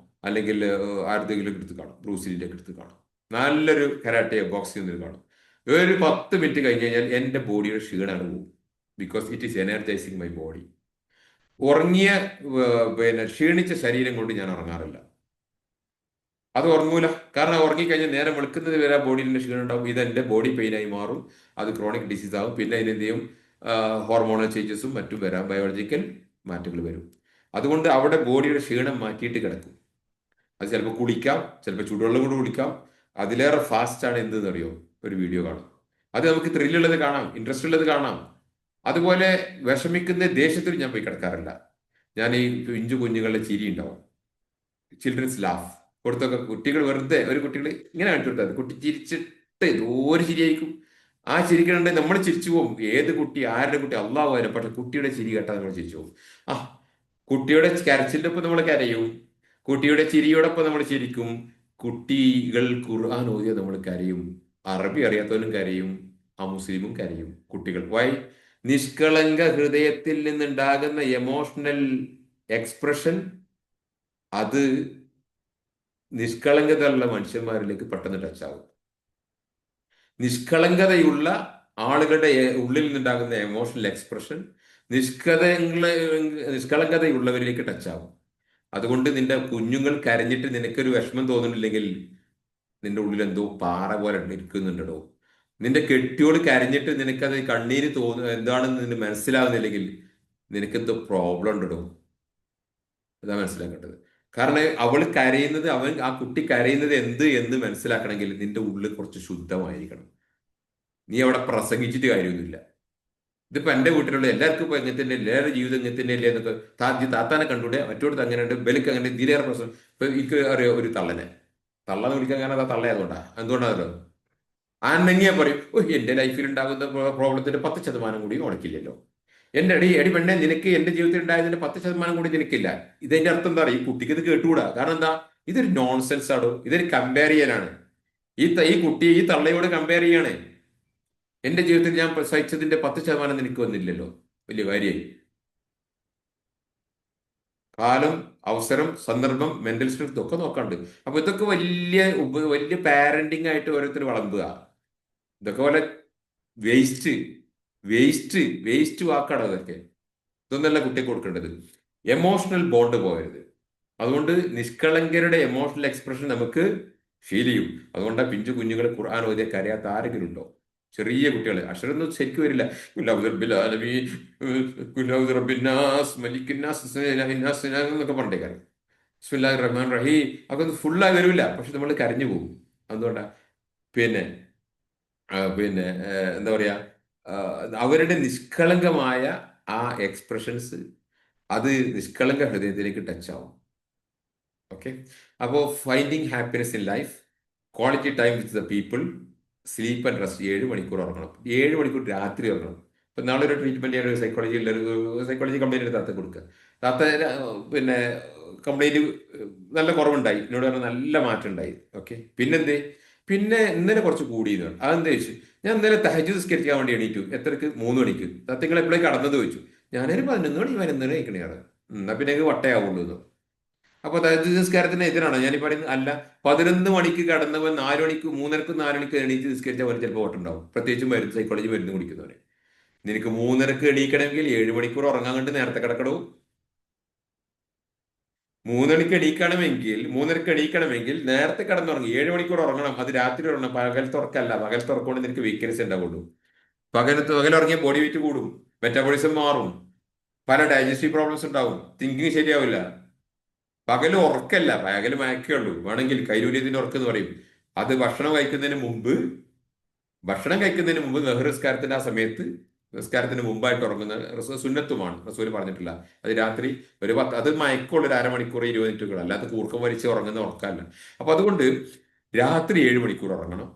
അല്ലെങ്കിൽ ആരുടെങ്കിലും എടുത്ത് കാണും, ബ്രൂസിലിന്റെ ഒക്കെ എടുത്ത് കാണും. നല്ലൊരു കരാട്ടെ ബോക്സിംഗ് കാണും. ഒരു 10 മിനിറ്റ് കഴിഞ്ഞ് കഴിഞ്ഞാൽ എൻ്റെ ബോഡിയുടെ ക്ഷീണമാണ് പോകും. Because it is energising my body. ഉറങ്ങിയ പിന്നെ ക്ഷീണിച്ച ശരീരം കൊണ്ട് ഞാൻ ഉറങ്ങാറില്ല. അത് ഉറങ്ങൂല. കാരണം ഉറങ്ങിക്കഴിഞ്ഞാൽ നേരം വെളുക്കുന്നത് വരെ ബോഡിയിൽ ക്ഷീണം ഉണ്ടാവും. ഇത് എൻ്റെ ബോഡി പെയിനായി മാറും. അത് ക്രോണിക് ഡിസീസ് ആകും. പിന്നെ അതിനെന്ത് ചെയ്യും? ഹോർമോണൽ ചേഞ്ചസും മറ്റും വരാം, ബയോളജിക്കൽ മാറ്റങ്ങൾ വരും. അതുകൊണ്ട് അവിടെ ബോഡിയുടെ ക്ഷീണം മാറ്റിയിട്ട് കിടക്കും. അത് ചിലപ്പോൾ കുളിക്കാം, ചിലപ്പോൾ ചൂടുവെള്ളം കൊണ്ട് കുളിക്കാം. അതിലേറെ ഫാസ്റ്റാണ് എന്തെന്ന് അറിയോ? ഒരു വീഡിയോ കാണാം. അത് നമുക്ക് ത്രില്ലുള്ളത് കാണാം, ഇൻട്രസ്റ്റ് ഉള്ളത് കാണാം. അതുപോലെ വിഷമിക്കുന്ന ദേഷ്യത്തിൽ ഞാൻ പോയി കിടക്കാറില്ല. ഞാൻ ഈ പിഞ്ചു കുഞ്ഞുങ്ങളുടെ ചിരി ഉണ്ടാവും, ചിൽഡ്രൻസ് ലാഫ് കൊടുത്തൊക്കെ കുട്ടികൾ വെറുതെ ഒരു കുട്ടികൾ ഇങ്ങനെ കാണിച്ചു കൊടുത്താൽ കുട്ടി ചിരിച്ചിട്ട് എന്തോരം ചിരിയായിരിക്കും. ആ ചിരിക്കണുണ്ട് നമ്മൾ ചിരിച്ചു പോകും. ഏത് കുട്ടി, ആരുടെ കുട്ടി, അള്ളാഹു ആയാലും, പക്ഷെ കുട്ടിയുടെ ചിരി കേട്ടാൽ നമ്മൾ ചിരിച്ചു പോകും. ആ കുട്ടിയുടെ കരച്ചിലിന്റെ ഒപ്പം നമ്മൾ കരയും, കുട്ടിയുടെ ചിരിയോടൊപ്പം നമ്മൾ ചിരിക്കും. കുട്ടികൾ ഖുർആൻ ഓതിയാൽ നമ്മൾ കരയും. അറബി അറിയാത്തവനും കരയും, മുസ്ലിമും കരയും. കുട്ടികൾ വൈ? നിഷ്കളങ്ക ഹൃദയത്തിൽ നിന്നുണ്ടാകുന്ന എമോഷണൽ എക്സ്പ്രഷൻ അത് നിഷ്കളങ്കതയുള്ള മനുഷ്യന്മാരിലേക്ക് പെട്ടെന്ന് ടച്ച് ആകും. നിഷ്കളങ്കതയുള്ള ആളുകളുടെ ഉള്ളിൽ നിന്നുണ്ടാകുന്ന എമോഷണൽ എക്സ്പ്രഷൻ നിഷ്കളങ്കതയുള്ളവരിലേക്ക് ടച്ച് ആകും. അതുകൊണ്ട് നിന്റെ കുഞ്ഞുങ്ങൾ കരഞ്ഞിട്ട് നിനക്കൊരു വിഷമം തോന്നുന്നില്ലെങ്കിൽ നിന്റെ ഉള്ളിൽ എന്തോ പാറ പോലെ ഇരിക്കുന്നുണ്ടോ. നിന്റെ കെട്ടിയോട് കരഞ്ഞിട്ട് നിനക്കത് കണ്ണീര് എന്താണെന്ന് നിന്റെ മനസ്സിലാവുന്നില്ലെങ്കിൽ നിനക്കെന്തോ പ്രോബ്ലം ഉണ്ടോ. അതാ മനസ്സിലാക്കേണ്ടത്. കാരണം ആ കുട്ടി കരയുന്നത് എന്ത് എന്ന് മനസ്സിലാക്കണമെങ്കിൽ നിന്റെ ഉള്ളിൽ കുറച്ച് ശുദ്ധമായിരിക്കണം. നീ അവിടെ പ്രസംഗിച്ചിട്ട് കാര്യമൊന്നുമില്ല. ഇതിപ്പോ എന്റെ വീട്ടിലുള്ള എല്ലാവർക്കും ഇപ്പൊ എങ്ങനെ തന്നെ, എല്ലാവരുടെ ജീവിതം എങ്ങനെ തന്നെ അല്ലേ എന്നൊക്കെ താത്താനെ കണ്ടൂടെ, മറ്റോടത്ത് അങ്ങനെയുണ്ട്, ബലിക്ക് അങ്ങനെ ഇതിലേറെ പ്രശ്നം. ഇപ്പൊ എനിക്ക് അറിയോ ഒരു തള്ളനെ വിളിക്കാൻ കാരണം അതാ എന്തുകൊണ്ടാണല്ലോ ആണെന്നെങ്കിയാ പറയും, ഓ എന്റെ ലൈഫിൽ ഉണ്ടാകുന്ന പ്രോബ്ലത്തിന്റെ 10% കൂടി ഉണക്കില്ലല്ലോ. എന്റെ എടി പെണ്ണെ, നിനക്ക് എന്റെ ജീവിതത്തിൽ ഉണ്ടായതിന്റെ 10% കൂടി നിനക്കില്ല. ഇതിന്റെ അർത്ഥം എന്താ പറയുക? ഈ കുട്ടിക്ക് ഇത് കേട്ടുകൂടാ. കാരണം എന്താ? ഇതൊരു നോൺസെൻസ് ആണോ, ഇതൊരു കമ്പയർ ചെയ്യാനാണ്. ഈ കുട്ടിയെ ഈ തള്ളയോട് കമ്പയർ ചെയ്യാണ്. എന്റെ ജീവിതത്തിൽ ഞാൻ സഹിച്ചതിന്റെ 10% നിനക്ക് വന്നില്ലല്ലോ, വലിയ കാര്യമായി. കാലം, അവസരം, സന്ദർഭം, മെന്റൽ സ്ട്രെങ്ത് ഒക്കെ നോക്കാണ്ട്. അപ്പൊ ഇതൊക്കെ വലിയ പാരന്റിങ് ആയിട്ട് ഓരോരുത്തർ വളമ്പുക. ഇതൊക്കെ പോലെ വേസ്റ്റ് വേസ്റ്റ് വേസ്റ്റ് വാക്കാണ് അതൊക്കെ. ഇതൊന്നല്ല കുട്ടിക്ക് കൊടുക്കേണ്ടത്. എമോഷണൽ ബോണ്ട് പോകരുത്. അതുകൊണ്ട് നിഷ്കളങ്കരുടെ എമോഷണൽ എക്സ്പ്രഷൻ നമുക്ക് ഫീൽ ചെയ്യും. അതുകൊണ്ടാണ് പിഞ്ചു കുഞ്ഞുങ്ങൾ ഖുർആൻ ഓതിയ കരയാത്ത ആരെങ്കിലും ഉണ്ടോ? ചെറിയ കുട്ടികൾ അക്ഷരമൊന്നും ശരിക്കും വരില്ല. ഖുൽ റബ്ബിൽ ആലമീൻ, ഖുൽ റബ്ബിന്നാസ്, മലിക്കിന്നാസ്, ഇലാഹിന്നാസ് എന്നൊക്കെ പറഞ്ഞേ കാര്യം. ബിസ്മില്ലാഹിർ റഹ്മാൻ റഹീം അതൊന്നും ഫുള്ളായി വരില്ല. പക്ഷെ നമ്മൾ കരഞ്ഞു പോകും. എന്തുകൊണ്ടാ? പിന്നെ എന്താ പറയാ, ആ, അവരുടെ നിഷ്കളങ്കമായ ആ എക്സ്പ്രഷൻസ് അത് നിഷ്കളങ്ക ഹൃദയത്തിലേക്ക് ടച്ച് ആവും. ഓക്കെ. അപ്പോൾ finding happiness in life, quality time with the people, sleep and rest. 7 മണിക്കൂർ ഉറങ്ങണം. 7 മണിക്കൂർ രാത്രി ഉറങ്ങണം. ഇപ്പൊ നാളെ ഒരു ട്രീറ്റ്മെന്റ് ചെയ്യാൻ ഒരു സൈക്കോളജി കംപ്ലൈന്റ് താത്ത കൊടുക്കുക. താത്ത പിന്നെ കംപ്ലൈന്റ് നല്ല കുറവുണ്ടായി, എന്നോട് പറഞ്ഞ നല്ല മാറ്റം ഉണ്ടായി. ഓക്കെ. പിന്നെന്തേ? പിന്നെ ഇന്നലെ കുറച്ച് കൂടിയെന്ന് പറഞ്ഞു. അതെന്താ ചോദിച്ചു. ഞാൻ ഇന്നലെ തഹജ്ജുദ് നിസ്കരിക്കാൻ വേണ്ടി എണീറ്റു. എത്രക്ക്? 3 മണിക്ക്. സത്യങ്ങൾ എപ്പോഴേക്ക് കടന്നത് ചോദിച്ചു. ഞാനൊരു 11 മണി 11 കഴിക്കണേയാണ്. എന്നാ പിന്നെ വട്ടയാവുള്ളൂ എന്ന്. അപ്പൊ തഹജ്ജുദ് നിസ്കാരത്തിന് എതിരാണോ ഞാൻ ഈ പറയുന്നത്? അല്ല. 11 മണിക്ക് കടന്നവൻ 4 മണിക്ക്, 3:30ക്കും 4 മണിക്ക് എണീറ്റ് നിസ്കരിച്ചവൻ ചിലപ്പോൾ ഓട്ടുണ്ടാവും. പ്രത്യേകിച്ചും മരുന്ന് സൈക്കോളജി മരുന്ന് കുടിക്കുന്നവന്. നിനക്ക് 3:30ക്ക് എണീക്കണമെങ്കിൽ 7 മണിക്കൂർ ഉറങ്ങാൻ കണ്ട് നേരത്തെ കിടക്കണവും. 3:30ക്ക് എണീക്കണമെങ്കിൽ നേരത്തെ കിടന്നുറങ്ങി 7 മണിക്കൂർ ഉറങ്ങണം. അത് രാത്രി ഉറങ്ങണം. പകൽ തുറക്കല്ല. പകൽ തുറക്കൊണ്ട് നിനക്ക് വീക്ക്നെസ് ഉണ്ടാവുള്ളൂ. പകലുറങ്ങിയ ബോഡി വെയിറ്റ് കൂടും, മെറ്റാബോളിസം മാറും, പല ഡൈജസ്റ്റീവ് പ്രോബ്ലംസ് ഉണ്ടാവും, തിങ്കിങ് ശരിയാവില്ല. പകല് ഉറക്കല്ല, പകല് മയക്കുള്ളൂ. വേണമെങ്കിൽ കൈരൂര്യത്തിന്റെ ഉറക്കം എന്ന് പറയും. അത് ഭക്ഷണം കഴിക്കുന്നതിന് മുമ്പ് നിസ്കാരത്തിന്റെ ആ സമയത്ത്, നിസ്കാരത്തിന് മുമ്പായിട്ട് ഉറങ്ങുന്ന സുന്നത്തുമാണ്. റസൂല് പറഞ്ഞിട്ടില്ല. അത് രാത്രി അത് മയക്കുള്ള ഒരു അരമണിക്കൂർ 20 മിനിറ്റുകൾ, അല്ലാത്ത കൂർക്കം വലിച്ച് ഉറങ്ങുന്ന ഉറക്കമല്ല. അപ്പൊ അതുകൊണ്ട് രാത്രി 7 മണിക്കൂർ ഉറങ്ങണം.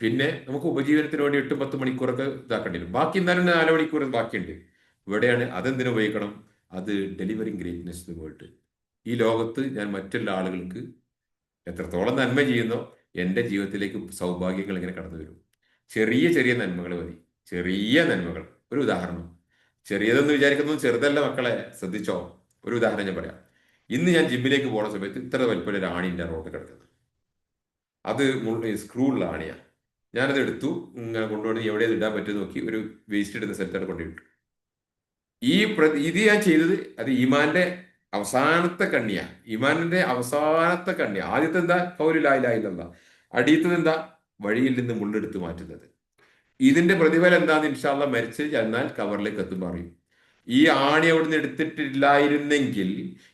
പിന്നെ നമുക്ക് ഉപജീവനത്തിന് വേണ്ടി 8-10 മണിക്കൂറൊക്കെ ഇതാക്കേണ്ടി വരും. ബാക്കി എന്നാലും 4 മണിക്കൂർ ബാക്കിയുണ്ട്. ഇവിടെയാണ് അതെന്തിനു ഉപയോഗിക്കണം? അത് ഡെലിവറിങ് ഗ്രേറ്റ്നെസ് വേൾഡ്. ഈ ലോകത്ത് ഞാൻ മറ്റുള്ള ആളുകൾക്ക് എത്രത്തോളം നന്മ ചെയ്യുന്നോ എൻ്റെ ജീവിതത്തിലേക്ക് സൗഭാഗ്യങ്ങൾ ഇങ്ങനെ കടന്നു വരും. ചെറിയ ചെറിയ നന്മകൾ മതി. ചെറിയ നന്മകൾ. ഒരു ഉദാഹരണം, ചെറിയതെന്ന് വിചാരിക്കുന്നത് ചെറുതല്ല മക്കളെ, ശ്രദ്ധിച്ചോ. ഒരു ഉദാഹരണം ഞാൻ പറയാം. ഇന്ന് ഞാൻ ജിമ്മിലേക്ക് പോകുന്ന സമയത്ത് ഇത്ര വലിപ്പമുള്ള ഒരു ആണിന്റെ റോഡ് കിടക്കുന്നത്. അത് സ്ക്രൂ ഉള്ള ആണിയാ. ഞാനത് എടുത്തു, ഇങ്ങനെ കൊണ്ടുപോയി എവിടെ ഇടാൻ പറ്റും നോക്കി ഒരു വേസ്റ്റ് ഇടുന്ന സ്ഥലത്താണ് കൊണ്ടുപോയിട്ടു. ഇത് ഞാൻ ചെയ്തത് അത് ഈമാന്റെ അവസാനത്തെ കണ്ണിയാ. ഈമാനിന്റെ അവസാനത്തെ കണ്ണിയ. ആദ്യത്തെ എന്താ? കൗലിലായില്ല. അടിയത്തത് എന്താ? വഴിയിൽ നിന്ന് മുള്ളെടുത്ത് മാറ്റുന്നത്. ഇതിന്റെ പ്രതിഫലം എന്താന്ന് ഇൻഷാ അല്ലാഹ് മരിച്ച് ചെന്നാൽ കവറിലേക്ക് എത്തുമ്പോൾ അറിയും. ഈ ആണി അവിടുന്ന് എടുത്തിട്ടില്ലായിരുന്നെങ്കിൽ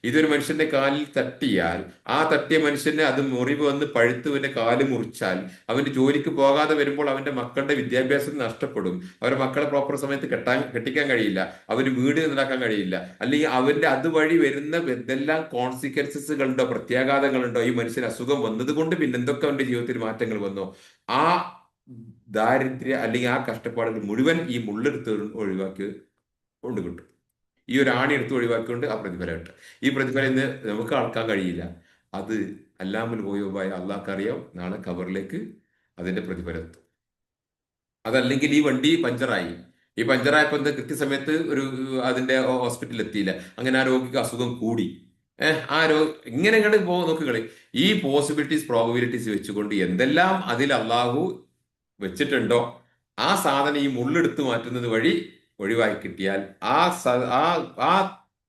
ഇതൊരു മനുഷ്യന്റെ കാലിൽ തട്ടിയാൽ, ആ തട്ടിയ മനുഷ്യന് അത് മുറിവ് വന്ന് പഴുത്തുവിന്റെ കാല് മുറിച്ചാൽ, അവന്റെ ജോലിക്ക് പോകാതെ വരുമ്പോൾ അവന്റെ മക്കളുടെ വിദ്യാഭ്യാസം നഷ്ടപ്പെടും. അവരുടെ മക്കളെ പ്രോപ്പർ സമയത്ത് കെട്ടിക്കാൻ കഴിയില്ല. അവന് വീട് ഉണ്ടാക്കാൻ കഴിയില്ല. അല്ലെങ്കിൽ അവന്റെ അതുവഴി വരുന്ന എന്തെല്ലാം കോൺസിക്വൻസസുകളുണ്ടോ, പ്രത്യാഘാതങ്ങളുണ്ടോ, ഈ മനുഷ്യന് അസുഖം വന്നത് കൊണ്ട് പിന്നെ എന്തൊക്കെ അവന്റെ ജീവിതത്തിൽ മാറ്റങ്ങൾ വന്നോ, ആ ദാരിദ്ര്യ അല്ലെങ്കിൽ ആ കഷ്ടപ്പാടുകൾ മുഴുവൻ ഈ മുള്ളെടുത്ത് ഒഴിവാക്കി കൊണ്ട് കിട്ടും. ഈ ഒരു ആണി എടുത്ത് ഒഴിവാക്കിക്കൊണ്ട് ആ പ്രതിഫലം കിട്ടും. ഈ പ്രതിഫലം ഇന്ന് നമുക്ക് അളക്കാൻ കഴിയില്ല. അത് അല്ലാമുൽ ഗുയൂബായ അള്ളാഹ്ക്ക് അറിയാം. നാളെ കബറിലേക്ക് അതിന്റെ പ്രതിഫലം എത്തും. അതല്ലെങ്കിൽ ഈ വണ്ടി പഞ്ചറായി. ഈ പഞ്ചറായപ്പോൾ എന്താ, കൃത്യസമയത്ത് അതിന്റെ ഹോസ്പിറ്റലിൽ എത്തിയില്ല. അങ്ങനെ ആ രോഗിക്ക് അസുഖം കൂടി. ഇങ്ങനെ ഇങ്ങോട്ട് നോക്കുകളി. ഈ പോസിബിലിറ്റീസ് പ്രോബബിലിറ്റീസ് വെച്ചുകൊണ്ട് എന്തെല്ലാം അതിൽ അള്ളാഹു വെച്ചിട്ടുണ്ടോ ആ സാധനം ഈ മുള്ളെടുത്ത് മാറ്റുന്നത് വഴി ഒഴിവായി കിട്ടിയാൽ ആ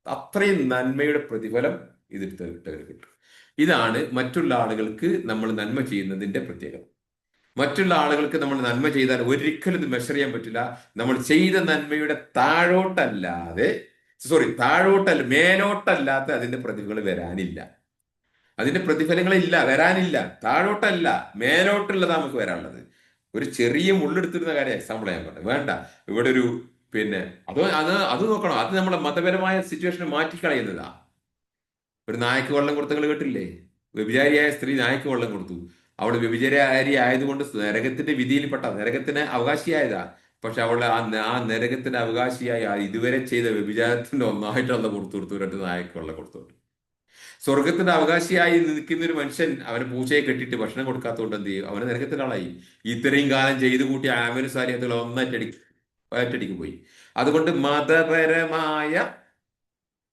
അത്രയും നന്മയുടെ പ്രതിഫലം ഇതിട്ട് കിട്ടും. ഇതാണ് മറ്റുള്ള ആളുകൾക്ക് നമ്മൾ നന്മ ചെയ്യുന്നതിന്റെ പ്രത്യേകത. മറ്റുള്ള ആളുകൾക്ക് നമ്മൾ നന്മ ചെയ്താൽ ഒരിക്കലും ഇത് മെഷർ ചെയ്യാൻ പറ്റില്ല. നമ്മൾ ചെയ്ത നന്മയുടെ മേലോട്ടല്ലാത്ത അതിന്റെ പ്രതിഫലങ്ങൾ വരാനില്ല. അതിന്റെ പ്രതിഫലങ്ങളില്ല, വരാനില്ല. താഴോട്ടല്ല, മേലോട്ടുള്ളതാ നമുക്ക് വരാനുള്ളത്. ഒരു ചെറിയ മുള്ളെടുത്തിരുന്ന കാര്യം എക്സാമ്പിൾ ഞാൻ പറഞ്ഞു. വേണ്ട, ഇവിടെ ഒരു പിന്നെ അത് നോക്കണം. അത് നമ്മളെ മതപരമായ സിറ്റുവേഷനെ മാറ്റിക്കളയുന്നതാ. ഒരു നായക്ക് വെള്ളം കൊടുത്തങ്ങൾ കേട്ടില്ലേ? വ്യഭിചാരിയായ സ്ത്രീ നായക്ക് വെള്ളം കൊടുത്തു. അവൾ വ്യഭിചാരി ആയതുകൊണ്ട് നരകത്തിന്റെ വിധിയിൽപ്പെട്ട, നരകത്തിന് അവകാശിയായതാ. പക്ഷെ അവളെ ആ നരകത്തിന്റെ അവകാശിയായ ഇതുവരെ ചെയ്ത വ്യഭിചാരത്തിന്റെ ഒന്നായിട്ടുള്ള കൊടുത്തു രണ്ട് നായക്ക് വെള്ളം കൊടുത്തു. സ്വർഗത്തിന്റെ അവകാശിയായി നിൽക്കുന്ന ഒരു മനുഷ്യൻ അവന് പൂച്ചയെ കെട്ടിയിട്ട് ഭക്ഷണം കൊടുക്കാത്തതുകൊണ്ട് എന്ത് ചെയ്യും? അവന് നരകത്തിന്റെ ആളായി. ഇത്രയും കാലം ചെയ്തു കൂട്ടിയ ആമനു സാരിയത്തുകൾ ഒറ്റടിക്ക് പോയി. അതുകൊണ്ട് മതപരമായ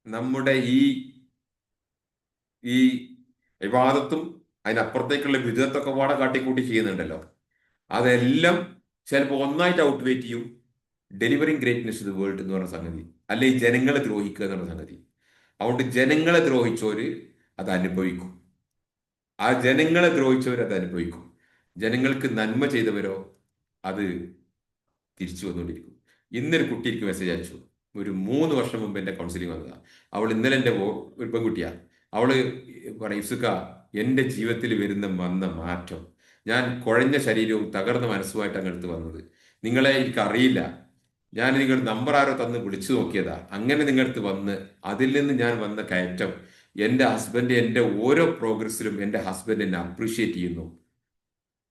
നമ്മുടെ ഈ വിവാദത്തും അതിനപ്പുറത്തേക്കുള്ള വിധത്തൊക്കെ പാടെ കാട്ടിക്കൂട്ടി ചെയ്യുന്നുണ്ടല്ലോ, അതെല്ലാം ചിലപ്പോൾ ഒന്നായിട്ട് ഔട്ട് വെയിറ്റ് ചെയ്യും ഡെലിവറിങ് ഗ്രേറ്റ്നെസ് ദ വേൾഡ് എന്ന് പറഞ്ഞ സംഗതി, അല്ലെങ്കിൽ ജനങ്ങളെ ദ്രോഹിക്കുക എന്നുള്ള സംഗതി. അതുകൊണ്ട് ജനങ്ങളെ ദ്രോഹിച്ചോര് അത് അനുഭവിക്കും. ആ ജനങ്ങളെ ദ്രോഹിച്ചവർ അത് അനുഭവിക്കും. ജനങ്ങൾക്ക് നന്മ ചെയ്തവരോ അത് തിരിച്ചു വന്നുകൊണ്ടിരിക്കും. ഇന്നൊരു കുട്ടി എനിക്ക് മെസ്സേജ് അയച്ചു. ഒരു 3 വർഷം മുമ്പ് എൻ്റെ കൗൺസിലിംഗ് വന്നതാണ്. അവൾ ഇന്നലെ എൻ്റെ ഒരു പെൺകുട്ടിയാ. അവള് പറയും, ഇസുക, എൻ്റെ ജീവിതത്തിൽ വന്ന മാറ്റം, ഞാൻ കുഴഞ്ഞ ശരീരവും തകർന്ന മനസ്സുമായിട്ട് അങ്ങടുത്ത് വന്നത്. നിങ്ങളെ എനിക്കറിയില്ല, ഞാൻ നിങ്ങൾ നമ്പർ ആരോ തന്ന് വിളിച്ചു നോക്കിയതാ, അങ്ങനെ നിങ്ങളടുത്ത് വന്ന് അതിൽ നിന്ന് ഞാൻ വന്ന കയറ്റം, എൻ്റെ ഹസ്ബൻഡ് എൻ്റെ ഓരോ പ്രോഗ്രസ്സിലും എൻ്റെ ഹസ്ബൻഡ് എന്നെ അപ്രീഷിയേറ്റ് ചെയ്യുന്നു.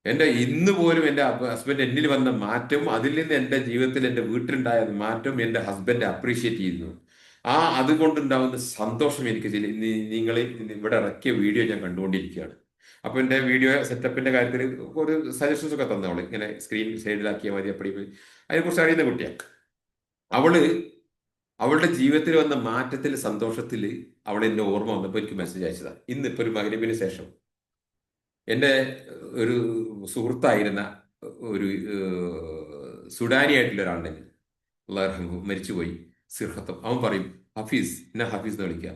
എന്റെ ഇന്ന് പോലും എൻ്റെ ഹസ്ബൻഡ് എന്നിൽ വന്ന മാറ്റം, അതിൽ നിന്ന് എൻ്റെ ജീവിതത്തിൽ എൻ്റെ വീട്ടിലുണ്ടായ മാറ്റം എൻ്റെ ഹസ്ബൻഡ് അപ്രീഷിയേറ്റ് ചെയ്യുന്നു. അതുകൊണ്ടുണ്ടാവുന്ന സന്തോഷം എനിക്ക് നിങ്ങൾ ഇവിടെ ഇറക്കിയ വീഡിയോ ഞാൻ കണ്ടുകൊണ്ടിരിക്കുകയാണ്. അപ്പൊ എൻ്റെ വീഡിയോ സെറ്റപ്പിന്റെ കാര്യത്തിൽ ഒരു സജഷൻസ് ഒക്കെ തന്നവള്, ഇങ്ങനെ സ്ക്രീൻ സൈഡിലാക്കിയാൽ മതി, അപ്പടി അതിനെക്കുറിച്ച് അറിയുന്ന കുട്ടിയാണ്. അവള് അവളുടെ ജീവിതത്തിൽ വന്ന മാറ്റത്തിൽ സന്തോഷത്തിൽ അവൾ എന്നെ ഓർമ്മ വന്നപ്പോൾ എനിക്ക് മെസ്സേജ് അയച്ചതാണ്. ഇന്നിപ്പോ ഒരു മഗ്‌രിബിന് ശേഷം എൻ്റെ ഒരു സുഹൃത്തായിരുന്ന ഒരു സുഡാനി ആയിട്ടുള്ള ഒരാളുണ്ടെങ്കിൽ, അള്ളാഹു റഹ്മഹു, മരിച്ചുപോയി, സിർഹത്തം. അവൻ പറയും, ഹഫീസ്, എന്നെ ഹഫീസ് എന്ന് വിളിക്കുക.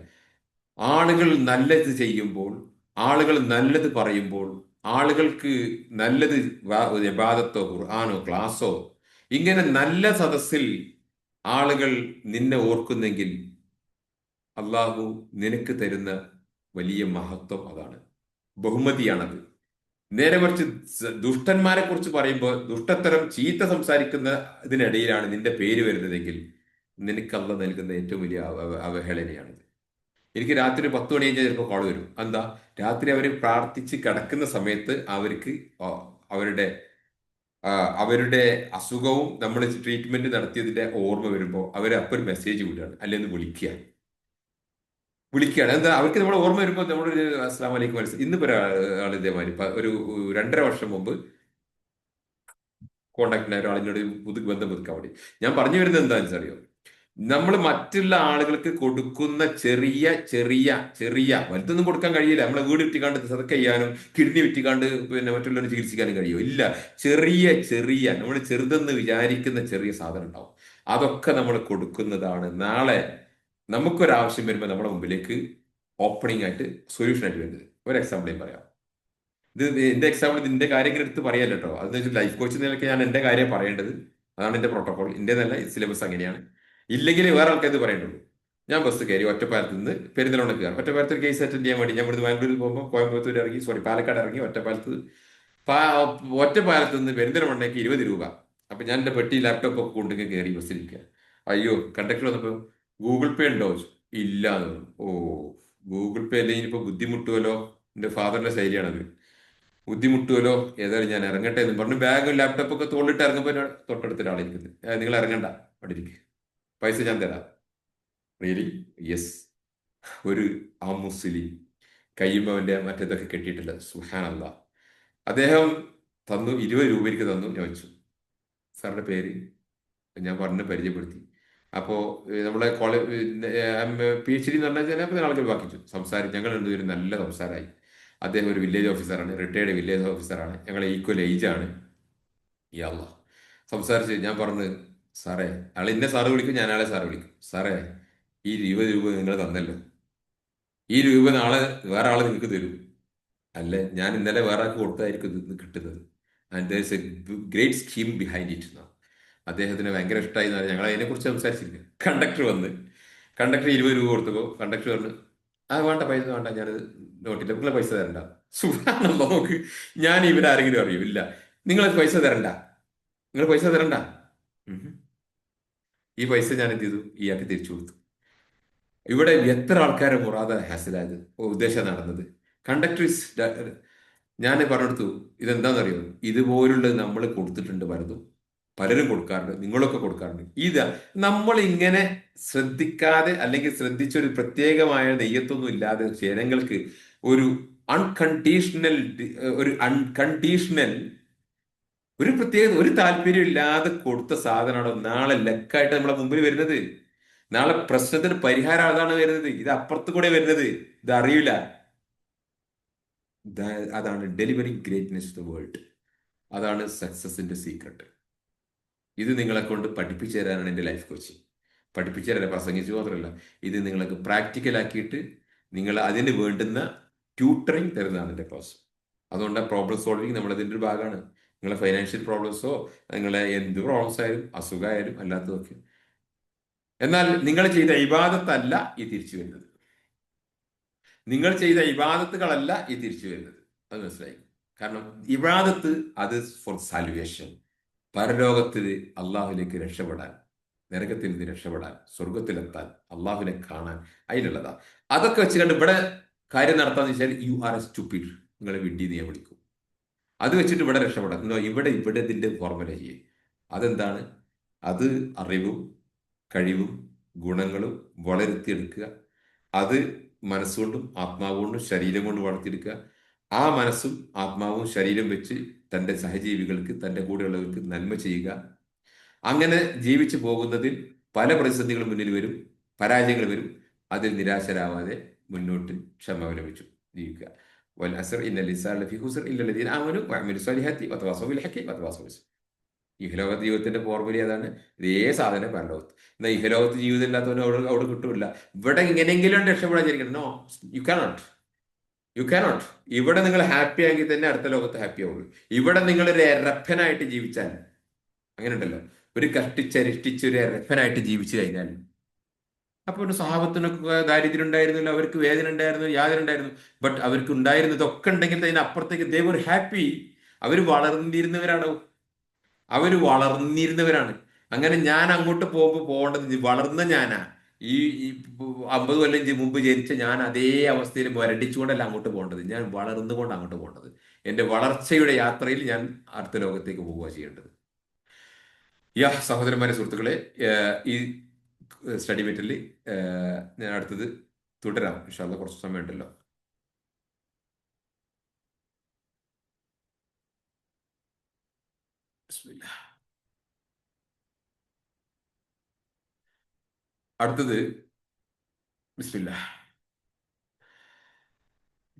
ആളുകൾ നല്ലത് ചെയ്യുമ്പോൾ, ആളുകൾ നല്ലത് പറയുമ്പോൾ, ആളുകൾക്ക് നല്ലത് ഇബാദത്തോ ഖുർആനോ ക്ലാസ്സോ, ഇങ്ങനെ നല്ല സദസ്സിൽ ആളുകൾ നിന്നെ ഓർക്കുന്നെങ്കിൽ അള്ളാഹു നിനക്ക് തരുന്ന വലിയ മഹത്വം അതാണ്, ബഹുമതിയാണത്. നേരെ മറിച്ച് ദുഷ്ടന്മാരെ കുറിച്ച് പറയുമ്പോൾ, ദുഷ്ടത്തരം ചീത്ത സംസാരിക്കുന്ന ഇതിനിടയിലാണ് നിന്റെ പേര് വരുന്നതെങ്കിൽ നിനക്ക് അള്ളാഹ് നൽകുന്ന ഏറ്റവും വലിയ അവഹേളനയാണിത്. എനിക്ക് രാത്രി 10 മണി കഴിഞ്ഞാൽ ചിലപ്പോൾ കോൾ വരും. എന്താ? രാത്രി അവർ പ്രാർത്ഥിച്ച് കിടക്കുന്ന സമയത്ത് അവർക്ക് അവരുടെ അവരുടെ അസുഖവും നമ്മൾ ട്രീറ്റ്മെന്റ് നടത്തിയതിന്റെ ഓർമ്മ വരുമ്പോൾ അവർ അപ്പോൾ ഒരു മെസ്സേജ് വിടുകയാണ്, അല്ലെങ്കിൽ വിളിക്കുകയാണ്. എന്താ? അവർക്ക് നമ്മൾ ഓർമ്മ വരുമ്പോൾ നമ്മളൊരു അസ്സലാമു അലൈക്കും മനസ്സിൽ. ഇന്നിപ്പോ ഒരാൾ ഇതേമാതിരി ഒരു 2.5 വർഷം മുമ്പ് കോണ്ടാക്ട് ഒരാൾ എന്നോട് ബന്ധം പുതുക്കാൻ വേണ്ടി. ഞാൻ പറഞ്ഞു വരുന്നത് എന്താണെന്ന് അറിയോ? നമ്മൾ മറ്റുള്ള ആളുകൾക്ക് കൊടുക്കുന്ന ചെറിയ ചെറിയ ചെറിയ, വലുതൊന്നും കൊടുക്കാൻ കഴിയില്ല. നമ്മളെ വീട് വിറ്റിക്കാണ്ട് സദക്ക ചെയ്യാനും കിഡ്നി വിറ്റിക്കാണ്ട് പിന്നെ മറ്റുള്ളവരെ ചികിത്സിക്കാനും കഴിയുമോ? ഇല്ല. ചെറിയ ചെറിയ, നമ്മൾ ചെറുതെന്ന് വിചാരിക്കുന്ന ചെറിയ സാധനം ഉണ്ടാവും. അതൊക്കെ നമ്മൾ കൊടുക്കുന്നതാണ് നാളെ നമുക്കൊരാവശ്യം വരുമ്പോൾ നമ്മുടെ മുമ്പിലേക്ക് ഓപ്പണിംഗ് ആയിട്ട്, സൊല്യൂഷൻ ആയിട്ട് വരുന്നത്. ഒരു എക്സാമ്പിൾ പറയാം. ഇത് എന്റെ എക്സാമ്പിൾ, ഇതിന്റെ കാര്യങ്ങൾ എടുത്ത് പറയാല്ലോ കേട്ടോ. അതെന്ന് വെച്ചാൽ ലൈഫ് കോച്ച് നിലയ്ക്ക് ഞാൻ എന്റെ കാര്യം പറയേണ്ടത്. അതാണ് എന്റെ പ്രോട്ടോകോൾ. എന്റെ നല്ല സിലബസ് അങ്ങനെയാണ്. ഇല്ലെങ്കിൽ വേറെ ആൾക്കാർ ഇത് പറയേണ്ടുള്ളൂ. ഞാൻ ബസ് കയറി ഒറ്റപ്പാലത്ത് നിന്ന് പെരിന്തൽമണ്ണ കയറി. ഒറ്റപ്പാലത്ത് ഒരു കേസ് അറ്റൻഡ് ചെയ്യാൻ വേണ്ടി ഞാൻ ഇവിടുന്ന് ബാംഗ്ലൂരിൽ പോകുമ്പോൾ കോയമ്പത്തൂർ ഇറങ്ങി, പാലക്കാട് ഇറങ്ങി, ഒറ്റപ്പാലത്ത് നിന്ന് പെരിന്തൽമണ്ണയ്ക്ക് 20 രൂപ. അപ്പൊ ഞാൻ എന്റെ പെട്ടി ലാപ്ടോപ്പ് ഒക്കെ കൊണ്ടുപോയി കയറി ബസ്സിലിരിക്കുക. അയ്യോ, കണ്ടക്ടർ വന്നപ്പോ ഗൂഗിൾ പേ ഉണ്ടോ? ഇല്ല എന്ന് പറഞ്ഞു. ഓ, ഗൂഗിൾ പേ അല്ലെങ്കിൽ ഇനിയിപ്പോ ബുദ്ധിമുട്ടുമല്ലോ. എന്റെ ഫാദറിന്റെ ശൈലിയാണത്. ബുദ്ധിമുട്ടുമല്ലോ, ഏതായാലും ഞാൻ ഇറങ്ങട്ടെ എന്ന് പറഞ്ഞു ബാഗും ലാപ്ടോപ്പൊക്കെ തോളിട്ട് ഇറങ്ങുമ്പോൾ തൊട്ടടുത്ത ഒരാളിരിക്കുന്നത്, നിങ്ങൾ ഇറങ്ങണ്ട, അവിടെ ഇരിക്കുക, പൈസ ഞാൻ തരാം. റിയലി? യെസ്. ഒരു മുസ്ലിം കയ്യുമ്പോൾ അവന്റെ മറ്റേതൊക്കെ കെട്ടിയിട്ടില്ല. സുബ്ഹാനല്ലാഹ്. അദ്ദേഹം തന്നു, 20 രൂപ എനിക്ക് തന്നു. ഞാൻ വെച്ചു. സാറിന്റെ പേര് ഞാൻ പറഞ്ഞ് പരിചയപ്പെടുത്തി. അപ്പോ നമ്മളെ കോളേജ് PhD എന്ന് പറഞ്ഞാൽ ചില ആളുകൾ വാക്കിച്ചു സംസാരിച്ചു. ഞങ്ങൾ രണ്ടുപേരും നല്ല സംസാരമായി. അദ്ദേഹം ഒരു വില്ലേജ് ഓഫീസറാണ്, റിട്ടയർഡ് വില്ലേജ് ഓഫീസറാണ്. ഞങ്ങൾ ഈക്വൽ ഏജ് ആണ്. യാ സംസാരിച്ച് ഞാൻ പറഞ്ഞു, സാറേ, അയാൾ ഇന്നെ സാറ് വിളിക്കും, ഞാൻ അയാളെ സാറ് വിളിക്കും. സാറേ, ഈ 20 രൂപ നിങ്ങൾ തന്നല്ലോ, ഈ രൂപ നാളെ വേറെ ആളെ നിങ്ങൾക്ക് തരും. അല്ലെ, ഞാൻ ഇന്നലെ വേറെ ആൾക്ക് കൊടുത്തായിരിക്കും ഇത് കിട്ടുന്നത്. And there is A great scheme behind it. അദ്ദേഹത്തിന് ഭയങ്കര ഇഷ്ടമായി. ഞങ്ങൾ അതിനെക്കുറിച്ച് സംസാരിച്ചിരിക്കും. കണ്ടക്ടർ 20 രൂപ കൊടുത്തപ്പോൾ കണ്ടക്ടർ പറഞ്ഞു, വേണ്ട, പൈസ വേണ്ട, ഞാനത് നോട്ടില്ല, നിങ്ങളെ പൈസ തരണ്ട. സുബ്ഹാനല്ലാഹ്. നോക്ക്, ഞാൻ ഇവരാരെങ്കിലും അറിയൂ? ഇല്ല. നിങ്ങൾ പൈസ തരണ്ട, നിങ്ങൾ പൈസ തരണ്ട. ഈ പൈസ ഞാൻ എന്ത് ചെയ്തു? ഇയാൾക്ക് തിരിച്ചു കൊടുത്തു. ഇവിടെ എത്ര ആൾക്കാരെ മുറാദ ഹാസിലായത്, ഉദ്ദേശം നടന്നത്. കണ്ടക്ടർ ഞാൻ പറഞ്ഞെടുത്തു. ഇതെന്താണെന്നറിയോ? ഇതുപോലുള്ളത് നമ്മൾ കൊടുത്തിട്ടുണ്ട് പലതും, പലരും കൊടുക്കാറുണ്ട്, നിങ്ങളൊക്കെ കൊടുക്കാറുണ്ട്. നമ്മൾ ഇങ്ങനെ ശ്രദ്ധിക്കാതെ, അല്ലെങ്കിൽ ശ്രദ്ധിച്ചൊരു പ്രത്യേകമായ നെയ്യത്തൊന്നും ഇല്ലാതെ ജനങ്ങൾക്ക് ഒരു അൺകണ്ടീഷണൽ ഒരു പ്രത്യേകത, ഒരു താല്പര്യം ഇല്ലാതെ കൊടുത്ത സാധനമാണോ നാളെ ലക്കായിട്ട് നമ്മളെ മുമ്പിൽ വരുന്നത്. നാളെ പ്രശ്നത്തിന് പരിഹാരം അതാണ് വരുന്നത്. ഇത് അപ്പുറത്ത് കൂടെ വരുന്നത്, ഇത് അറിയില്ല. അതാണ് delivering greatness to the world. അതാണ് സക്സസിന്റെ സീക്രട്ട്. ഇത് നിങ്ങളെ കൊണ്ട് പഠിപ്പിച്ചു തരാനാണ് എൻ്റെ ലൈഫ് കോച്ചിങ്. പഠിപ്പിച്ചു തരാൻ പ്രസംഗിച്ചു മാത്രമല്ല, ഇത് നിങ്ങൾക്ക് പ്രാക്ടിക്കലാക്കിയിട്ട് നിങ്ങൾ അതിന് വേണ്ടുന്ന ട്യൂട്ടറിങ് തരുന്നതാണ് എൻ്റെ ക്ലാസ്. അതുകൊണ്ട് പ്രോബ്ലം സോൾവിങ് നമ്മളതിൻ്റെ ഒരു ഭാഗമാണ്. നിങ്ങളെ ഫൈനാൻഷ്യൽ പ്രോബ്ലംസോ നിങ്ങളെ എന്ത് പ്രോബ്ലംസ് ആയാലും അസുഖമായാലും അല്ലാത്തതൊക്കെ. എന്നാൽ നിങ്ങൾ ചെയ്ത ഇബാദത്തല്ല ഈ തിരിച്ചു വരുന്നത്. നിങ്ങൾ ചെയ്ത ഇബാദത്തുകളല്ല ഈ തിരിച്ചു വരുന്നത്. അത് മനസ്സിലായി. കാരണം ഇബാദത്ത് അത് ഫോർ സാൽവേഷൻ, പരലോകത്തിൽ അള്ളാഹുലേക്ക് രക്ഷപ്പെടാൻ, നരകത്തിൽ നിന്ന് രക്ഷപ്പെടാൻ, സ്വർഗത്തിലെത്താൻ, അള്ളാഹുവിനെ കാണാൻ, അതിനുള്ളതാ. അതൊക്കെ വെച്ച് കണ്ട് ഇവിടെ കാര്യം നടത്താന്ന് വെച്ചാൽ യു ആർ എ സ്റ്റുപ്പിഡ്, നിങ്ങളെ വിഡ്ഢി നീ വിളിക്കും. അത് വെച്ചിട്ട് ഇവിടെ രക്ഷപ്പെടാം. ഇവിടെ ഇതിന്റെ ഫോർമുല ചെയ്യേ. അതെന്താണ്? അത് അറിവും കഴിവും ഗുണങ്ങളും വളർത്തിയെടുക്കുക. അത് മനസ്സുകൊണ്ടും ആത്മാവ് കൊണ്ടും ശരീരം കൊണ്ടും വളർത്തിയെടുക്കുക. ആ മനസ്സും ആത്മാവും ശരീരം വെച്ച് തൻ്റെ സഹജീവികൾക്ക്, തൻ്റെ കൂടെയുള്ളവർക്ക് നന്മ ചെയ്യുക. അങ്ങനെ ജീവിച്ചു പോകുന്നതിൽ പല പ്രതിസന്ധികളും മുന്നിൽ വരും, പരാജയങ്ങൾ വരും. അതിൽ നിരാശരാവാതെ മുന്നോട്ട് ക്ഷമ അവലംബിച്ചു ജീവിക്കുക. വൽ അസ്ർ ഇന്നൽ ഇൻസാന ലഫീ ഖുസ്ർ ഇല്ലൽ ലദീന ആമനു വഅമിലു സ്വാലിഹാത്തി വതവാസൗ ബിൽ ഹഖി വതവാസൗ ബിസ്. ഇഹലോക ജീവിതത്തിന്റെ ഫോർമുല അതാണ്. ഇതേ സാധനം പരലോകത്ത്. എന്നാൽ ഇഹലോകത്ത് ജീവിതം ഇല്ലാത്തവന് അവിടെ കിട്ടൂല. ഇവിടെ എങ്ങനെയെങ്കിലും രക്ഷപ്പെടാൻ വിചാരിക്കണം. No, you cannot. You cannot. ഇവിടെ നിങ്ങൾ ഹാപ്പി ആണെങ്കിൽ തന്നെ അടുത്ത ലോകത്ത് ഹാപ്പി ആവുള്ളൂ. ഇവിടെ നിങ്ങൾ ഒരു എരപ്പനായിട്ട് ജീവിച്ചാൽ, അങ്ങനെ ഉണ്ടല്ലോ, ഒരു കഷ്ടിച്ചരിഷ്ടിച്ച് ഒരു എരപ്പനായിട്ട് ജീവിച്ചു കഴിഞ്ഞാൽ, അപ്പൊ ഒരു സ്വഭാവത്തിനൊക്കെ ദാരിദ്ര്യം ഉണ്ടായിരുന്നില്ല, അവർക്ക് വേദന ഉണ്ടായിരുന്നു, യാതന ഉണ്ടായിരുന്നു. ബട്ട് അവർക്ക് ഉണ്ടായിരുന്നതൊക്കെ ഉണ്ടെങ്കിൽ അതിനപ്പുറത്തേക്ക് ദേ വർ ഹാപ്പി. അവർ വളർന്നിരുന്നവരാണ്. അവർ വളർന്നിരുന്നവരാണ്. അങ്ങനെ ഞാൻ അങ്ങോട്ട് പോകുമ്പോൾ പോകേണ്ടത് വളർന്ന ഞാനാ. ഈ 50 കൊല്ലം മുമ്പ് ജനിച്ച ഞാൻ അതേ അവസ്ഥയിൽ മുരടിച്ചുകൊണ്ടല്ല അങ്ങോട്ട് പോകേണ്ടത്. ഞാൻ വളർന്നുകൊണ്ട് അങ്ങോട്ട് പോകേണ്ടത്. എൻ്റെ വളർച്ചയുടെ യാത്രയിൽ ഞാൻ അടുത്ത ലോകത്തേക്ക് പോവുക ചെയ്യേണ്ടത്. സഹോദരന്മാരെ, സുഹൃത്തുക്കളെ, ഈ സ്റ്റഡി മെറ്റീരിയൽ ഞാൻ അടുത്തത് തുടരാം ഇൻഷാ അല്ലാഹ്. കുറച്ച് സമയമുണ്ടല്ലോ. ബിസ്മില്ലാ. അടുത്തത് ബിസ്മില്ലാ.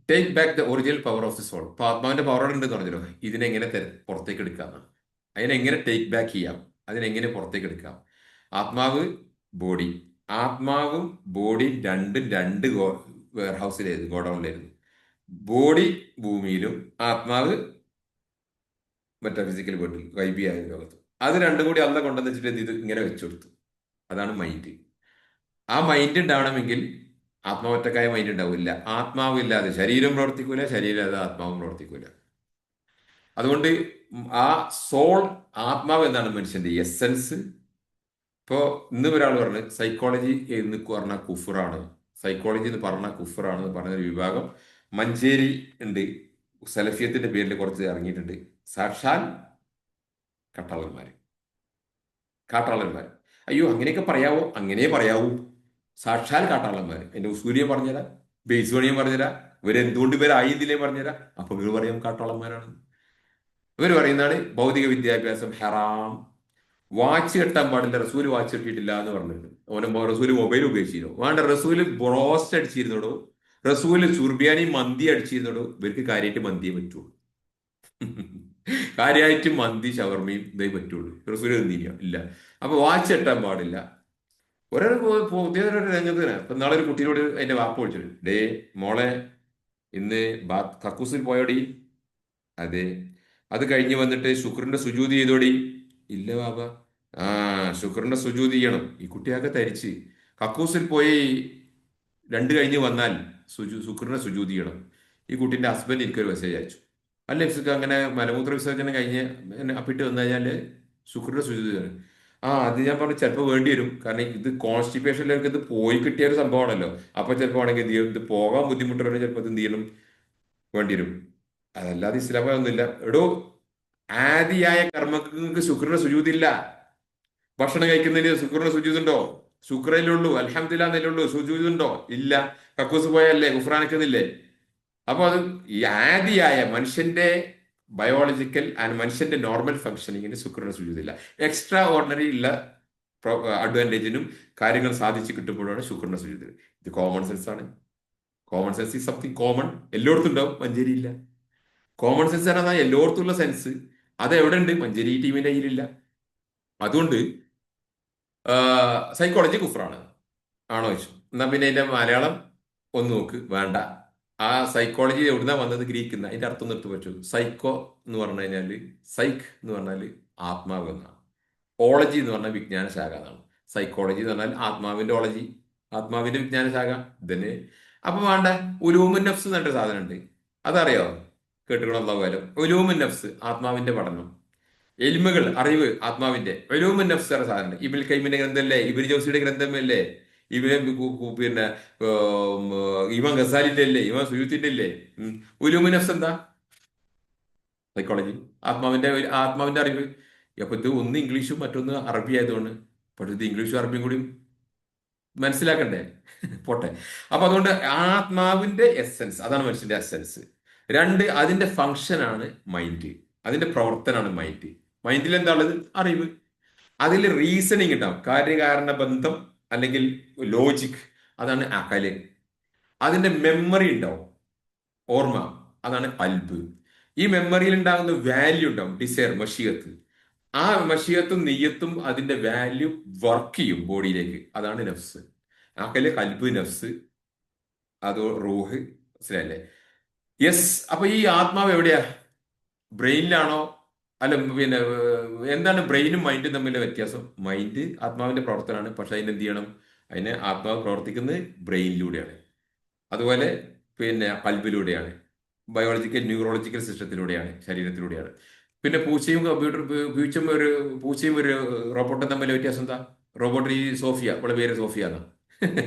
Take back the original power of the soul. ഇപ്പൊ ആത്മാവിന്റെ പവർ ഉണ്ടെന്ന് പറഞ്ഞല്ലോ. ഇതിനെങ്ങനെ പുറത്തേക്ക് എടുക്കാമെന്ന്, അതിനെങ്ങനെ ടേക്ക് ബാക്ക് ചെയ്യാം, അതിനെങ്ങനെ പുറത്തേക്ക് എടുക്കാം. ആത്മാവ്, ബോഡി. ആത്മാവും ബോഡിയും രണ്ടും രണ്ട് വെയർ ഹൗസിലായിരുന്നു, ഗോഡൌണിലായിരുന്നു. ബോഡി ഭൂമിയിലും ആത്മാവ് മറ്റേ ഫിസിക്കൽ വേൾഡിൽ, വൈബിയായ ലോകത്ത്. അത് രണ്ടും കൂടി അല്ല കൊണ്ടെന്ന് വെച്ചിട്ട് ഇത് ഇങ്ങനെ വെച്ചു കൊടുത്തു. അതാണ് മൈൻഡ്. ആ മൈൻഡ് ഉണ്ടാവണമെങ്കിൽ ആത്മാവൊറ്റക്കായ മൈൻഡ് ഉണ്ടാവില്ല. ആത്മാവില്ലാതെ ശരീരം പ്രവർത്തിക്കൂല, ശരീരമില്ലാതെ ആത്മാവും പ്രവർത്തിക്കൂല. അതുകൊണ്ട് ആ സോൾ, ആത്മാവ് എന്താണ് മനുഷ്യന്റെ എസെൻസ്. ഇപ്പോ ഇന്ന് ഒരാൾ പറഞ്ഞു സൈക്കോളജി എന്ന് പറഞ്ഞാൽ കുഫറാണ്, സൈക്കോളജി എന്ന് പറഞ്ഞാൽ കുഫറാണ് എന്ന് പറഞ്ഞൊരു വിഭാഗം മഞ്ചേരി ഉണ്ട്. സലഫിയത്തിന്റെ പേരിൽ കുറച്ച് ഇറങ്ങിയിട്ടുണ്ട്. സാക്ഷാൽ കട്ടാളന്മാര്, കാട്ടാളന്മാർ. അയ്യോ, അങ്ങനെയൊക്കെ പറയാവോ? അങ്ങനെ പറയാവൂ. സാക്ഷാൽ കാട്ടാളന്മാർ. എന്റെ ഉസൂരിയെ പറഞ്ഞുതരാം, ബേസ് പണിയും പറഞ്ഞുതരാം, ഇവരെന്തുകൊണ്ട് ഇവരായി ഇതിലേ പറഞ്ഞുതരാം. അപ്പൊ ഇവർ പറയും കാട്ടാളന്മാരാണ്. ഇവർ പറയുന്നതാണ് ഭൗതിക വിദ്യാഭ്യാസം ഹറാം. വാച്ച് കെട്ടാൻ പാടില്ല, റസൂല് വാച്ച് കെട്ടിയിട്ടില്ല എന്ന് പറഞ്ഞിട്ടുണ്ട്. ഓനെ റസൂല് മൊബൈൽ ഉപയോഗിച്ചിരുന്നു. വേണ്ട, റസൂല് ബ്രോസ്റ്റ് അടിച്ചിരുന്നോടോ, റസൂല് സുർബിയാനി മന്തി അടിച്ചിരുന്നോടോ. ഇവർക്ക് കാര്യമായിട്ട് മന്തിയെ പറ്റുള്ളൂ. കാര്യമായിട്ട് മന്തി ഷവർമയും ഇതേ പറ്റുള്ളൂ. റസൂല് തന്നില്ല ഇല്ല. അപ്പൊ വാച്ച് കെട്ടാൻ പാടില്ല. പുതിയ രംഗത്തിന് ഇപ്പൊ നാളെ ഒരു കുട്ടീനോട് അതിന്റെ വാപ്പ് വിളിച്ചു, ഡേ മോളെ ഇന്ന് കക്കൂസിൽ പോയോടി. അതെ. അത് കഴിഞ്ഞ് വന്നിട്ട് ശുക്രന്റെ സുജൂതി ചെയ്തോടി. ഇല്ല ബാബ. ആ, ശുക്രന്റെ സുജൂതി ചെയ്യണം. ഈ കുട്ടിയൊക്കെ തരിച്ച് കക്കൂസിൽ പോയി 2 കഴിഞ്ഞ് വന്നാൽ ശുക്രന്റെ സുജൂതി ചെയ്യണം. ഈ കുട്ടീന്റെ ഹസ്ബൻഡ് എനിക്കൊരു മെസ്സേജ് അയച്ചു. അല്ല ഇഫ്സക്ക്, അങ്ങനെ മലമൂത്ര വിസർജനം കഴിഞ്ഞ് അപ്പിട്ട് വന്നു കഴിഞ്ഞാല് ശുക്രന്റെ സുജൂതി ചെയ്യണം. അത് ഞാൻ പറഞ്ഞു ചിലപ്പോൾ വേണ്ടി വരും. കാരണം ഇത് കോൺസ്റ്റിപ്പേഷനിലേക്ക് ഇത് പോയി കിട്ടിയ ഒരു സംഭവമാണല്ലോ. അപ്പൊ ചിലപ്പോൾ ആണെങ്കിൽ എന്ത് ചെയ്യും, ഇത് പോകാൻ ബുദ്ധിമുട്ടുണ്ടെങ്കിൽ ചിലപ്പോൾ ഇത് എന്ത് ചെയ്യണം, വേണ്ടി വരും. അതല്ലാതെ ഇസ്ലാമൊന്നുമില്ല. എടോ, ആദിയായ കർമ്മങ്ങൾക്ക് ശുക്രന്റെ സുജൂതില്ല. ഭക്ഷണം കഴിക്കുന്നതിന് ശുക്രന്റെ സുജൂതുണ്ടോ? ശുക്രയിലുള്ളൂ, അൽഹംദുലില്ലാ എന്നല്ലുള്ളൂ. സുജൂതുണ്ടോ? ഇല്ല. കക്കൂസ് പോയല്ലേ ഗുഫ്രാനക്കുന്നില്ലേ? അപ്പൊ അത് ഈ ആദിയായ മനുഷ്യന്റെ ബയോളജിക്കൽ ആൻഡ് മനുഷ്യന്റെ നോർമൽ ഫംഗ്ഷനിങ്ങിന് ശുക്രന്റെ സുജൂതില്ല. എക്സ്ട്രാ ഓർഡിനറി ഉള്ള അഡ്വാൻറ്റേജിനും കാര്യങ്ങൾ സാധിച്ചു കിട്ടുമ്പോഴാണ് ശുക്രന്റെ സുജൂത്. ഇത് കോമൺ സെൻസ് ആണ്. Common sense is something common. എല്ലായിടത്തും ഉണ്ടാവും, മഞ്ചേരി ഇല്ല. കോമൺ സെൻസ് ആണ് എല്ലായിടത്തും ഉള്ള സെൻസ്. അത് എവിടെ ഉണ്ട്? മഞ്ചേരി ടീമിന്റെ കയ്യിലില്ല. അതുകൊണ്ട് സൈക്കോളജി കുഫറാണ് ആണോ ചോദിച്ചു. എന്നാ പിന്നെ അതിന്റെ മലയാളം ഒന്ന് നോക്ക്. വേണ്ട, ആ സൈക്കോളജി എവിടുന്നാ വന്നത്? ഗ്രീക്ക് നിന്ന്. അതിന്റെ അർത്ഥം നിർത്തി പറ്റൂ. സൈക്കോ എന്ന് പറഞ്ഞു കഴിഞ്ഞാല്, സൈക്ക് എന്ന് പറഞ്ഞാല് ആത്മാവ് എന്നാണ്. ഓളജി എന്ന് പറഞ്ഞാൽ വിജ്ഞാന ശാഖ എന്നാണ്. സൈക്കോളജി എന്ന് പറഞ്ഞാൽ ആത്മാവിന്റെ ഓളജി, ആത്മാവിന്റെ വിജ്ഞാന ശാഖ. ഇതിന് അപ്പൊ വേണ്ട ഉലൂമുൻ നഫ്സ് എന്നൊരു സാധനം ഉണ്ട്. അതറിയോ? കേട്ടുകൊണ്ടുള്ള പോലെ ഉലൂമുൻ നഫ്സ്, ആത്മാവിന്റെ പഠനം. എൽമുകൾ, അറിവ്, ആത്മാവിന്റെ ഉലൂമുൻ നഫ്സ് എന്ന സാധനം. ഇബ്നുൽ ഖയ്യിമിന്റെ ഗ്രന്ഥമല്ലേ, ഇബ്നു ജൗസിയുടെ ഗ്രന്ഥമല്ലേ, പിന്നെ ഉം, ഇമാം ഗസാലിന്റെ അല്ലേ, ഇമാം സുയൂത്തിന്റെ അല്ലേ. ഉലൂമുൻ നഫ്സ് എന്താ? സൈക്കോളജി, ആത്മാവിന്റെ അറിവ്. അപ്പൊ ഇത് ഒന്ന് ഇംഗ്ലീഷും മറ്റൊന്ന് അറബി ആയതുകൊണ്ട്, പക്ഷെ ഇത് ഇംഗ്ലീഷും അറബിയും കൂടി മനസ്സിലാക്കണ്ടേ? പോട്ടെ. അപ്പൊ അതുകൊണ്ട് ആത്മാവിന്റെ എസെൻസ്, അതാണ് മനുഷ്യന്റെ എസെൻസ്. രണ്ട്, അതിന്റെ ഫങ്ഷനാണ് മൈൻഡ്, അതിന്റെ പ്രവർത്തനമാണ് മൈൻഡ്. മൈൻഡിൽ എന്താ ഉള്ളത്? അറിവ്. അതിൽ റീസണിങ് ഉണ്ടാവും, കാര്യകാരണ ബന്ധം അല്ലെങ്കിൽ ലോജിക്, അതാണ് അകല്. അതിന്റെ മെമ്മറി ഉണ്ടാവും, ഓർമ്മ, അതാണ് കൽബ്. ഈ മെമ്മറിയിൽ ഉണ്ടാകുന്ന വാല്യൂ ഉണ്ടാവും, ഡിസയർ, മഷിയത്ത്. ആ മഷിയത്തും നെയ്യത്തും അതിന്റെ വാല്യൂ വർക്ക് ചെയ്യും ബോഡിയിലേക്ക്, അതാണ് നഫ്സ്. ആക്കല്, കൽബ്, നഫ്സ്, അതോ റൂഹ്. മനസ്സിലല്ലേ? യെസ്. അപ്പൊ ഈ ആത്മാവ് എവിടെയാ? ബ്രെയിനിലാണോ? അല്ല പിന്നെ എന്താണ് ബ്രെയിനും മൈൻഡും തമ്മിലുള്ള വ്യത്യാസം? മൈൻഡ് ആത്മാവിന്റെ പ്രവർത്തനമാണ്, പക്ഷെ അതിന് എന്ത് ചെയ്യണം? അതിന് ആത്മാവ് പ്രവർത്തിക്കുന്നത് ബ്രെയിനിലൂടെയാണ്. അതുപോലെ പിന്നെ കൽബിലൂടെയാണ്, ബയോളജിക്കൽ ന്യൂറോളജിക്കൽ സിസ്റ്റത്തിലൂടെയാണ്, ശരീരത്തിലൂടെയാണ്. പിന്നെ പൂച്ചയും ഒരു റോബോട്ടും തമ്മിൽ വ്യത്യാസം എന്താ? റോബോട്ട് ഈ സോഫിയ, അവളുടെ പേര് സോഫിയ എന്നാ.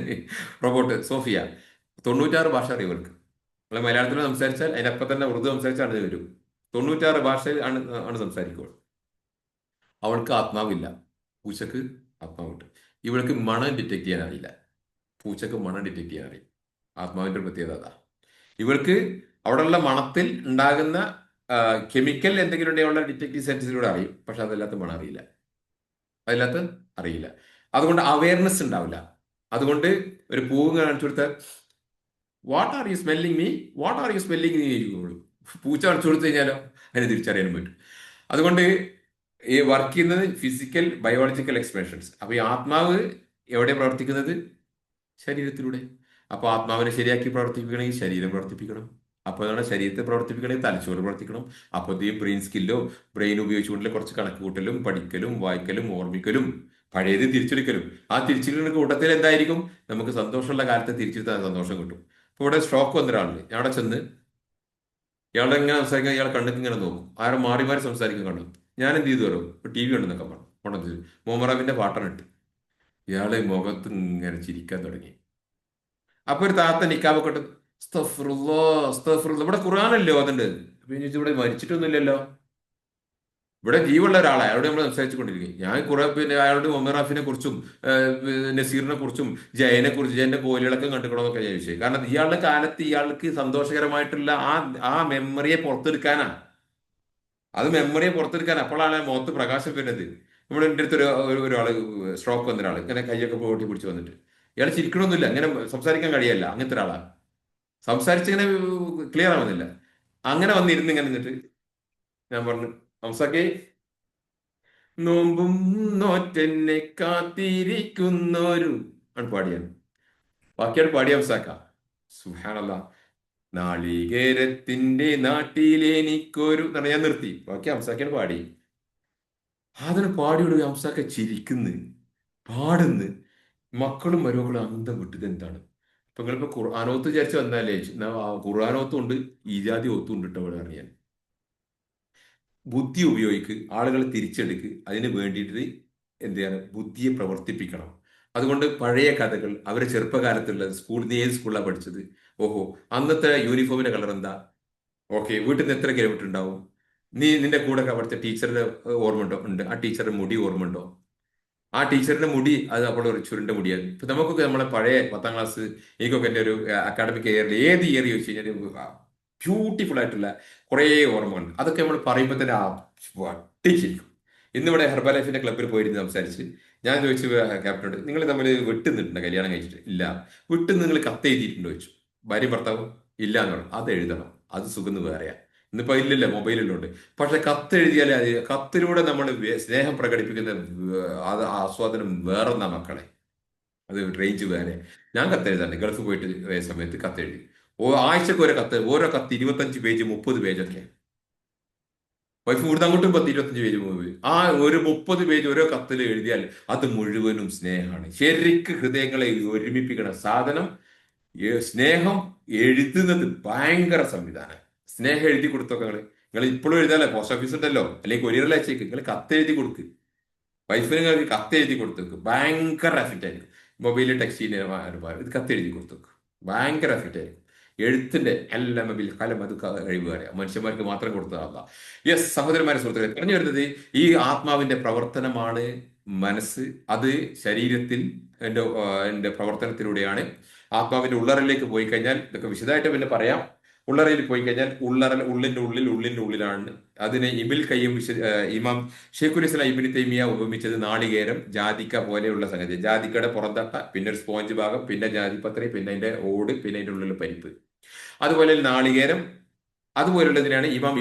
റോബോട്ട് സോഫിയ 96 ഭാഷ അറിയും അവർക്ക്. നമ്മളെ മലയാളത്തിൽ സംസാരിച്ചാൽ അതിനപ്പം തന്നെ ഉറുദു സംസാരിച്ചാൽ അത് വരും. 96 ഭാഷയിൽ ആണ് സംസാരിക്കുക. അവൾക്ക് ആത്മാവില്ല, പൂച്ചക്ക് ആത്മാവുണ്ട്. ഇവൾക്ക് മണം ഡിറ്റക്ട് ചെയ്യാൻ അറിയില്ല, പൂച്ചക്ക് മണം ഡിറ്റക്ട് ചെയ്യാൻ അറിയും. ആത്മാവിന്റെ ഒരു പ്രത്യേകത അതാ. ഇവർക്ക് അവിടെയുള്ള മണത്തിൽ ഉണ്ടാകുന്ന കെമിക്കൽ എന്തെങ്കിലും ഉണ്ടെങ്കിൽ അവളുടെ ഡിറ്റക്റ്റീവ് സെൻസിലൂടെ അറിയും, പക്ഷെ അതല്ലാത്ത മണം അറിയില്ല, അതില്ലാത്ത അറിയില്ല. അതുകൊണ്ട് അവയർനെസ് ഉണ്ടാവില്ല. അതുകൊണ്ട് ഒരു പൂവ് കാണിച്ചു കൊടുത്താൽ what are you smelling me, what are you smelling me ഇരിക്കുള്ളൂ. പൂച്ച കാണിച്ചു കൊടുത്തു കഴിഞ്ഞാലോ അതിനെ തിരിച്ചറിയാനും പറ്റും. അതുകൊണ്ട് ഈ വർക്ക് ചെയ്യുന്നത് ഫിസിക്കൽ ബയോളജിക്കൽ എക്സ്പ്രഷൻസ്. അപ്പൊ ഈ ആത്മാവ് എവിടെ പ്രവർത്തിക്കുന്നത്? ശരീരത്തിലൂടെ. അപ്പൊ ആത്മാവിനെ ശരിയാക്കി പ്രവർത്തിപ്പിക്കണമെങ്കിൽ ശരീരം പ്രവർത്തിപ്പിക്കണം. അപ്പൊ അതാണ് ശരീരത്തെ പ്രവർത്തിപ്പിക്കണമെങ്കിൽ തലച്ചോറ് പ്രവർത്തിക്കണം. അപ്പൊ ഈ ബ്രെയിൻ സ്കില്ലോ, ബ്രെയിൻ ഉപയോഗിച്ചുകൊണ്ടുള്ള കുറച്ച് കണക്ക് കൂട്ടലും, പഠിക്കലും, വായിക്കലും, ഓർമ്മിക്കലും, പഴയത് തിരിച്ചെടുക്കലും. ആ തിരിച്ചെടുക്കുന്ന കൂട്ടത്തിൽ എന്തായിരിക്കും? നമുക്ക് സന്തോഷമുള്ള കാലത്തെ തിരിച്ചെടുത്താൽ സന്തോഷം കിട്ടും. ഇപ്പൊ ഇവിടെ സ്ട്രോക്ക് വന്ന ഒരാളുണ്ട്, ഞാൻ അവിടെ ചെന്ന് ഇയാളുടെ എങ്ങനെ സംസാരിക്കാൻ, ഇയാൾ കണ്ണുക്ക് ഇങ്ങനെ നോക്കും, ആരും മാറി മാറി സംസാരിക്കാൻ കണ്ടു. ഞാൻ എന്ത് ചെയ്തു തരും? ടി വി ഉണ്ടെന്നൊക്കെ പറഞ്ഞു കൊണ്ടു മോമറാബിന്റെ പാട്ടനിട്ട് ഇയാളെ മുഖത്ത് ഇങ്ങനെ ചിരിക്കാൻ തുടങ്ങി. അപ്പൊ ഒരു താത്ത നിക്കാബൊക്കെ ഇട്ട് "അസ്തഗ്ഫിറുല്ലാ, അസ്തഗ്ഫിറുല്ലാ." ഇവിടെ ഖുർആനല്ലേ ഓതണ്ട്? അപ്പൊ ഞാൻ ചോദിച്ചു, ഇവിടെ മരിച്ചിട്ടൊന്നുമില്ലല്ലോ, ഇവിടെ ജീവുള്ള ഒരാളെ അയാളോട് നമ്മൾ സംസാരിച്ചു കൊണ്ടിരിക്കും. ഞാൻ കുറെ പിന്നെ അയാളോട് ഒമറാഫിനെ കുറിച്ചും നസീറിനെ കുറിച്ചും ജയനെ കുറിച്ച്, ജയന്റെ കോലികളൊക്കെ കണ്ടുക്കണമെന്നൊക്കെ ഞാൻ ചോദിച്ചു. കാരണം ഇയാളുടെ കാലത്ത് ഇയാൾക്ക് സന്തോഷകരമായിട്ടുള്ള ആ മെമ്മറിയെ പുറത്തെടുക്കാനാ. അത് മെമ്മറിയെ പുറത്തെടുക്കാൻ അപ്പോഴാണ് മുഖത്ത് പ്രകാശം വരുന്നത്. നമ്മുടെ എൻ്റെ അടുത്ത് ഒരാള് സ്ട്രോക്ക് വന്ന ഒരാൾ ഇങ്ങനെ കൈയൊക്കെ പോട്ടി പിടിച്ച് വന്നിട്ട് ഇയാൾ ചിരിക്കണമൊന്നുമില്ല, ഇങ്ങനെ സംസാരിക്കാൻ കഴിയല്ല, അങ്ങനത്തെ ഒരാളാ. സംസാരിച്ചിങ്ങനെ ക്ലിയർ ആവുന്നില്ല. അങ്ങനെ വന്നിരുന്ന് ഇങ്ങനെ നിന്നിട്ട് ഞാൻ പറഞ്ഞു, ഹംസക്കേ, നോമ്പും നോറ്റെന്നെ കാത്തിരിക്കുന്നൊരു ആണ് പാടിയാണ്. ബാക്കിയാണ് പാടിയ ഹംസാക്ക. സുബ്ഹാനല്ലാ. നാളികേരത്തിന്റെ നാട്ടിലെനിക്കൊരു എന്ന് പറഞ്ഞ് ഞാൻ നിർത്തി. ബാക്കി ഹംസാക്കാണ് പാടി. അതിന് പാടിയോട് ഹംസാക്ക ചിരിക്കുന്നു, പാടുന്ന്. മക്കളും മരുമക്കളും അന്തം വിട്ടത് എന്താണ്? ഇപ്പൊ നിങ്ങളിപ്പോ ഖുർആാനോത്ത് വിചാരിച്ച് വന്നാലേ, ഖുർആാനോത്തും ഉണ്ട്, ഈജാതി ഓത്തും ഉണ്ട് കേട്ടോ ഇവിടെ അറിയാൻ. ബുദ്ധി ഉപയോഗിക്ക്, ആളുകൾ തിരിച്ചെടുക്ക്, അതിന് വേണ്ടിയിട്ട് എന്ത് ചെയ്യണം? ബുദ്ധിയെ പ്രവർത്തിപ്പിക്കണം. അതുകൊണ്ട് പഴയ കഥകൾ, അവരെ ചെറുപ്പകാലത്തുള്ള സ്കൂൾ, നീ ഏത് സ്കൂളിലാണ് പഠിച്ചത്? ഓഹോ, അന്നത്തെ യൂണിഫോമിന്റെ കളർ എന്താ? ഓക്കെ, വീട്ടിൽ നിന്ന് എത്ര കിലോമീറ്റർ ഉണ്ടാവും? നിന്റെ കൂടെ പഠിച്ച ടീച്ചറുടെ ഓർമ്മ ഉണ്ടോ? ഉണ്ട്. ആ ടീച്ചറുടെ മുടി ഓർമ്മ ഉണ്ടോ? ആ ടീച്ചറിന്റെ മുടി അത് അപ്പോൾ ഒരു ചുരുണ്ട മുടിയാണ്. ഇപ്പൊ നമുക്കൊക്കെ നമ്മളെ പഴയ 10ാം ക്ലാസ്, എനിക്കൊക്കെ എൻ്റെ ഒരു അക്കാഡമിക് ഇയറിൽ ഏത് ഇയർ ചോദിച്ചു കഴിഞ്ഞാൽ ബ്യൂട്ടിഫുൾ ആയിട്ടുള്ള കുറേ ഓർമ്മകളുണ്ട്. അതൊക്കെ നമ്മൾ പറയുമ്പോൾ തന്നെ വട്ടിച്ചിരിക്കും. ഇന്നിവിടെ ഹെർബൽ ലൈഫിന്റെ ക്ലബ്ബിൽ പോയിരുന്ന് സംസാരിച്ച് ഞാൻ ചോദിച്ചു ക്യാപ്റ്റനോട്, നിങ്ങൾ തമ്മിൽ വെട്ടുന്നിട്ടുണ്ടോ കല്യാണം കഴിച്ചിട്ട്? ഇല്ല. വിട്ട് നിങ്ങൾ കത്ത് എഴുതിയിട്ടുണ്ടോ ചോദിച്ചു. ഭാര്യ ഭർത്താവും ഇല്ല എന്ന് പറഞ്ഞു. അത് എഴുതണം, അത് സുഖം വേറെയാ. ഇന്നിപ്പോ ഇല്ലല്ലോ, മൊബൈലിലുണ്ട്. പക്ഷെ കത്തെഴുതിയാൽ കത്തിലൂടെ നമ്മൾ സ്നേഹം പ്രകടിപ്പിക്കുന്ന അത് ആസ്വാദനം വേറൊന്നാ മക്കളെ. അത് റേഞ്ച് വേറെ. ഞാൻ കത്തെഴുതാണ്ട് ഗൾഫ് പോയിട്ട് സമയത്ത് കത്തെഴുതി. ആഴ്ചക്ക് ഒരു കത്ത്, ഓരോ കത്ത് 25 പേജ് 30 പേജൊക്കെ. വൈഫ് ഇവിടുന്ന് അങ്ങോട്ടും 10 25 പേജ് 30 പേജ്. ആ ഒരു 30 പേജ് ഓരോ കത്തിൽ എഴുതിയാൽ അത് മുഴുവനും സ്നേഹമാണ്. ശരിക്ക് ഹൃദയങ്ങളെ ഒരുമിപ്പിക്കണ സാധനം. സ്നേഹം എഴുതുന്നത് ഭയങ്കര സംവിധാനം. സ്നേഹം എഴുതി കൊടുത്തൊക്കെ നിങ്ങൾ ഇപ്പോഴും എഴുതാല്ലേ, പോസ്റ്റ് ഓഫീസ് ഉണ്ടല്ലോ, അല്ലെങ്കിൽ കൊറിയറിൽ അയച്ചേക്ക്. നിങ്ങൾ കത്ത് എഴുതി കൊടുക്ക്. വൈഫിന് നിങ്ങൾക്ക് കത്ത് എഴുതി കൊടുത്തേക്ക്, ഭയങ്കര എഫക്റ്റ് ആയിരിക്കും. മൊബൈലിൽ ടെക്സ്റ്റ് ചെയ്യുന്ന ഇത് കത്ത് എഴുതി കൊടുത്തേക്ക്, ഭയങ്കര എഫക്റ്റ് ആയിരിക്കും. എഴുത്തിന്റെ എല്ലാം മൊബൈൽ കാലം അത് കഴിവുകാരെ മനുഷ്യന്മാർക്ക് മാത്രം കൊടുത്തതല്ല. യെസ്, സഹോദരന്മാരെ, സുഹൃത്തുക്കളെ, പറഞ്ഞു വരുന്നത് ഈ ആത്മാവിന്റെ പ്രവർത്തനമാണ് മനസ്സ്. അത് ശരീരത്തിൽ എന്റെ പ്രവർത്തനത്തിലൂടെയാണ്. ആത്മാവിന്റെ ഉള്ളറയിലേക്ക് പോയി കഴിഞ്ഞാൽ ഇതൊക്കെ വിശദമായിട്ട് പിന്നെ പറയാം. ഉള്ളറയിൽ പോയി കഴിഞ്ഞാൽ ഉള്ളിന്റെ ഉള്ളിലാണ്. അതിനെ ഇബിൽ കയ്യും ഇമാം ഷെയ്ഖുൽ ഇസ്ലാം ഇബ്നു തൈമിയ ഉപമിച്ചത് നാളികേരം, ജാതിക്ക പോലെയുള്ള സംഗതി. ജാതിക്കയുടെ പുറന്തട്ട, പിന്നെ ഒരു സ്പോഞ്ച് ഭാഗം, പിന്നെ ജാതിപത്രി, പിന്നെ അതിന്റെ ഓട്, പിന്നെ അതിന്റെ ഉള്ളിൽ പരിപ്പ്. അതുപോലെ നാളികേരം, അതുപോലുള്ളതിനാണ് ഇമാം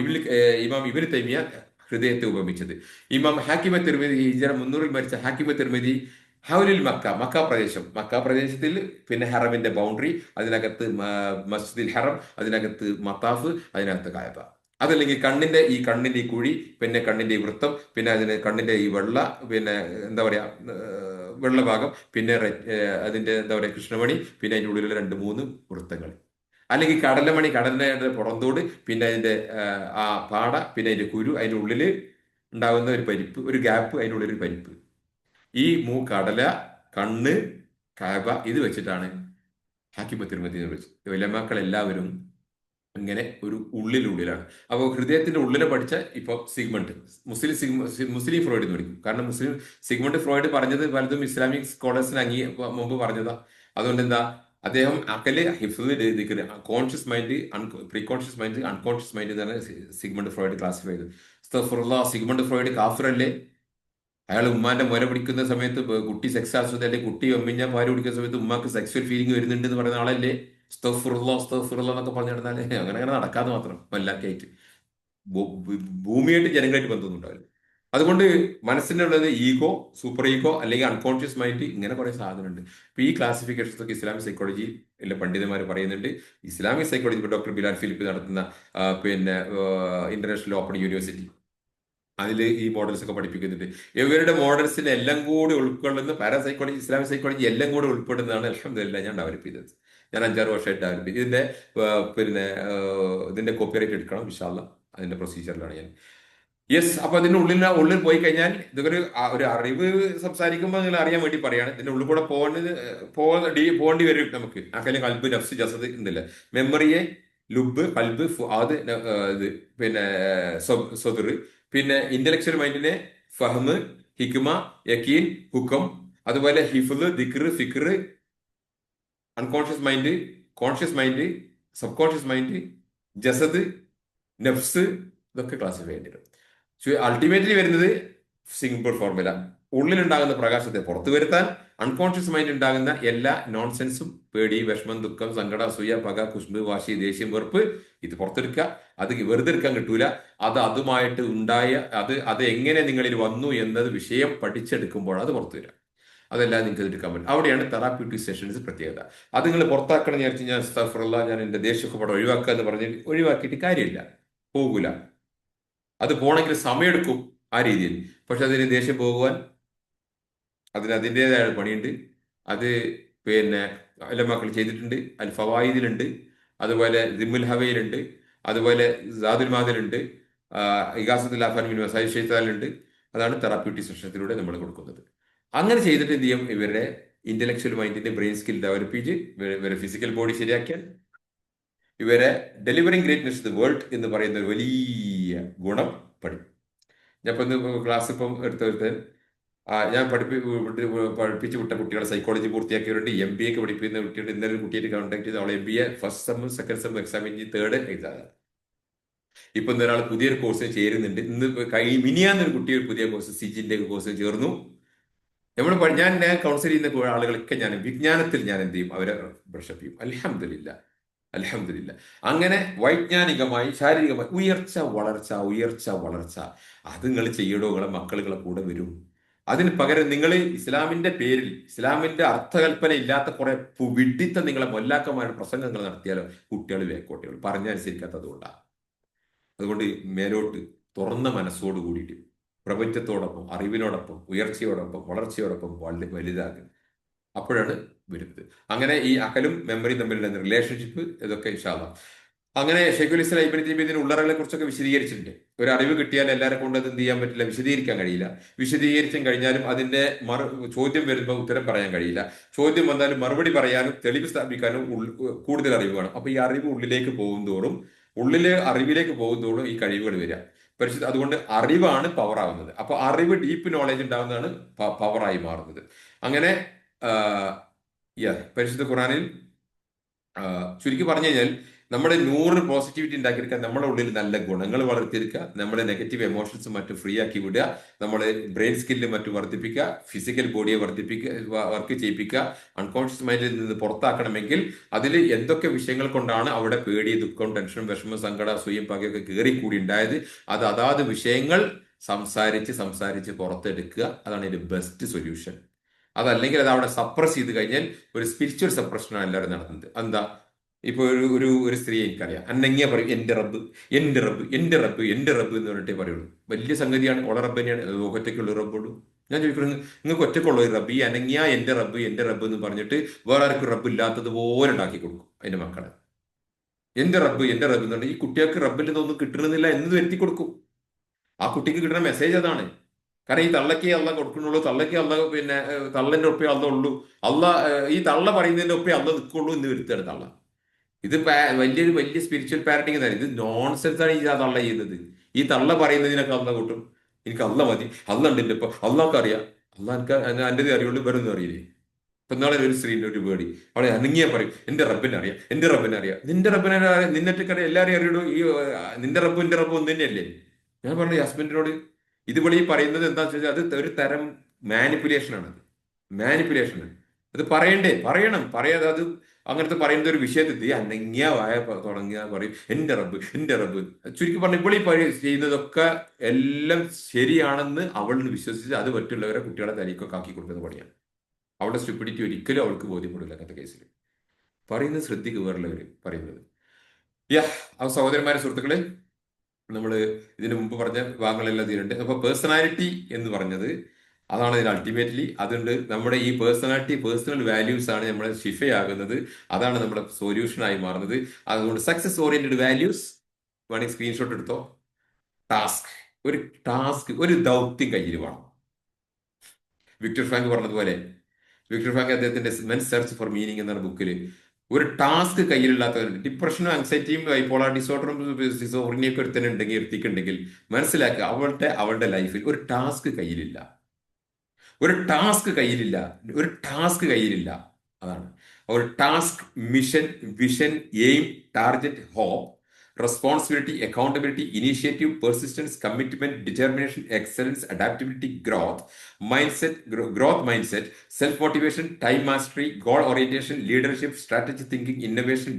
ഇബ്നു തൈമിയ ഹൃദയത്തെ ഉപമിച്ചത്. ഇമാം ഹാക്കിമ തിർമിദി, ഹിജ്റ 300 മരിച്ച ഹാക്കിമ തിർമിദി, ഹൗലുൽ മക്ക പ്രദേശത്തിൽ, പിന്നെ ഹറമിന്റെ ബൗണ്ടറി, അതിനകത്ത് മസ്ജിദുൽ ഹറം, അതിനകത്ത് മത്താഫ്, അതിനകത്ത് കായബ. അതല്ലെങ്കിൽ കണ്ണിന്റെ ഈ കുഴി, പിന്നെ കണ്ണിന്റെ ഈ വൃത്തം, പിന്നെ കണ്ണിന്റെ ഈ വെള്ള, പിന്നെ എന്താ പറയാ, വെള്ള ഭാഗം, പിന്നെ അതിന്റെ എന്താ പറയാ കൃഷ്ണമണി, പിന്നെ അതിന്റെ ഉള്ളിലുള്ള 2 3 വൃത്തങ്ങൾ. അല്ലെങ്കിൽ കടലിന്റെ പുറന്തോട്, പിന്നെ അതിന്റെ ആ പാട, പിന്നെ അതിന്റെ കുരു, അതിന്റെ ഉള്ളില് ഉണ്ടാകുന്ന ഒരു പരിപ്പ്, ഒരു ഗ്യാപ്പ്, അതിന്റെ ഉള്ളിൽ ഒരു പരിപ്പ്. ഈ കടല, കണ്ണ്, കാബ, ഇത് വെച്ചിട്ടാണ് ഹാക്കിമ തിരുമതി നിർവഹിച്ചത്. ഉലമാക്കൾ എല്ലാവരും ഇങ്ങനെ ഒരു ഉള്ളിലാണ്. അപ്പോൾ ഹൃദയത്തിന്റെ ഉള്ളിലെ പഠിച്ച ഇപ്പൊ സിഗ്മണ്ട്, മുസ്ലിം ഫ്രോയിഡ് എന്ന് വിളിക്കും. കാരണം സിഗ്മണ്ട് ഫ്രോയിഡ് പറഞ്ഞത് പലതും ഇസ്ലാമിക് സ്കോളേഴ്സിന് മുമ്പ് പറഞ്ഞതാ. അതുകൊണ്ട് എന്താ, അദ്ദേഹം അക്കല് ഹിഫ്ദ്, conscious mind, preconscious mind, unconscious mind എന്നാണ് സിഗ്മണ്ട് ഫ്രോയിഡ് ക്ലാസിഫൈ ചെയ്തത്. സിഗ്മണ്ട് ഫ്രോയിഡ് കാഫിറല്ലേ? അയാൾ ഉമ്മാന്റെ മുല പിടിക്കുന്ന സമയത്ത് കുട്ടി സെക്സ് ആസ്വദിച്ച്, അല്ലെങ്കിൽ കുട്ടി ഒമ്മിഞ്ഞ പാല് കുടിക്കുന്ന സമയത്ത് ഉമ്മാക്ക് സെക്സ്വൽ ഫീലിംഗ് വരുന്നുണ്ട് എന്ന് പറയുന്ന ആളല്ലേ? സ്തഫുറുള്ള എന്നൊക്കെ പറഞ്ഞു നടന്നാലേ അങ്ങനെ നടക്കാതെ മാത്രം വല്ലാക്കായിട്ട് ഭൂമിയായിട്ട് ജനങ്ങളായിട്ട് ബന്ധമൊന്നും ഉണ്ടാവില്ല. അതുകൊണ്ട് മനസ്സിനുള്ളത് ഈഗോ, സൂപ്പർ ഈഗോ, അല്ലെങ്കിൽ അൺകോൺഷ്യസ് മൈൻഡ്, ഇങ്ങനെ കുറെ സാധനമുണ്ട്. ഇപ്പൊ ഈ ക്ലാസിഫിക്കേഷൻസ് ഒക്കെ ഇസ്ലാമിക് സൈക്കോളജി പണ്ഡിതന്മാർ പറയുന്നുണ്ട്. Islamic psychology doctor Bilal Philip നടത്തുന്ന പിന്നെ ഇന്റർനാഷണൽ ഓപ്പൺ യൂണിവേഴ്സിറ്റി, അതിൽ ഈ മോഡൽസ് ഒക്കെ പഠിപ്പിക്കുന്നുണ്ട്. ഇവരുടെ മോഡൽസിനെ എല്ലാം കൂടി ഉൾക്കൊള്ളുന്ന പാരാസൈക്കോളജി, ഇസ്ലാമിക് സൈക്കോളജി എല്ലാം കൂടി ഉൾപ്പെടുന്നതാണ് അൽഹംദുലില്ലാഹ് ഞാൻ ഡെവലപ്പ് ചെയ്തത്. ഞാൻ 5 6 വർഷമായിട്ട് ഡെവലപ്പ് ചെയ്ത് പിന്നെ ഇതിന്റെ കോപ്പിറൈറ്റ് എടുക്കണം ഇൻഷാ അല്ലാഹ്. അതിന്റെ പ്രൊസീജിയറിലാണ് ഞാൻ. യെസ്, അപ്പൊ അതിന്റെ ഉള്ളിൽ പോയി കഴിഞ്ഞാൽ ഇതൊക്കെ ഒരു അറിവ് സംസാരിക്കുമ്പോൾ നിങ്ങൾ അറിയാൻ വേണ്ടി പറയാണ്. ഇതിന്റെ ഉള്ളിൽ കൂടെ പോകേണ്ടി വരും നമുക്ക്. ആക്കലും കൽബ്, നഫ്സ്, ജസദ് എന്നില്ല. മെമ്മറിയെ ലുബ്, കൽബ്, ഫുആദ്, ഇത് പിന്നെ സദർ, പിന്നെ ഇന്റലക്ച്വൽ മൈൻഡിനെ ഫഹ്മ്, ഹിക്മ, യക്കീൻ, ഹുക്കം, അതുപോലെ ഹിഫ്ള്, ദിക്ർ, ഫിക്ർ, unconscious mind, conscious mind, subconscious mind, ജസദ്, നഫ്സ്, ഇതൊക്കെ ക്ലാസിഫൈ ചെയ്യേണ്ടി വരും. അൾട്ടിമേറ്റ്ലി വരുന്നത് സിംപിൾ ഫോർമുല: ഉള്ളിലുണ്ടാകുന്ന പ്രകാശത്തെ പുറത്തു വരുത്താൻ, അൺകോൺഷ്യസ് മൈൻഡ് ഉണ്ടാകുന്ന എല്ലാ നോൺസെൻസും, പേടി, വിഷമം, ദുഃഖം, സങ്കട, അസൂയ, പക, കുശുമ്പ്, വാശി, ദേഷ്യം, വെറുപ്പ്, ഇത് പുറത്തെടുക്കുക. അത് വെറുതെ എടുക്കാൻ കിട്ടൂല. അതുമായിട്ട് അത് എങ്ങനെ നിങ്ങളിൽ വന്നു എന്നത് വിഷയം പഠിച്ചെടുക്കുമ്പോൾ അത് പുറത്തു വരാം. അതെല്ലാം നിങ്ങൾക്ക് എടുക്കാൻ പറ്റും. അവിടെയാണ് തെറാപ്യൂട്ടിക് സെഷൻസ് പ്രത്യേകത. അത് നിങ്ങൾ പുറത്താക്കണം എന്ന് വിചാരിച്ച് ഞാൻ അസ്തഗ്ഫിറുല്ലാ, ഞാൻ എന്റെ ദേഷ്യമൊക്കെ പാടെ ഒഴിവാക്കുക എന്ന് പറഞ്ഞ് ഒഴിവാക്കിയിട്ട് കാര്യമില്ല, പോകൂല. അത് പോണെങ്കിൽ സമയമെടുക്കും ആ രീതിയിൽ. പക്ഷെ അതിന് ദേഷ്യം പോകുവാൻ അതിൻ്റെതായ പണിയുണ്ട്. അത് പിന്നെ മക്കൾ ചെയ്തിട്ടുണ്ട്. അൽ ഫവായിദിലുണ്ട്, അതുപോലെ ദിമുൽ ഹവയിലുണ്ട്, അതുപോലെ സാദുൽ മാദിലുണ്ട്, ഇഗാസത്തുൽ അഫാൻ മിൻ മസായിൽ ഷൈത്താനിലുണ്ട്. അതാണ് തെറാപ്യൂട്ടിക് സെഷനത്തിലൂടെ നമ്മൾ കൊടുക്കുന്നത്. അങ്ങനെ ചെയ്തിട്ട് എന്ത് ചെയ്യും, ഇവരുടെ ഇന്റലക്ച്വൽ മൈൻഡിന്റെ ബ്രെയിൻ സ്കിൽ ഡെവലപ്പ് ചെയ്ത് ഇവരെ ഫിസിക്കൽ ബോഡി ശരിയാക്കിയാൽ ഇവരെ ഡെലിവറിങ് ഗ്രേറ്റ്നെസ് ദ വേൾഡ് എന്ന് പറയുന്ന ഒരു വലിയ ഗുണം പഠിക്കും. ഞാൻ ഇപ്പം ക്ലാസ് എടുത്ത ഞാൻ പഠിപ്പിച്ചു വിട്ട കുട്ടികളെ സൈക്കോളജി പൂർത്തിയാക്കിയവരുണ്ട്, MBA പഠിപ്പിക്കുന്ന കുട്ടികളുണ്ട്. ഇന്നലെ ഒരു കുട്ടിയായിട്ട് കോൺടാക്ട് ചെയ്ത് അവളെ MBA ഫസ്റ്റ് സെമ്മും സെക്കൻഡ് സെമ്മും എക്സാം കഴിഞ്ഞ് 3rd എക്സാം. ഇപ്പൊ ഒരാൾ പുതിയൊരു കോഴ്സിന് ചേരുന്നുണ്ട്. മിനിയാന്നൊരു കുട്ടി ഒരു പുതിയ കോഴ്സ് സിജിന്റെ കോഴ്സിന് ചേർന്നു. ഞാൻ കൗൺസിൽ ചെയ്യുന്ന ആളുകളൊക്കെ ഞാൻ വിജ്ഞാനത്തിൽ ഞാൻ എന്ത് ചെയ്യും, അവരെ ബ്രഷപ്പ് ചെയ്യും. അൽഹംദുലില്ലാ. അങ്ങനെ വൈജ്ഞാനികമായി, ശാരീരികമായി ഉയർച്ച വളർച്ച. അത് നിങ്ങൾ ചെയ്യടോ, നിങ്ങളെ മക്കളുകളെ കൂടെ വരും. അതിന് പകരം നിങ്ങൾ ഇസ്ലാമിന്റെ പേരിൽ ഇസ്ലാമിന്റെ അർത്ഥകൽപ്പന ഇല്ലാത്ത കുറെ വിഡിത്തം നിങ്ങളെ മൊല്ലാക്കന്മാരുടെ പ്രസംഗങ്ങൾ നടത്തിയാലോ കുട്ടികൾ വേക്കോട്ടികൾ പറഞ്ഞനുസരിക്കാത്തത് കൊണ്ടാണ്. അതുകൊണ്ട് മേലോട്ട് തുറന്ന മനസ്സോട് കൂടിയിട്ട് പ്രപഞ്ചത്തോടൊപ്പം അറിവിനോടൊപ്പം ഉയർച്ചയോടൊപ്പം വളർച്ചയോടൊപ്പം വളരെ വലുതാകുക. അപ്പോഴാണ് വരുന്നത്. അങ്ങനെ ഈ അകലും മെമ്മറിയും തമ്മിലുള്ള റിലേഷൻഷിപ്പ് ഇതൊക്കെ ഇൻഷാ അല്ലാഹ്. അങ്ങനെ ഷെയ്ഖുൽ ഇസ്ലാം ഇബ്നു തൈമിയ്യ ഇതിന് ഉള്ളറകളെ കുറിച്ചൊക്കെ വിശദീകരിച്ചിട്ടുണ്ട്. ഒരു അറിവ് കിട്ടിയാൽ എല്ലാവരെ കൊണ്ട് അത് എന്ത് ചെയ്യാൻ പറ്റില്ല, വിശദീകരിക്കാൻ കഴിയില്ല. വിശദീകരിച്ചും കഴിഞ്ഞാലും അതിന്റെ ചോദ്യം വരുമ്പോൾ ഉത്തരം പറയാൻ കഴിയില്ല. ചോദ്യം വന്നാലും മറുപടി പറയാനും തെളിവ് സ്ഥാപിക്കാനും കൂടുതൽ അറിവ് വേണം. അപ്പൊ ഈ അറിവ് ഉള്ളിലേക്ക് പോകും തോറും അറിവിലേക്ക് പോകും തോറും ഈ കഴിവുകൾ വരിക. പരിശുദ്ധ അതുകൊണ്ട് അറിവാണ് പവർ ആവുന്നത്. അപ്പൊ അറിവ് ഡീപ്പ് നോളജ് ഉണ്ടാകുന്നതാണ് പവറായി മാറുന്നത്. അങ്ങനെ പരിശുദ്ധ ഖുറാനിൽ ചുരുക്കി പറഞ്ഞു കഴിഞ്ഞാൽ നമ്മുടെ 100 പോസിറ്റിവിറ്റി ഉണ്ടാക്കിയെടുക്കുക, നമ്മുടെ ഉള്ളിൽ നല്ല ഗുണങ്ങൾ വളർത്തിയെടുക്കുക, നമ്മുടെ നെഗറ്റീവ് എമോഷൻസ് മറ്റും ഫ്രീ ആക്കി വിടുക, നമ്മുടെ ബ്രെയിൻ സ്കില്ല് മറ്റും വർദ്ധിപ്പിക്കുക, ഫിസിക്കൽ ബോഡിയെ വർക്ക് ചെയ്യിപ്പിക്കുക. അൺകോൺഷ്യസ് മൈൻഡിൽ നിന്ന് പുറത്താക്കണമെങ്കിൽ അതിൽ എന്തൊക്കെ വിഷയങ്ങൾ കൊണ്ടാണ് അവിടെ പേടി, ദുഃഖം, ടെൻഷനും, വിഷമം, സങ്കടം, അസൂയം, പകയൊക്കെ കയറിക്കൂടി ഉണ്ടായത്, അതാത് വിഷയങ്ങൾ സംസാരിച്ച് പുറത്തെടുക്കുക. അതാണ് ഇതിന്റെ ബെസ്റ്റ് സൊല്യൂഷൻ. അതല്ലെങ്കിൽ അത് അവിടെ സപ്രസ് ചെയ്ത് കഴിഞ്ഞാൽ ഒരു സ്പിരിച്വൽ സപ്രഷനാണ് എല്ലാവരും നടത്തുന്നത്. എന്താ, ഇപ്പൊ ഒരു സ്ത്രീയെ എനിക്കറിയാം, അന്നെങ്ങിയ പറയും എന്റെ റബ്ബ് എന്റെ റബ്ബ് എന്റെ റബ്ബ് എന്റെ റബ്ബ് എന്ന് പറഞ്ഞിട്ടേ പറയുള്ളൂ. വലിയ സംഗതിയാണ്, ഓളെ റബ്ബ് തന്നെയാണ്. ഒറ്റയ്ക്കുള്ള റബ്ബുള്ളൂ. ഞാൻ ചോദിക്കുന്നത്, നിങ്ങൾക്ക് ഒറ്റയ്ക്കുള്ള ഒരു റബ്ബ്, ഈ അനങ്ങിയ എന്റെ റബ്ബ് എന്ന് പറഞ്ഞിട്ട് വേറെ ആർക്കും റബ്ബ് ഇല്ലാത്തതുപോലെ ഉണ്ടാക്കി കൊടുക്കും അതിന്റെ മക്കളെ. എന്റെ റബ്ബ് എന്ന് പറഞ്ഞിട്ട് ഈ കുട്ടികൾക്ക് റബ്ബിലൊന്നും കിട്ടണമെന്നില്ല എന്ന് വരുത്തി കൊടുക്കും. ആ കുട്ടിക്ക് കിട്ടുന്ന മെസ്സേജ് അതാണ്. കാരണം ഈ തള്ളക്കേ അല്ല കൊടുക്കുന്നുള്ളൂ, തള്ളക്കേ അല്ല, പിന്നെ തള്ളന്റെ ഒപ്പേ അല്ല ഉള്ളൂ, ഈ തള്ള പറയുന്നതിന്റെ ഒപ്പേ അല്ല നിൽക്കുള്ളൂ എന്ന് വരുത്താണ് തള്ള. ഇത് വലിയ സ്പിരിച്വൽ പാരന്റിങ് തന്നെ. ഇത് നോൺസെൻസ് ആണ് ഈ തള്ള ചെയ്യുന്നത്. ഈ തള്ള പറയുന്നതിനൊക്കെ അല്ല കൂട്ടും. എനിക്ക് അല്ല മതി, അല്ല ഉണ്ട് എന്റെ ഇപ്പൊ, അള്ളാഹ്ക്ക് അറിയാം, എനിക്ക് എന്റേത് അറിയുള്ളൂ, വേറൊന്നും അറിയില്ലേ. ഇപ്പൊ നാളെ ഒരു സ്ത്രീന്റെ ഒരു പേടി, അവളെ അനങ്ങിയാ പറയും എന്റെ റബ്ബിനെ അറിയാം, എന്റെ റബ്ബിനെ അറിയാം. നിന്റെ റബ്ബിനെ നിന്നിട്ടൊക്കെ എല്ലാവരെയും അറിയുള്ളൂ. നിന്റെ റബ്ബും എന്റെ റബ്ബും ഒന്ന് തന്നെയല്ലേ. ഞാൻ പറഞ്ഞു ഹസ്ബൻഡിനോട്, ഇതുപോലെ ഈ പറയുന്നത് എന്താണെന്ന് വെച്ചാൽ അത് ഒരു തരം മാനിപ്പുലേഷനാണ്. മാനിപ്പുലേഷനാണ്. അത് പറയണം. പറയാതെ അത് അങ്ങനത്തെ പറയുന്ന ഒരു വിഷയത്തിൽ അനങ്ങിയ വായ തുടങ്ങിയ പറയും എന്റെ റബ്ബ്. ചുരുക്കി പറഞ്ഞ ഇപ്പോൾ ഈ ചെയ്യുന്നതൊക്കെ എല്ലാം ശരിയാണെന്ന് അവളിന് വിശ്വസിച്ച് അത് മറ്റുള്ളവരെ കുട്ടികളെ തലക്കൊക്കെ ആക്കി കൊടുക്കുന്ന പണിയാണ്. അവളുടെ സ്റ്റുപ്പിഡിറ്റി ഒരിക്കലും അവൾക്ക് ബോധ്യപ്പെടില്ല അങ്ങനത്തെ കേസിൽ. പറയുന്നത് ശ്രദ്ധിക്കുക വേറുള്ളവർ പറയുന്നത്. ആ സഹോദരന്മാരെ, സുഹൃത്തുക്കളെ, നമ്മൾ ഇതിനു മുമ്പ് പറഞ്ഞ ഭാഗങ്ങളെല്ലാം ഇതിലുണ്ട്. അപ്പൊ പേഴ്സണാലിറ്റി എന്ന് പറഞ്ഞത് അതാണ് ഇതിൽ അൾട്ടിമേറ്റ്ലി. അതുകൊണ്ട് നമ്മുടെ ഈ പേഴ്സണൽ വാല്യൂസ് ആണ് നമ്മളെ ഷിഫയാകുന്നത്. അതാണ് നമ്മുടെ സൊല്യൂഷനായി മാറുന്നത്. അതുകൊണ്ട് സക്സസ് ഓറിയന്റഡ് വാല്യൂസ് വേണമെങ്കിൽ സ്ക്രീൻഷോട്ട് എടുത്തോ. ഒരു ദൗത്യം കയ്യിൽ വേണം. വിക്ടർ ഫ്രാങ്ക് പറഞ്ഞതുപോലെ, വിക്ടർ ഫ്രാങ്ക് അദ്ദേഹത്തിന്റെ മെൻസ് സെർച്ച് ഫോർ മീനിങ് എന്ന ബുക്കിൽ ഒരു ടാസ്ക് കയ്യിലില്ലാത്തവരുണ്ട്. ഡിപ്രഷനും ആങ്സൈറ്റിയും ബൈപോളാർ ഡിസോർഡറും സിസോഫ്രീനിയൊക്കെ എടുത്തിട്ടുണ്ടെങ്കിൽ മനസ്സിലാക്കുക, അവളുടെ ലൈഫിൽ ഒരു ടാസ്ക് കയ്യിലില്ല. അതാണ് ഒരു task, mission, vision, aim, target, hope, responsibility, accountability, initiative, persistence, commitment, determination, excellence, adaptability, growth mindset, self motivation, time mastery, goal orientation, leadership, strategy thinking, innovation,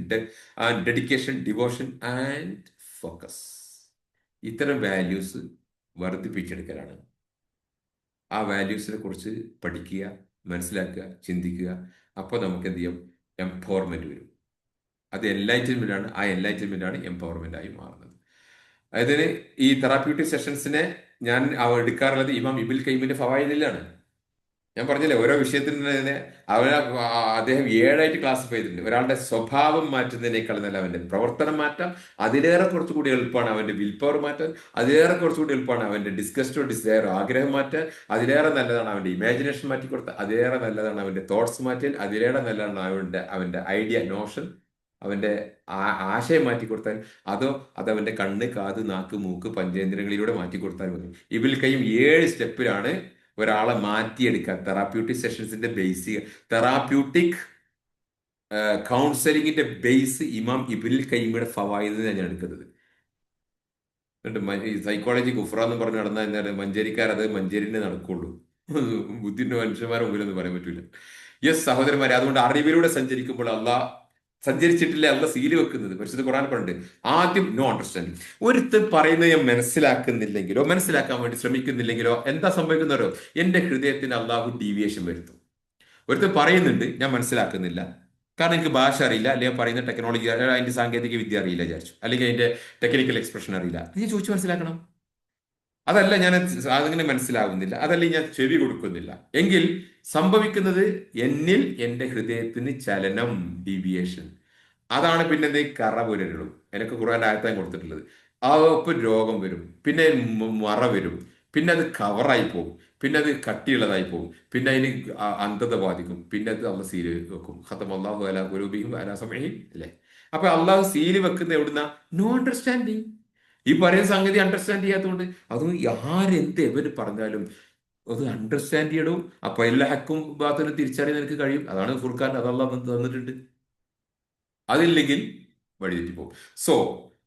dedication, devotion and focus. ഇത്തരം വാല്യൂസ് വർദ്ധിപ്പിച്ചെടുക്കലാണ്. ആ വാല്യൂസിനെ കുറിച്ച് പഠിക്കുക, മനസ്സിലാക്കുക, ചിന്തിക്കുക. അപ്പോൾ നമുക്ക് എന്ത് ചെയ്യും, എംപവർമെന്റ് വരും. അത് എൻലൈറ്റൻമെന്റ് ആണ്. ആ എൻലൈറ്റൻമെന്റ് ആണ് എംപവർമെന്റ് ആയി മാറുന്നത്. അതായത് ഈ തെറാപ്യൂട്ടിക് സെഷൻസിനെ ഞാൻ എടുക്കാറുള്ളത് ഇമാം ഇബ്നുൽ ഖയ്യിമിന്റെ ഫവായിദിലാണ്. ഞാൻ പറഞ്ഞില്ലേ, ഓരോ വിഷയത്തിന് തന്നെ അദ്ദേഹം 7ആയിട്ട് ക്ലാസിഫൈ ചെയ്തിട്ടുണ്ട്. ഒരാളുടെ സ്വഭാവം മാറ്റുന്നതിനേക്കാൾ നല്ല അവന്റെ പ്രവർത്തനം മാറ്റാം. അതിലേറെ കുറച്ചുകൂടി എളുപ്പമാണ് അവന്റെ വിൽ പവർ മാറ്റാൻ. അതിലേറെ കുറച്ചുകൂടി എളുപ്പമാണ് അവന്റെ ഡിസ്ഗസ്റ്റോ ഡിസയർ ആഗ്രഹം മാറ്റാൻ. അതിലേറെ നല്ലതാണ് അവന്റെ ഇമാജിനേഷൻ മാറ്റിക്കൊടുത്താൽ. അതിലേറെ നല്ലതാണ് അവന്റെ തോട്ട്സ് മാറ്റാൻ. അതിലേറെ നല്ലതാണ് അവന്റെ ഐഡിയ, നോഷൻ, അവന്റെ ആശയം മാറ്റിക്കൊടുത്താൽ. അത് അവന്റെ കണ്ണ്, കാത്, നാക്ക്, മൂക്ക്, പഞ്ചേന്ദ്രിയങ്ങളിലൂടെ മാറ്റിക്കൊടുത്താൽ മതി. ഇബ്നുൽ ഖയ്യിം 7 സ്റ്റെപ്പിലാണ് ഒരാളെ മാറ്റിയെടുക്കുക. തെറാപ്യൂട്ടിക് സെഷൻസിന്റെ ബേസിക്, തെറാപ്യൂട്ടിക് കൗൺസിലിംഗിന്റെ ബേസ് ഇമാം ഇബ്നുൽ ഖയ്യിമിയുടെ ഫവായിദിനെ ഞാൻ എടുക്കുന്നത്. സൈക്കോളജി കുഫ്ര എന്ന് പറഞ്ഞ് നടന്ന മഞ്ചേരിക്കാർ അത് മഞ്ചേരിനെ നടക്കുള്ളൂ. ബുദ്ധിന്റെ മനുഷ്യന്മാരെ മുമ്പിലൊന്നും പറയാൻ പറ്റൂല. യെസ് സഹോദരന്മാരെ, അതുകൊണ്ട് അറിവിലൂടെ സഞ്ചരിക്കുമ്പോൾ അള്ളാഹ് സഞ്ചരിച്ചിട്ടില്ല അല്ല സീല് വെക്കുന്നത്. പരിശുദ്ധ ഖുർആൻ പറഞ്ഞിട്ടുണ്ട് ആദ്യം നോ അണ്ടർസ്റ്റാൻഡിങ്. ഒരുത്തൻ പറയുന്നത് ഞാൻ മനസ്സിലാക്കുന്നില്ലെങ്കിലോ മനസ്സിലാക്കാൻ വേണ്ടി ശ്രമിക്കുന്നില്ലെങ്കിലോ എന്താ സംഭവിക്കുന്നവരോ എന്റെ ഹൃദയത്തിന് അള്ളാഹു ഡീവിയേഷൻ വരുത്തും. ഒരുത്തൻ പറയുന്നുണ്ട് ഞാൻ മനസ്സിലാക്കുന്നില്ല, കാരണം എനിക്ക് ഭാഷ അറിയില്ല, അല്ലെങ്കിൽ പറയുന്ന ടെക്നോളജി അതിന്റെ സാങ്കേതിക വിദ്യ അറിയില്ല വിചാരിച്ചു, അല്ലെങ്കിൽ അതിന്റെ ടെക്നിക്കൽ എക്സ്പ്രഷൻ അറിയില്ല, അത് ഞാൻ ചോദിച്ചു മനസ്സിലാക്കണം. അതല്ല ഞാൻ അതിങ്ങനെ മനസ്സിലാവുന്നില്ല, അതല്ല ഞാൻ ചെവി കൊടുക്കുന്നില്ല എങ്കിൽ സംഭവിക്കുന്നത് എന്നിൽ എന്റെ ഹൃദയത്തിന് ചലനം, ഡീവിയേഷൻ. അതാണ് പിന്നെ എന്ത് കറ പുരളും. എനിക്ക് ഖുർആന്റെ ആയത്താൻ കൊടുത്തിട്ടുള്ളത്. ആ ഒപ്പം രോഗം വരും, പിന്നെ മറ വരും, പിന്നെ അത് കവറായി പോകും, പിന്നെ അത് കട്ടിയുള്ളതായി പോകും, പിന്നെ അതിന് അന്ധത ബാധിക്കും, പിന്നെ അത് അള്ള സീല് വെക്കും. ഖത്തം അള്ളാഹു അലാ ഖുലൂബിഹിം വഅലാ സമഇഹിം അല്ലേ. അപ്പൊ അള്ളാഹു സീല് വെക്കുന്ന എവിടുന്ന? No understanding. ഈ പറയുന്ന സംഗതി അണ്ടർസ്റ്റാൻഡ് ചെയ്യാത്തതുകൊണ്ട് അതും ആരെന്ത് എവര് പറഞ്ഞാലും അത് അണ്ടർസ്റ്റാൻഡ് ചെയ്യണം. അപ്പൊ എല്ലാ ഹക്കും ബാത്തിനും തിരിച്ചറിയാൻ നിനക്ക് കഴിയും. അതാണ് ഫുർഖാൻ, അത് അള്ളാഹ് തന്നിട്ടുണ്ട്. അതില്ലെങ്കിൽ വഴിതെറ്റിപ്പോകും. സോ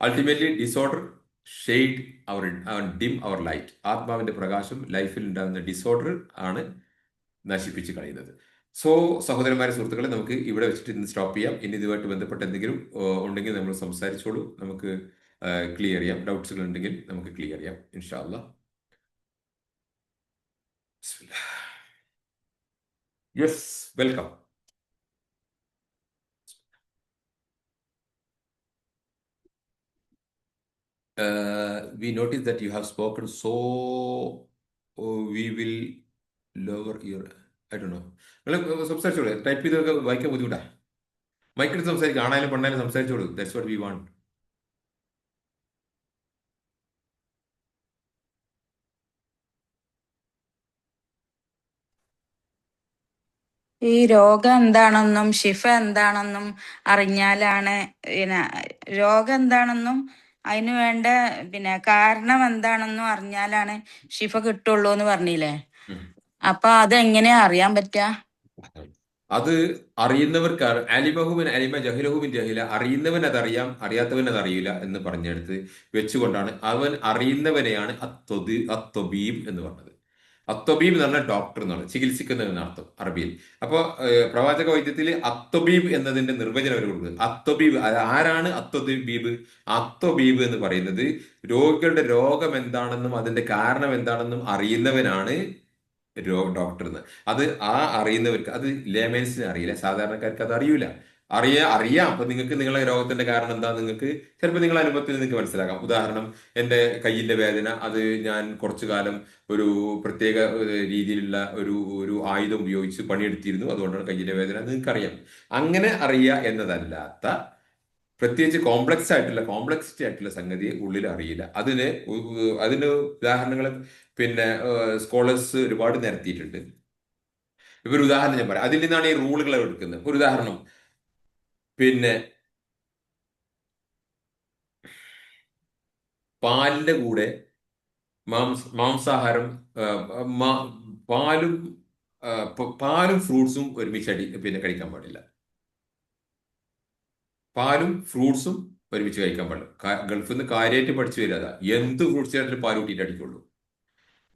അൾട്ടിമേറ്റ്ലി ഡിസോർഡർ ഷെയ്ഡ് അവർ ഡിം അവർ ലൈറ്റ്. ആത്മാവിന്റെ പ്രകാശം ലൈഫിൽ ഉണ്ടാകുന്ന ഡിസോർഡർ ആണ് നശിപ്പിച്ച് കളയുന്നത്. സോ സഹോദരന്മാരെ, സുഹൃത്തുക്കളെ, നമുക്ക് ഇവിടെ വെച്ചിട്ട് ഇന്ന് സ്റ്റോപ്പ് ചെയ്യാം. ഇനി ഇതുമായിട്ട് ബന്ധപ്പെട്ട എന്തെങ്കിലും ഉണ്ടെങ്കിൽ നമ്മൾ സംസാരിച്ചോളൂ. നമുക്ക് ക്ലിയർ ചെയ്യാം. ഡൗട്ട്സുകൾ ഉണ്ടെങ്കിൽ നമുക്ക് ക്ലിയർ ചെയ്യാം ഇൻഷാ അല്ലാ. Yes, welcome. We notice that you have spoken, so we will lower your, I don't know. നിങ്ങൾ സംസാരിച്ചോളൂ. ടൈപ്പ് ചെയ്തൊക്കെ വായിക്കാൻ ബുദ്ധിമുട്ടാ. മൈക്കിൽ സംസാരിക്കും, ആണായാലും പെണ്ണായാലും സംസാരിച്ചോളൂ. That's what we want. ഈ രോഗം എന്താണെന്നും ശിഫ എന്താണെന്നും അറിഞ്ഞാലാണ് പിന്നെ രോഗം എന്താണെന്നും അതിന് വേണ്ട പിന്നെ കാരണം എന്താണെന്നും അറിഞ്ഞാലാണ് ശിഫ കിട്ടുള്ളൂ എന്ന് പറഞ്ഞില്ലേ. അപ്പൊ അതെങ്ങനെയാ അറിയാൻ പറ്റുക? അത് അറിയുന്നവർക്ക് അലിമഹുവിൻ അലിമ ജഹലഹുവിൻ ജഹില. അറിയുന്നവൻ അതറിയാം, അറിയാത്തവൻ അതറിയില്ല എന്ന് പറഞ്ഞെടുത്ത് വെച്ചുകൊണ്ടാണ് അവൻ അറിയുന്നവനെയാണ് അത്തൊബീബ് എന്ന് പറഞ്ഞത്. അത്തൊബീബ് എന്ന് പറഞ്ഞാൽ ഡോക്ടർ എന്നാണ്, ചികിത്സിക്കുന്നവൻ അർത്ഥം അറബിയിൽ. അപ്പോൾ പ്രവാചക വൈദ്യത്തിൽ അത്തൊബീബ് എന്നതിന്റെ നിർവചനം അവർ കൊടുക്കുന്നത്. അത്തൊബീബ് ആരാണ്? അത്തൊബീബ്. അത്തൊബീബ് എന്ന് പറയുന്നത് രോഗികളുടെ രോഗം എന്താണെന്നും അതിന്റെ കാരണം എന്താണെന്നും അറിയുന്നവനാണ് ഡോക്ടർ എന്ന്. അത് അറിയുന്നവർക്ക്, അത് ലേമൻസിന് അറിയില്ല, സാധാരണക്കാർക്ക് അത് അറിയൂല. അറിയാം. അപ്പൊ നിങ്ങൾക്ക് നിങ്ങളുടെ രോഗത്തിന്റെ കാരണം എന്താ നിങ്ങൾക്ക് ചിലപ്പോൾ നിങ്ങളുടെ അനുഭവത്തിൽ നിങ്ങൾക്ക് മനസ്സിലാക്കാം. ഉദാഹരണം, എൻ്റെ കയ്യിന്റെ വേദന, അത് ഞാൻ കുറച്ചു കാലം ഒരു പ്രത്യേക രീതിയിലുള്ള ഒരു ഒരു ആയുധം ഉപയോഗിച്ച് പണിയെടുത്തിരുന്നു, അതുകൊണ്ടാണ് കയ്യിന്റെ വേദന, നിങ്ങൾക്ക് അറിയാം. അങ്ങനെ അറിയുക എന്നതല്ലാത്ത പ്രത്യേകിച്ച് കോംപ്ലക്സിറ്റി ആയിട്ടുള്ള സംഗതി ഉള്ളിൽ അറിയില്ല. അതിന് ഉദാഹരണങ്ങൾ പിന്നെ സ്കോളേഴ്സ് ഒരുപാട് നിരത്തിയിട്ടുണ്ട്. ഇപ്പൊ ഒരു ഉദാഹരണം ഞാൻ പറയാം, അതിൽ നിന്നാണ് ഈ റൂളുകൾ എടുക്കുന്നത്. ഒരു ഉദാഹരണം, പിന്നെ പാലിന്റെ കൂടെ മാംസാഹാരം, മാ- പാലും പാലും ഫ്രൂട്ട്സും ഒരുമിച്ച് പിന്നെ കഴിക്കാൻ പാടില്ല. പാലും ഫ്രൂട്ട്സും ഒരുമിച്ച് കഴിക്കാൻ പാടില്ല. ഗൾഫിൽ നിന്ന് കാര്യമായിട്ട് പഠിച്ചു വരിക അതാ. എന്ത് ഫ്രൂട്ട്സ് ആയിട്ടും പാൽ കൂട്ടിയിട്ട് അടിക്കുള്ളൂ.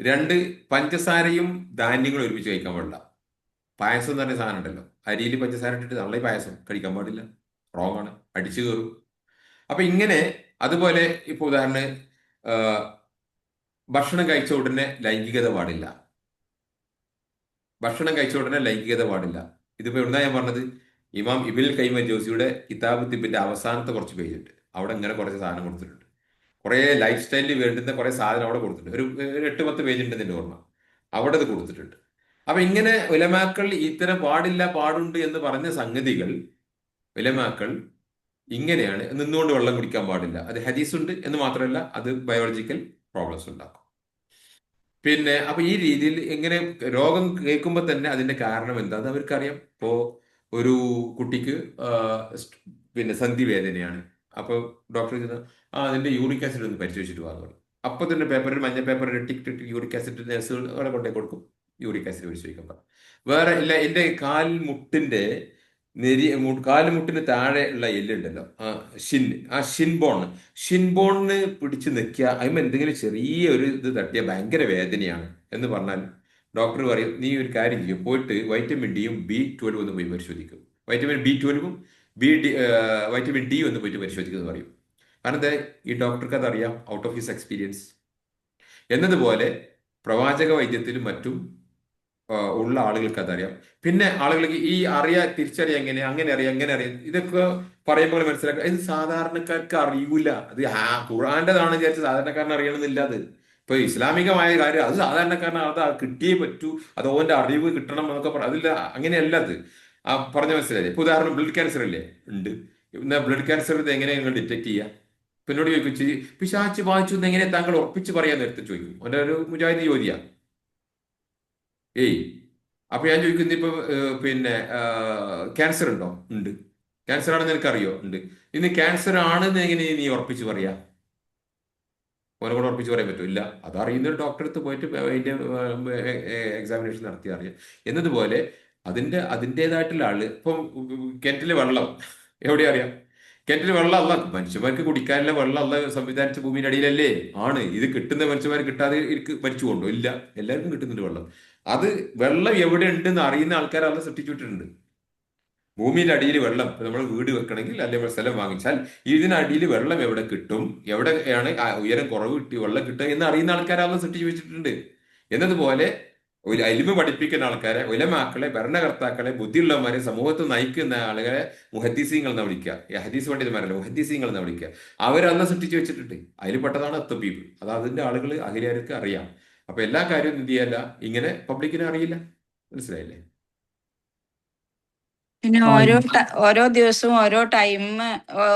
രണ്ട്, പഞ്ചസാരയും ധാന്യങ്ങളും ഒരുമിച്ച് കഴിക്കാൻ പാടില്ല. പായസം എന്ന് പറഞ്ഞ സാധനം ഉണ്ടല്ലോ, അരിയിൽ പഞ്ചസാര ഇട്ടിട്ട് നല്ല പായസം കഴിക്കാൻ പാടില്ല. റോങ് ആണ്, അടിച്ചു കയറും. അപ്പൊ ഇങ്ങനെ, അതുപോലെ ഇപ്പൊ ഉദാഹരണം, ആ, ഭക്ഷണം കഴിച്ച ഉടനെ ലൈംഗികത പാടില്ല. ഭക്ഷണം കഴിച്ച ഉടനെ ലൈംഗികത പാടില്ല. ഇതിപ്പോ എവിടുന്നാ ഞാൻ പറഞ്ഞത്? ഇമാം ഇബിൻ കൈമ ജോസിയുടെ കിതാബ് തിബിന്റെ അവസാനത്തെ കുറച്ച് പേജ് ഉണ്ട്, അവിടെ ഇങ്ങനെ കുറച്ച് സാധനം കൊടുത്തിട്ടുണ്ട്. കുറെ ലൈഫ് സ്റ്റൈലിൽ വേണ്ടുന്ന കുറെ സാധനം അവിടെ കൊടുത്തിട്ടുണ്ട്. ഒരു 8-10 പേജ് ഉണ്ട് എന്റെ ഓർമ്മ, അവിടെ അത് കൊടുത്തിട്ടുണ്ട്. അപ്പൊ ഇങ്ങനെ ഉലമാക്കൾ ഇത്തരം പാടില്ല പാടുണ്ട് എന്ന് പറഞ്ഞ സംഗതികൾ, ഉലമാക്കൾ ഇങ്ങനെയാണ്. നിന്നുകൊണ്ട് വെള്ളം കുടിക്കാൻ പാടില്ല, അത് ഹദീസ് ഉണ്ട് എന്ന് മാത്രമല്ല അത് ബയോളജിക്കൽ പ്രോബ്ലംസ് ഉണ്ടാക്കും. പിന്നെ അപ്പൊ ഈ രീതിയിൽ എങ്ങനെ രോഗം കേൾക്കുമ്പോൾ തന്നെ അതിന്റെ കാരണം എന്താന്ന് അവർക്കറിയാം. ഇപ്പോ ഒരു കുട്ടിക്ക് പിന്നെ സന്ധി വേദനയാണ്. അപ്പൊ ഡോക്ടർ ചോദിച്ചത്, അതിന്റെ യൂറിക് ആസിഡ് ഒന്ന് പരിശോധിച്ചിട്ട് പോകാന്ന് പറഞ്ഞു. അപ്പൊ തന്നെ പേപ്പറിൽ, മഞ്ഞ പേപ്പറിൽ ടിക്ക് ടിക്ക് യൂറിക് ആസിഡ് നഴ്സുകൾ അവിടെ കൊണ്ടേ കൊടുക്കും. യൂറിക് ആസിഡ് പരിശോധിക്കാൻ പറഞ്ഞു. വേറെ ഇല്ല, എന്റെ കാൽമുട്ടിന്റെ കാൽമുട്ടിന് താഴെ ഉള്ള എല്ലുണ്ടല്ലോ, ആ ഷിൻബോണിന് പിടിച്ച് നിൽക്കുക, അതിന് എന്തെങ്കിലും ചെറിയ ഒരു ഇത് തട്ടിയാൽ ഭയങ്കര വേദനയാണ് എന്ന് പറഞ്ഞാൽ ഡോക്ടർ പറയും, നീ ഒരു കാര്യം ചെയ്യും, പോയിട്ട് വൈറ്റമിൻ ഡിയും B12 ഒന്ന് പോയി പരിശോധിക്കും. വൈറ്റമിൻ B12 വൈറ്റമിൻ ഡി ഒന്ന് പോയിട്ട് പരിശോധിക്കുന്നത് പറയും. കാരണം എന്താ, ഈ ഡോക്ടർക്ക് അതറിയാം, ഔട്ട് ഓഫ് ഹിസ് എക്സ്പീരിയൻസ്. എന്നതുപോലെ പ്രവാചക വൈദ്യത്തിലും മറ്റും ഉള്ള ആളുകൾക്ക് അതറിയാം. പിന്നെ ആളുകൾക്ക് ഈ തിരിച്ചറിയാം, എങ്ങനെ അങ്ങനെ അറിയാം, എങ്ങനെ അറിയാം, ഇതൊക്കെ പറയുമ്പോൾ മനസ്സിലാക്കുക, ഇത് സാധാരണക്കാർക്ക് അറിയൂല. അത് ഖുർആന്റേതാണ് വിചാരിച്ച് സാധാരണക്കാരന് അറിയണമെന്നില്ല. അത് ഇപ്പൊ ഇസ്ലാമികമായ കാര്യം, അത് സാധാരണക്കാരന് അത് കിട്ടിയേ പറ്റൂ, അത് ഓന്റെ അറിവ് കിട്ടണം എന്നൊക്കെ അതില്ല, അങ്ങനെയല്ല അത്. പറഞ്ഞ മനസ്സിലായില്ലേ? ഇപ്പൊ ഉദാഹരണം ബ്ലഡ് ക്യാൻസർ ഇല്ലേ, ഉണ്ട്. എന്നാ ബ്ലഡ് ക്യാൻസർ ഇത് എങ്ങനെ നിങ്ങൾ ഡിറ്റക്ട് ചെയ്യുക? ഇപ്പൊ എന്നോട് ചോദിച്ചു, പിശാച്ച് വായിച്ചു എന്ന് എങ്ങനെ താങ്കൾ ഉറപ്പിച്ച് പറയാൻ നേരത്തെ ചോദിക്കും. അവന്റെ ഒരു മുജാഹിദ് ചോദ്യ. ഏയ്. അപ്പൊ ഞാൻ ചോദിക്കുന്നത് ഇപ്പൊ പിന്നെ ക്യാൻസർ ഉണ്ടോ? ഉണ്ട്. ക്യാൻസർ ആണെന്ന് നിനക്കറിയോ? ഉണ്ട്. ഇനി ക്യാൻസർ ആണെന്ന് എങ്ങനെ നീ ഉറപ്പിച്ച് പറയാ? ഓനെ കൂടെ ഉറപ്പിച്ച് പറയാൻ പറ്റും? ഇല്ല. അതറിയുന്ന ഒരു ഡോക്ടറെ അടുത്ത് പോയിട്ട് അതിന്റെ എക്സാമിനേഷൻ നടത്തി അറിയാം. എന്നതുപോലെ അതിൻ്റെതായിട്ടുള്ള ആള് ഇപ്പം കിണറ്റില് വെള്ളം എവിടെ അറിയാം? കിണറ്റില് വെള്ളം അല്ല, മനുഷ്യന്മാർക്ക് കുടിക്കാനുള്ള വെള്ളം അല്ല സംവിധാനിച്ച ഭൂമിയുടെ അടിയിലല്ലേ? ആണ്. ഇത് കിട്ടുന്ന മനുഷ്യന്മാർ കിട്ടാതെ മരിച്ചു കൊണ്ടോ? ഇല്ല. എല്ലാവർക്കും കിട്ടുന്നുണ്ട് വെള്ളം. അത് വെള്ളം എവിടെ ഉണ്ടെന്ന് അറിയുന്ന ആൾക്കാർ അന്ന് സൃഷ്ടിച്ചുവിട്ടിട്ടുണ്ട്. ഭൂമിയുടെ അടിയിൽ വെള്ളം, നമ്മൾ വീട് വെക്കണമെങ്കിൽ അല്ലെങ്കിൽ സ്ഥലം വാങ്ങിച്ചാൽ ഇതിനടിയിൽ വെള്ളം എവിടെ കിട്ടും, എവിടെയാണ് ഉയരം കുറവ് കിട്ടി വെള്ളം കിട്ടുക എന്ന് അറിയുന്ന ആൾക്കാരാണ് സൃഷ്ടിച്ചു വെച്ചിട്ടുണ്ട്. എന്നതുപോലെ ഒരു അലിമ പഠിപ്പിക്കുന്ന ആൾക്കാരെ, ഉലമാക്കളെ, ഭരണകർത്താക്കളെ, ബുദ്ധിയുള്ളവന്മാരെ, സമൂഹത്തെ നയിക്കുന്ന ആളുകളെ മുഹദ്ദീസീങ്ങൾ എന്ന് വിളിക്കുക. ഈ ഹദീസ് പണ്ഡിതന്മാരല്ല, മുഹദ്ദീസീങ്ങൾ എന്ന് വിളിക്കുക. അവരന്ന് സൃഷ്ടിച്ചു വെച്ചിട്ടുണ്ട്. അതിൽ പെട്ടതാണ് തബീബ്. അത് അതിന്റെ ആളുകൾ അഖിലാർക്ക് അറിയാം. അപ്പൊ എല്ലാ കാര്യവും എന്ത് ചെയ്യല്ല, ഇങ്ങനെ പബ്ലിക്കിനെ അറിയില്ല. മനസ്സിലായില്ലേ? പിന്നെ ആ ഓരോ ദിവസവും ഓരോ ടൈം,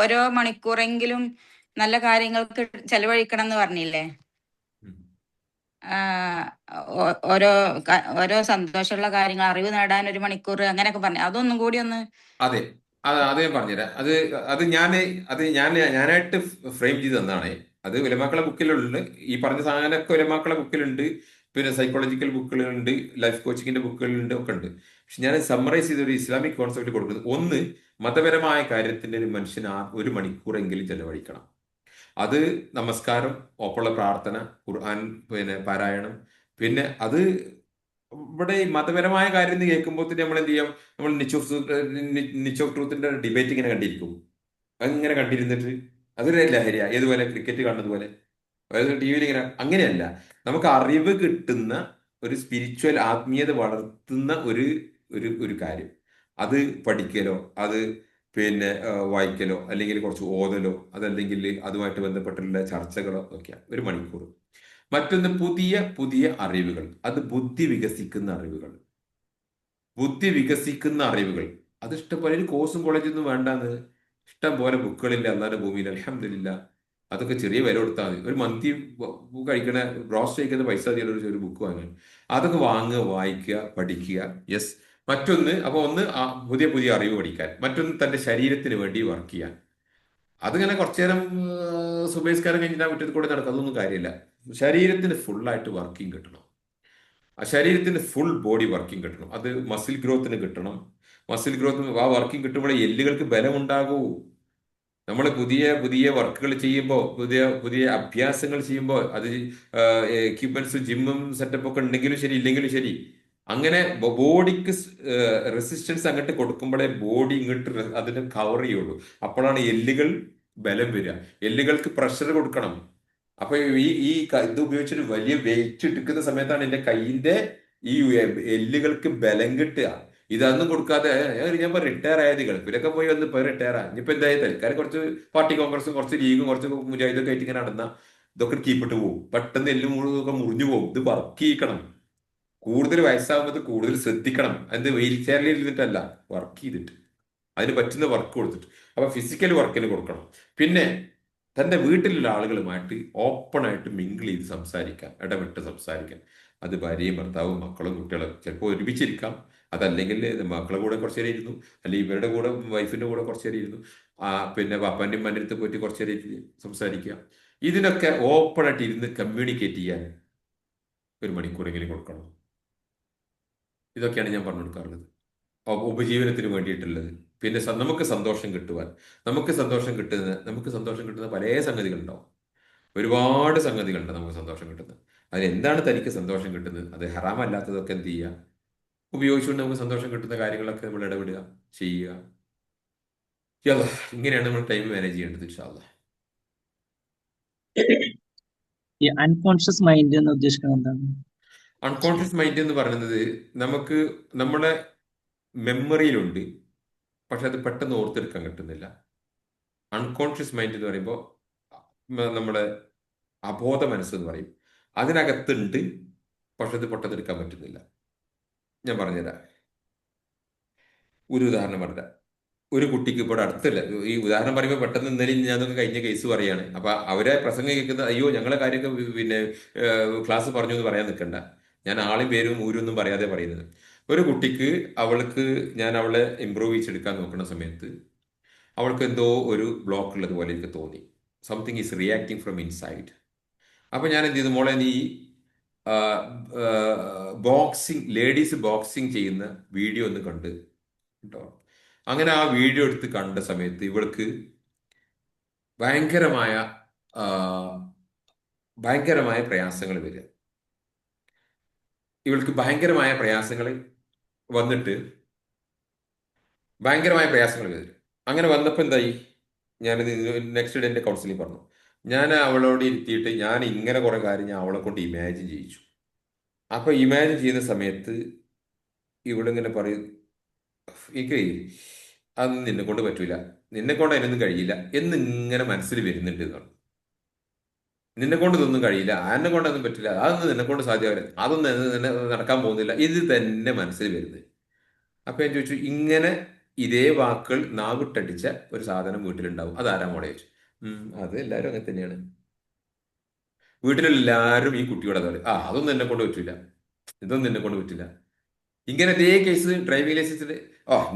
ഓരോ മണിക്കൂറെങ്കിലും നല്ല കാര്യങ്ങൾക്ക് ചെലവഴിക്കണം എന്ന് പറഞ്ഞില്ലേ? ഉം. ഓരോ ഓരോ സന്തോഷമുള്ള കാര്യങ്ങൾ അറിവ് നേടാൻ 1 മണിക്കൂർ അങ്ങനെയൊക്കെ പറഞ്ഞു. അതൊന്നും കൂടി ഒന്ന്. അതെ, അത് ഞാൻ പറഞ്ഞുതരാം. ഞാനായിട്ട് ഫ്രെയിം ചെയ്ത് തന്നാണ്. അത് ഉലമാക്കളെ ബുക്കിലുണ്ട്. ഈ പറഞ്ഞ സാധനമൊക്കെ ഉലമാക്കളെ ബുക്കിലുണ്ട്. പിന്നെ സൈക്കോളജിക്കൽ ബുക്കുകളുണ്ട്, ലൈഫ് കോച്ചിങ്ങിന്റെ ബുക്കുകളുണ്ട്, ഒക്കെ ഉണ്ട്. പക്ഷെ ഞാൻ സമ്മറൈസ് ചെയ്ത് ഒരു ഇസ്ലാമിക് കോൺസെപ്റ്റ് കൊടുക്കുന്നത്, ഒന്ന്, മതപരമായ കാര്യത്തിന്റെ ഒരു മനുഷ്യൻ 1 മണിക്കൂറെങ്കിലും ചെലവഴിക്കണം. അത് നമസ്കാരം, ഒപ്പമുള്ള പ്രാർത്ഥന, ഖുർആൻ പിന്നെ പാരായണം. പിന്നെ അത് ഇവിടെ ഈ മതപരമായ കാര്യം എന്ന് കേൾക്കുമ്പോൾ നമ്മൾ എന്ത് ചെയ്യാം? നമ്മൾ നിച്ച് ഓഫ് ട്രൂത്തിന്റെ ഡിബേറ്റ് ഇങ്ങനെ കണ്ടിരിക്കും. അങ്ങനെ കണ്ടിരുന്നിട്ട് അതൊരു ലഹരിയാ. ഏതുപോലെ ക്രിക്കറ്റ് കാണുന്നത് പോലെ, അതായത് ടി വിയിൽ ഇങ്ങനെ. അങ്ങനെയല്ല. നമുക്ക് അറിവ് കിട്ടുന്ന ഒരു സ്പിരിച്വൽ ആത്മീയത വളർത്തുന്ന ഒരു ഒരു ഒരു കാര്യം, അത് പഠിക്കലോ, അത് പിന്നെ വായിക്കലോ, അല്ലെങ്കിൽ കുറച്ച് ഓതലോ, അതല്ലെങ്കിൽ അതുമായിട്ട് ബന്ധപ്പെട്ടുള്ള ചർച്ചകളോ ഒക്കെയാണ് 1 മണിക്കൂർ. മറ്റൊന്ന് പുതിയ പുതിയ അറിവുകൾ, അത് ബുദ്ധി വികസിക്കുന്ന അറിവുകൾ. അത് ഇഷ്ടംപോലെ, ഒരു കോഴ്സും കോളേജൊന്നും വേണ്ടാന്ന്. ഇഷ്ടം പോലെ ബുക്കുകളില്ല അല്ലാതെ ഭൂമിയിൽ, അൽഹംദുലില്ലാ. അതൊക്കെ ചെറിയ വില കൊടുത്താൽ മതി. ഒരു മന്തി കഴിക്കണ, ബ്രോസ്റ്റ് കഴിക്കുന്ന പൈസ മതിയല്ലോ ഒരു ബുക്ക് വാങ്ങാൻ. അതൊക്കെ വാങ്ങുക, വായിക്കുക, പഠിക്കുക. യെസ്. മറ്റൊന്ന്, അപ്പൊ ഒന്ന് പുതിയ പുതിയ അറിവ് പഠിക്കാൻ. മറ്റൊന്ന് തന്റെ ശരീരത്തിന് വേണ്ടി വർക്ക് ചെയ്യാൻ. അതിങ്ങനെ കുറച്ചു നേരം സുബേസ്കാരം കഴിഞ്ഞാൽ മുറ്റത്ത് കൂടെ നടക്കും, അതൊന്നും കാര്യമില്ല. ശരീരത്തിന് ഫുള്ളായിട്ട് വർക്കിംഗ് കിട്ടണം. ആ ശരീരത്തിന് ഫുൾ ബോഡി വർക്കിംഗ് കിട്ടണം. അത് മസിൽ ഗ്രോത്തിന് കിട്ടണം. മസിൽ ഗ്രോത്തിന് ആ വർക്കിംഗ് കിട്ടുമ്പോഴേ എല്ലുകൾക്ക് ബലമുണ്ടാകൂ. നമ്മൾ പുതിയ പുതിയ വർക്കുകൾ ചെയ്യുമ്പോൾ, പുതിയ പുതിയ അഭ്യാസങ്ങൾ ചെയ്യുമ്പോൾ, അത് എക്യുപ്മെന്റ്സ്, ജിമ്മും സെറ്റപ്പ് ഒക്കെ ഉണ്ടെങ്കിലും ശരി, ഇല്ലെങ്കിലും ശരി, അങ്ങനെ ബോഡിക്ക് റെസിസ്റ്റൻസ് അങ്ങോട്ട് കൊടുക്കുമ്പോഴേ ബോഡി ഇങ്ങോട്ട് അതിനെ കവർ ചെയ്യുള്ളൂ. അപ്പോഴാണ് എല്ലുകൾ ബലം വരിക. എല്ലുകൾക്ക് പ്രഷർ കൊടുക്കണം. അപ്പൊ ഇത് ഉപയോഗിച്ചൊരു വലിയ വെയിറ്റ് എടുക്കുന്ന സമയത്താണ് എന്റെ കൈയിന്റെ ഈ എല്ലുകൾക്ക് ബലം കിട്ടുക. ഇതൊന്നും കൊടുക്കാതെ ഞാൻ റിട്ടയർ ആയത്, ഗൾഫിലൊക്കെ പോയി വന്ന് ഇപ്പൊ റിട്ടയർ ആ. ഇനിയിപ്പോ എന്തായാലും തൽക്കാലം കുറച്ച് പാർട്ടി കോൺഗ്രസും കുറച്ച് ലീഗും കുറച്ച് മുജാഹിദൊക്കെ ആയിട്ട് ഇങ്ങനെ നടന്ന ഇതൊക്കെ കീപ്പിട്ട് പോകും. പെട്ടെന്ന് എല്ലും മുഴുവൊക്കെ മുറിഞ്ഞു പോകും. ഇത് വർക്ക് ചെയ്യിക്കണം. കൂടുതൽ വയസ്സാകുമ്പോൾ കൂടുതൽ ശ്രദ്ധിക്കണം. അത് വീൽ ചെയറിൽ ഇരുന്നിട്ടല്ല, വർക്ക് ചെയ്തിട്ട്, അതിന് പറ്റുന്ന വർക്ക് കൊടുത്തിട്ട്. അപ്പൊ ഫിസിക്കൽ വർക്കിന് കൊടുക്കണം. പിന്നെ തന്റെ വീട്ടിലുള്ള ആളുകളുമായിട്ട് ഓപ്പണായിട്ട് മിങ്കിൾ ചെയ്ത് സംസാരിക്കാൻ, ഇടപെട്ട് സംസാരിക്കാൻ. അത് ഭാര്യയും ഭർത്താവും മക്കളും കുട്ടികളും ചിലപ്പോൾ ഒരുമിച്ചിരിക്കാം. അതല്ലെങ്കിൽ മക്കളുടെ കൂടെ കുറച്ചു നേരം ഇരുന്നു, അല്ലെങ്കിൽ ഇവരുടെ കൂടെ, വൈഫിന്റെ കൂടെ കുറച്ചു നേരം ഇരുന്നു. പിന്നെ പാപ്പാന്റെയും ഉമ്മാന്റെ അടുത്ത് പോയിട്ട് കുറച്ചു നേരം സംസാരിക്കുക. ഇതിനൊക്കെ ഓപ്പണായിട്ട് ഇരുന്ന് കമ്മ്യൂണിക്കേറ്റ് ചെയ്യാൻ 1 മണിക്കൂറെങ്കിലും കൊടുക്കണം. ഇതൊക്കെയാണ് ഞാൻ പറഞ്ഞു കൊടുക്കാറുള്ളത്, ഉപജീവനത്തിന് വേണ്ടിയിട്ടുള്ളത്. പിന്നെ നമുക്ക് സന്തോഷം കിട്ടുവാൻ, നമുക്ക് സന്തോഷം കിട്ടുന്ന പല സംഗതികളുണ്ടാവും. ഒരുപാട് സംഗതികളുണ്ട് നമുക്ക് സന്തോഷം കിട്ടുന്നത്. അതിലെന്താണ് തനിക്ക് സന്തോഷം കിട്ടുന്നത്? അത് ഹറാമല്ലാത്തതൊക്കെ എന്ത് ചെയ്യുക, ഉപയോഗിച്ചുകൊണ്ട് നമുക്ക് സന്തോഷം കിട്ടുന്ന കാര്യങ്ങളൊക്കെ നമ്മൾ ഇടപെടുക, ചെയ്യുക. യല്ലാ, ഇങ്ങനെയാണ് നമ്മൾ ടൈം മാനേജ് ചെയ്യേണ്ടത് ഇൻഷാ അല്ലാ. ഈ അൺകോൺഷ്യസ് മൈൻഡ് എന്ന് ഉദ്ദേശിക്കുന്നത് എന്താണ്? അൺകോൺഷ്യസ് മൈൻഡ് എന്ന് പറയുന്നത് നമുക്ക് നമ്മുടെ മെമ്മറിയിലുണ്ട്, പക്ഷെ അത് പെട്ടെന്ന് ഓർത്തെടുക്കാൻ കിട്ടുന്നില്ല. അൺകോൺഷ്യസ് മൈൻഡ് എന്ന് പറയുമ്പോൾ നമ്മുടെ അബോധ മനസ്സെന്ന് പറയും, അതിനകത്തുണ്ട്, പക്ഷെ അത് പെട്ടെന്ന് എടുക്കാൻ പറ്റുന്നില്ല. ഞാൻ പറഞ്ഞുതരാം, ഒരു ഉദാഹരണം പറഞ്ഞുതരാം. ഒരു കുട്ടിക്ക് ഇപ്പോൾ അടുത്തല്ല, ഈ ഉദാഹരണം പറയുമ്പോൾ പെട്ടെന്ന് ഇന്നലെ ഞാനൊക്കെ കഴിഞ്ഞ കേസ് പറയാണ്. അപ്പൊ അവരെ പ്രസംഗം കേൾക്കുന്നത്, അയ്യോ ഞങ്ങളെ കാര്യമൊക്കെ പിന്നെ ക്ലാസ് പറഞ്ഞു എന്ന് പറയാൻ നിൽക്കണ്ട. ഞാൻ ആളും പേരും ഊരൊന്നും പറയാതെ പറയുന്നത്. ഒരു കുട്ടിക്ക്, ഞാൻ അവളെ ഇമ്പ്രൂവ് ചെയ്തെടുക്കാൻ നോക്കുന്ന സമയത്ത് അവൾക്ക് എന്തോ ഒരു ബ്ലോക്ക് ഉള്ളത് പോലെ എനിക്ക് തോന്നി. Something is reacting from inside. അപ്പൊ ഞാൻ എന്ത് ചെയ്തു, മോളെ നീ ബോക്സിങ്, ലേഡീസ് ബോക്സിങ് ചെയ്യുന്ന വീഡിയോ ഒന്ന് കണ്ട് കേട്ടോ. അങ്ങനെ ആ വീഡിയോ എടുത്ത് കണ്ട സമയത്ത് ഇവൾക്ക് ഭയങ്കരമായ ആ, ഭയങ്കരമായ പ്രയാസങ്ങൾ വരിക. ഇവൾക്ക് ഭയങ്കരമായ പ്രയാസങ്ങൾ വന്നിട്ട് ഭയങ്കരമായ പ്രയാസങ്ങൾ വരും. അങ്ങനെ വന്നപ്പോൾ എന്തായി, ഞാനിത് നെക്സ്റ്റ് ഡേ എൻ്റെ കൗൺസിലിംഗ് പറഞ്ഞു. ഞാൻ അവളോട് ഇരുത്തിയിട്ട് ഞാൻ ഇങ്ങനെ കുറെ കാര്യം ഞാൻ അവളെ കൊണ്ട് ഇമാജിൻ ചെയ്യിച്ചു. അപ്പൊ ഇമാജിൻ ചെയ്യുന്ന സമയത്ത് ഇവളിങ്ങനെ പറയും, എനിക്ക് അതൊന്നും നിന്നെ കൊണ്ട് പറ്റൂല, നിന്നെ കൊണ്ട് അതിനൊന്നും കഴിയില്ല എന്നിങ്ങനെ മനസ്സിൽ വരുന്നുണ്ട് എന്നാണ്. നിന്നെ കൊണ്ട് ഇതൊന്നും കഴിയില്ല, എന്നെ കൊണ്ട് അതൊന്നും പറ്റില്ല, അതൊന്നും നിന്നെ കൊണ്ട് സാധ്യമാവില്ല, അതൊന്നും നിന്നെ നടക്കാൻ പോകുന്നില്ല, ഇത് തന്നെ മനസ്സിൽ വരുന്നത്. അപ്പൊ ഞാൻ ചോദിച്ചു, ഇങ്ങനെ ഇതേ വാക്കുകൾ നാവിട്ടടിച്ച ഒരു സാധനം വീട്ടിലുണ്ടാവും, അതാരാ മോളെ ചോദിച്ചു. അത് എല്ലാവരും അങ്ങനെ തന്നെയാണ്. വീട്ടിലെല്ലാവരും ഈ കുട്ടിയോട് അതാണ്, അതൊന്നും എന്നെ കൊണ്ട് പറ്റില്ല, ഇതൊന്നും എന്നെ കൊണ്ട് പറ്റില്ല. ഇങ്ങനെ ഇതേ കേസ് ഡ്രൈവിംഗ് ലൈസൻസിൽ,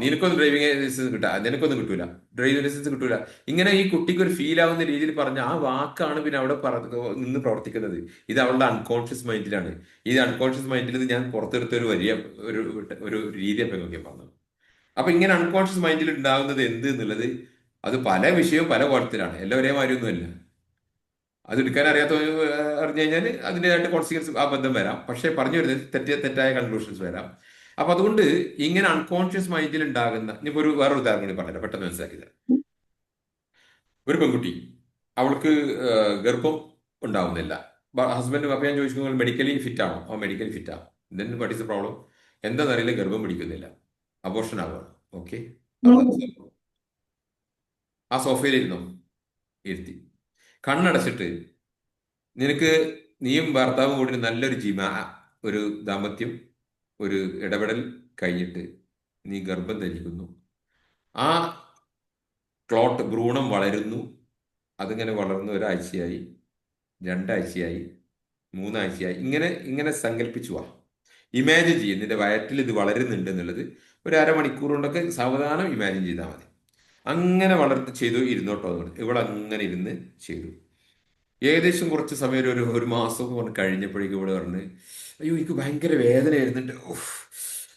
നിനക്കൊന്നും ഡ്രൈവിംഗ് ലൈസൻസ് കിട്ടാ, നിനക്കൊന്നും കിട്ടൂല, ഡ്രൈവിംഗ് ലൈസൻസ് കിട്ടൂല. ഇങ്ങനെ ഈ കുട്ടിക്ക് ഒരു ഫീൽ ആവുന്ന രീതിയിൽ പറഞ്ഞ ആ വാക്കാണ് പിന്നെ അവിടെ നിന്ന് പ്രവർത്തിക്കുന്നത്. ഇത് അവളുടെ അൺകോൺഷ്യസ് മൈൻഡിലാണ്. ഈ അൺകോൺഷ്യസ് മൈൻഡിൽ നിന്ന് ഞാൻ പുറത്തെടുത്ത ഒരു വലിയ ഒരു ഒരു രീതിയൊക്കെ നോക്കിയാൽ പറഞ്ഞത്. അപ്പൊ ഇങ്ങനെ അൺകോൺഷ്യസ് മൈൻഡിൽ ഉണ്ടാകുന്നത് എന്ത് എന്നുള്ളത്, അത് പല വിഷയവും പല കോലത്തിലാണ്, എല്ലാം ഒരേ മാതിരിയൊന്നുമല്ല. അത് എടുക്കാൻ അറിയാത്ത അറിഞ്ഞു കഴിഞ്ഞാൽ അതിൻ്റെതായിട്ട് കോൺസിക്വൻസ് ആ ബന്ധം വരാം. പക്ഷെ പറഞ്ഞു വരുന്നത് തെറ്റായ കൺക്ലൂഷൻസ് വരാം. അപ്പൊ അതുകൊണ്ട് ഇങ്ങനെ അൺകോൺഷ്യസ് മൈൻഡിൽ ഉണ്ടാകുന്ന, ഇനിയിപ്പോ വേറൊരു ഉദാഹരണം കൂടി പറഞ്ഞില്ല, പെട്ടെന്ന് മനസ്സിലാക്കിയത്. ഒരു പെൺകുട്ടി, അവൾക്ക് ഗർഭം ഉണ്ടാവുന്നില്ല. ഹസ്ബൻഡ്, അപ്പൊ ഞാൻ ചോദിച്ചു മെഡിക്കലി ഫിറ്റ് ആണോ? മെഡിക്കലി ഫിറ്റ് ആണ്. Then what is the problem? എന്താണെന്നറിയില്ല, ഗർഭം പിടിക്കുന്നില്ല, അബോർഷൻ ആവുകയാണ്. ഓക്കെ, ആ സോഫയിലിരുന്നോ, ഇരുത്തി, കണ്ണടച്ചിട്ട് നിനക്ക് നീയും ഭർത്താവും കൂടി നല്ലൊരു ഒരു ദാമ്പത്യം, ഒരു ഇടപെടൽ കഴിഞ്ഞിട്ട് നീ ഗർഭം ധരിക്കുന്നു. ആ ഭ്രൂണം വളരുന്നു. അതിങ്ങനെ വളർന്ന് ഒരാഴ്ചയായി, രണ്ടാഴ്ചയായി, മൂന്നാഴ്ചയായി, ഇങ്ങനെ ഇങ്ങനെ സങ്കല്പിച്ചു വാ. ഇമാജിൻ ചെയ്യും, നിന്റെ വയറ്റിൽ ഇത് വളരുന്നുണ്ട് എന്നുള്ളത്. ഒരു അരമണിക്കൂർ കൊണ്ടൊക്കെ സാവധാനം ഇമാജിൻ ചെയ്താൽ മതി. അങ്ങനെ വളർന്ന് ചെയ്തു, ഇരുന്നോട്ടോ. ഇവളങ്ങനെ ഇരുന്ന് ചെയ്തു. ഏകദേശം കുറച്ച് സമയം, ഒരു മാസം കൊണ്ട് കഴിഞ്ഞപ്പോഴേക്കും ഇവിടെ പറഞ്ഞ്, അയ്യോ എനിക്ക് ഭയങ്കര വേദന വരുന്നുണ്ട്,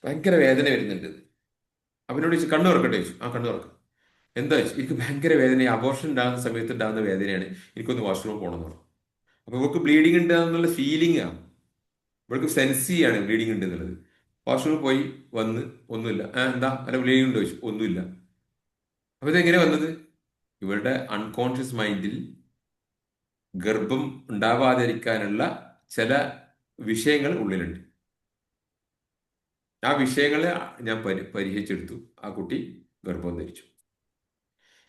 ഭയങ്കര വേദന വരുന്നുണ്ട്. അവനോട് ചോദിച്ചു, കണ്ണു തുറക്കട്ടെ ചോദിച്ചു. കണ്ണു തുറക്കാം. എന്താ ചോദിച്ചു. എനിക്ക് ഭയങ്കര വേദന, അബോർഷൻ ഉണ്ടാകുന്ന സമയത്ത് ഉണ്ടാകുന്ന വേദനയാണ്, എനിക്കൊന്ന് വാഷ്റൂമിൽ പോകണം എന്ന് പറഞ്ഞു. അപ്പൊ ഇവർക്ക് ബ്ലീഡിങ് ഉണ്ട് എന്നുള്ള ഫീലിംഗ് ആണ്, ഇവർക്ക് സെൻസ് ചെയ്യാണ് ബ്ലീഡിങ് ഉണ്ട് എന്നുള്ളത്. വാഷ്റൂമിൽ പോയി വന്ന് ഒന്നുമില്ല. എന്താ അല്ല ബ്ലീഡിങ് ഉണ്ടോ ചോദിച്ചു. ഒന്നുമില്ല. അപ്പൊ ഇതെങ്ങനെ വന്നത്? ഇവരുടെ അൺകോൺഷ്യസ് മൈൻഡിൽ ഗർഭം ഉണ്ടാവാതിരിക്കാനുള്ള ചില വിഷയങ്ങൾ ഉള്ളിലുണ്ട്. ആ വിഷയങ്ങളെ ഞാൻ പരിഹരിച്ചെടുത്തു. ആ കുട്ടി ഗർഭം ധരിച്ചു.